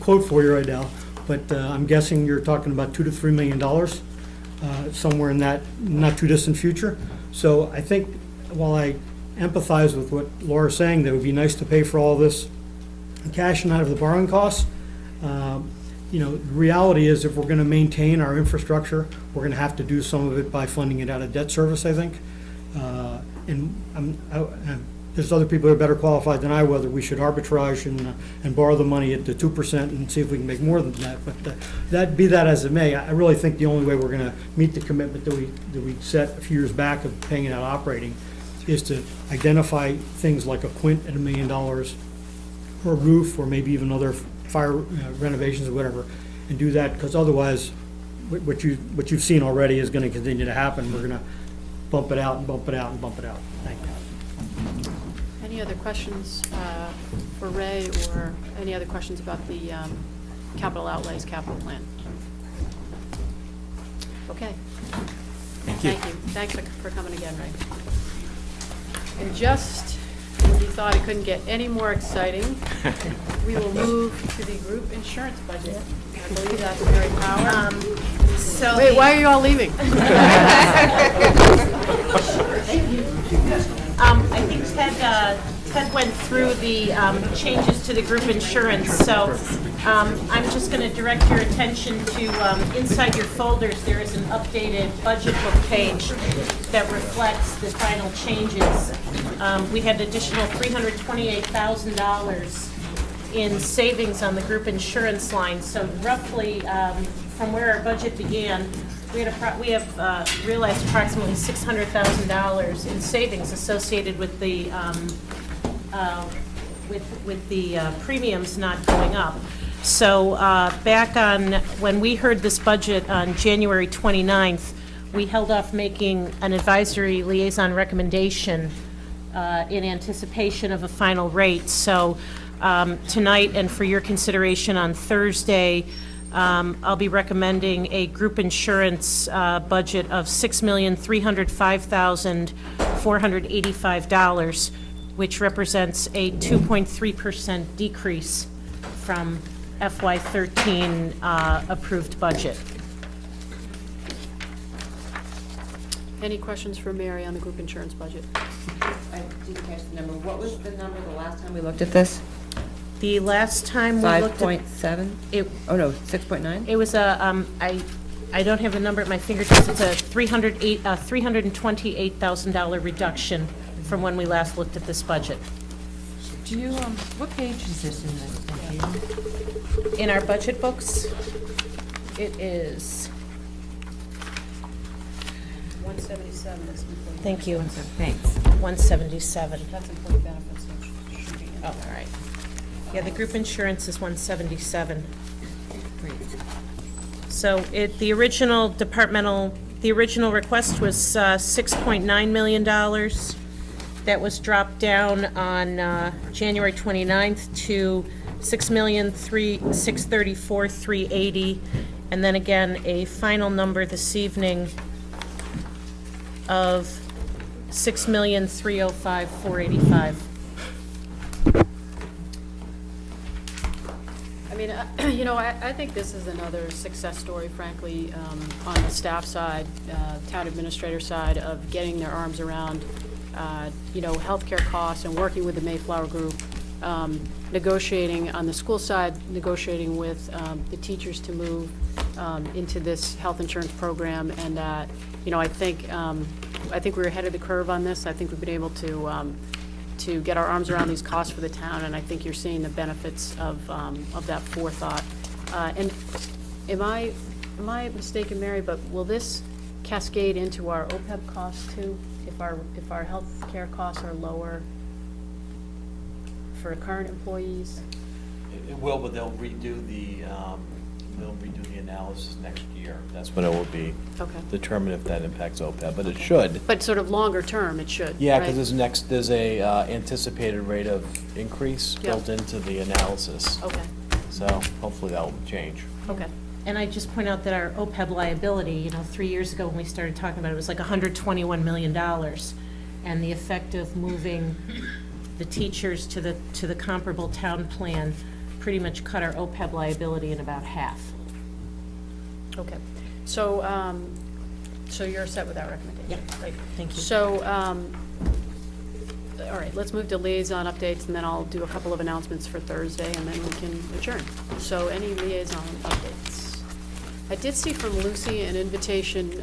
quote for you right now, but I'm guessing you're talking about $2 to $3 million, somewhere in that not too distant future. So I think while I empathize with what Laura's saying, that it would be nice to pay for all this cash and out of the borrowing costs. The reality is if we're going to maintain our infrastructure, we're going to have to do some of it by funding it out of debt service, I think. There's other people that are better qualified than I whether we should arbitrage and borrow the money at the 2% and see if we can make more than that. But be that as it may, I really think the only way we're going to meet the commitment that we set a few years back of paying it out operating is to identify things like a quint at $1 million, or a roof, or maybe even other fire renovations or whatever, and do that, because otherwise, what you've seen already is going to continue to happen. We're going to bump it out and bump it out and bump it out. Thank you. Any other questions for Ray, or any other questions about the capital outlays, capital plan? Okay. Thank you. Thanks for coming again, Ray. And just when you thought it couldn't get any more exciting, we will move to the group insurance budget. I believe that's Mary Power. Wait, why are you all leaving? I think Ted went through the changes to the group insurance, so I'm just going to direct your attention to inside your folders, there is an updated budget book page that reflects the final changes. We had an additional $328,000 in savings on the group insurance line, so roughly from where our budget began, we have realized approximately $600,000 in savings associated with the premiums not going up. So back on when we heard this budget on January 29th, we held off making an advisory liaison recommendation in anticipation of a final rate. So tonight and for your consideration on Thursday, I'll be recommending a group insurance budget of $6,305,485, which represents a 2.3% decrease from FY13 approved budget. Any questions for Mary on the group insurance budget? I didn't catch the number. What was the number the last time we looked at this? The last time we looked at 5.7? it, Oh, no, 6.9? it was a, I don't have the number at my fingertips, it's a $328,000 reduction from when we last looked at this budget. Do you, what page is this in the, In our budget books, it is, 177 is employee. thank you, thanks. 177. That's employee benefits, so it should be in Oh, all right. Yeah, the group insurance is 177. Great. So the original request was $6.9 million. That was dropped down on January 29th to $6,634,380, and then again, a final number this evening of $6,305,485. I mean, I think this is another success story, frankly, on the staff side, town administrator side, of getting their arms around, healthcare costs and working with the Mayflower Group, negotiating on the school side, negotiating with the teachers to move into this health insurance program. And, I think we're ahead of the curve on this. I think we've been able to get our arms around these costs for the town, and I think you're seeing the benefits of that forethought. And am I mistaken, Mary, but will this cascade into our OPEB costs too, if our health care costs are lower for current employees? It will, but they'll redo the analysis next year. That's when it will be Okay. determined if that impacts OPEB, but it should. But sort of longer term, it should, Yeah, right? because there's a anticipated rate of increase Yeah. built into the analysis. Okay, So hopefully that will change. okay. And I just point out that our OPEB liability, 3 years ago when we started talking about it, was like $121 million. And the effect of moving the teachers to the comparable town plan pretty much cut our OPEB liability in about half. Okay, so, so you're set with that recommendation? Yeah, Great. Thank you. So, all right, let's move to liaison updates, and then I'll do a couple of announcements for Thursday, and then we can adjourn. So, any liaison updates? I did see from Lucy an invitation, do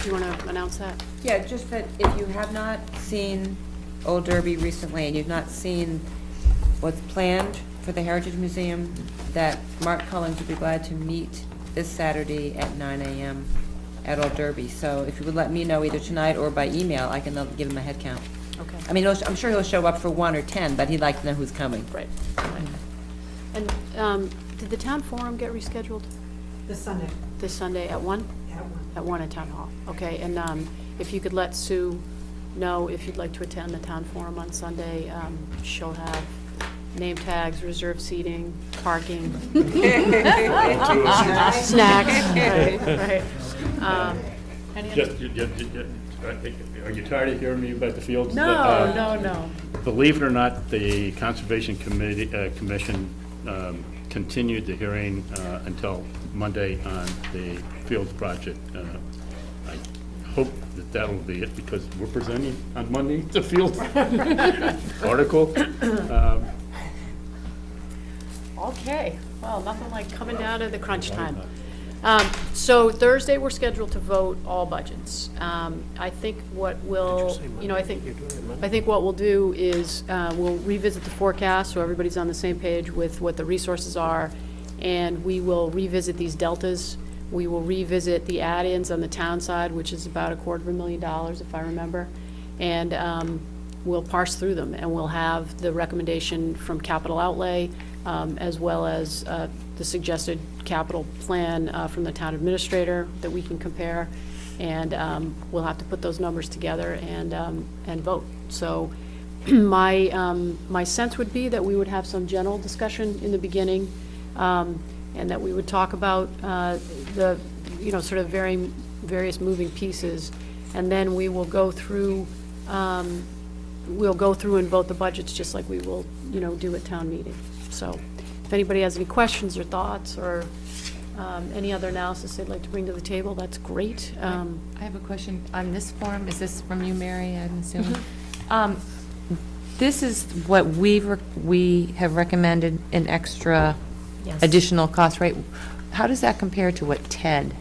you want to announce that? Yeah, just that if you have not seen Old Derby recently, and you've not seen what's planned for the Heritage Museum, that Mark Collins would be glad to meet this Saturday at 9 a.m. at Old Derby. So if you would let me know either tonight or by email, I can give him a head count. Okay. I mean, I'm sure he'll show up for 1 or 10, but he'd like to know who's coming. Right. And did the town forum get rescheduled? This Sunday. This Sunday at 1? At 1. At 1 at Town Hall. Okay, and if you could let Sue know if you'd like to attend the town forum on Sunday, she'll have name tags, reserved seating, parking, snacks, right. Any other- Are you tired of hearing me about the fields? No. Believe it or not, the Conservation Commission continued the hearing until Monday on the Fields project. I hope that will be it, because we're presenting on Monday the Fields article. Okay, well, nothing like coming down to the crunch time. So Thursday, we're scheduled to vote all budgets. I think what we'll, I think what we'll do is, we'll revisit the forecast, so everybody's on the same page with what the resources are, and we will revisit these deltas. We will revisit the add-ins on the town side, which is about $250,000, if I remember, and we'll parse through them, and we'll have the recommendation from capital outlay, as well as the suggested capital plan from the town administrator that we can compare, and we'll have to put those numbers together and vote. So my sense would be that we would have some general discussion in the beginning, and that we would talk about the sort of various moving pieces, and then we will go through and vote the budgets just like we will do at town meeting. So if anybody has any questions or thoughts or any other analysis they'd like to bring to the table, that's great. I have a question on this form. Is this from you, Mary, I'm assuming? This is what we have recommended an extra Yes. additional cost, right? How does that compare to what Ted?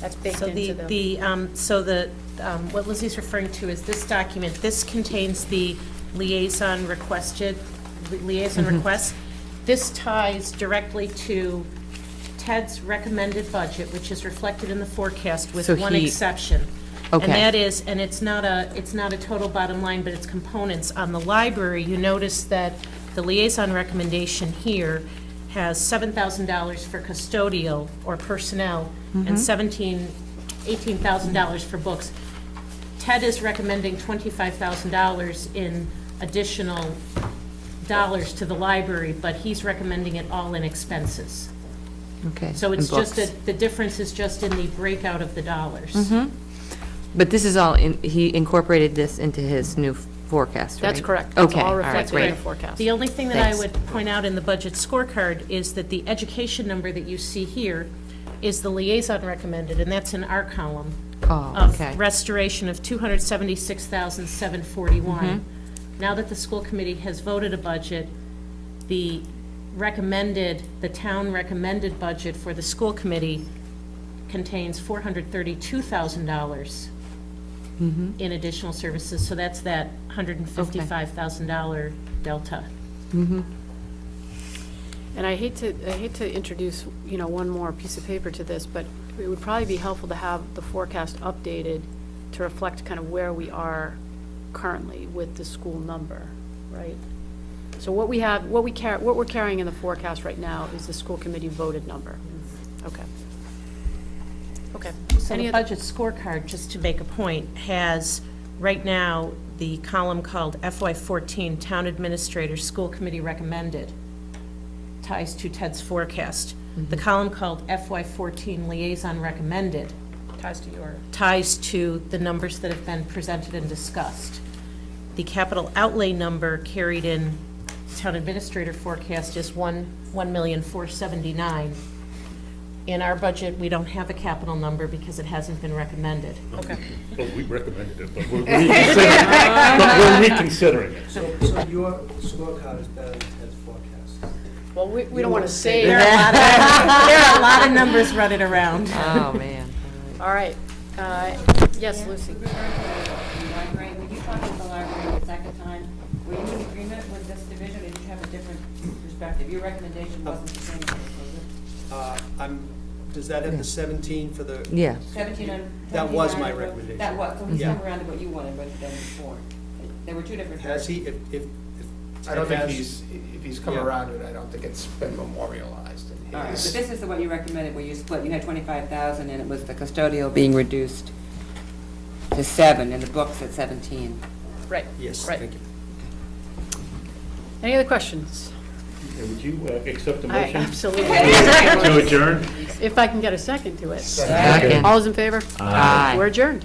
That's baked So into the... what Lizzie's referring to is this document. This contains the liaison requests. This ties directly to Ted's recommended budget, which is reflected in the forecast with So one he- exception. Okay. And that is, and it's not a total bottom line, but it's components. On the library, you notice that the liaison recommendation here has $7,000 for custodial or personnel and $18,000 for books. Ted is recommending $25,000 in additional dollars to the library, but he's recommending it all in expenses. Okay. So it's and just books. the difference is just in the breakout of the dollars. But this is all, he incorporated this into his new forecast, right? That's correct. That's Okay, all all right, reflected in great. the forecast. The only thing that Thanks. I would point out in the budget scorecard is that the education number that you see here is the liaison recommended, and that's in our column. Oh, okay. Of restoration of $276,741. Now that the school committee has voted a budget, the town recommended budget for the school committee contains $432,000 in additional services, so that's that $155,000 delta. And I hate to introduce, one more piece of paper to this, but it would probably be helpful to have the forecast updated to reflect kind of where we are currently with the school number, right? So what we're carrying in the forecast right now is the school committee voted number. Okay. Okay. So the budget scorecard, just to make a point, has right now the column called FY14 Town Administrator School Committee Recommended ties to Ted's forecast. The column called FY14 Liaison Recommended ties to the numbers that have been presented and discussed. The capital outlay number carried in Town Administrator forecast is $1,479,000. In our budget, we don't have a capital number because it hasn't been recommended. Okay. Well, we recommended it, but we're reconsidering, but we're reconsidering it. So your scorecard is better than Ted's forecast. Well, we don't want to say There that. are a lot of numbers running around. Oh, man. All right. Yes, Lucy. Library, when you talked about the library the second time, were you in agreement with this division, or did you have a different perspective? Your recommendation wasn't the same, was it? Does that have the 17 for the? Yeah. 17 on. That was my 29, recommendation. That was, so he's Yeah. come around to what you wanted rather than before. There were two different. Has he, if I don't think Ted if he's come Yeah. around it, I don't think it's been memorialized in All right, his. but this is the what you recommended, where you split, you had 25,000, and it was the custodial being reduced to 7, and the books at 17. Right. Yes, Right. thank you. Any other questions? Would you accept the I motion absolutely. to adjourn? If I can get a second to it. Second. All those in favor? Aye. We're adjourned.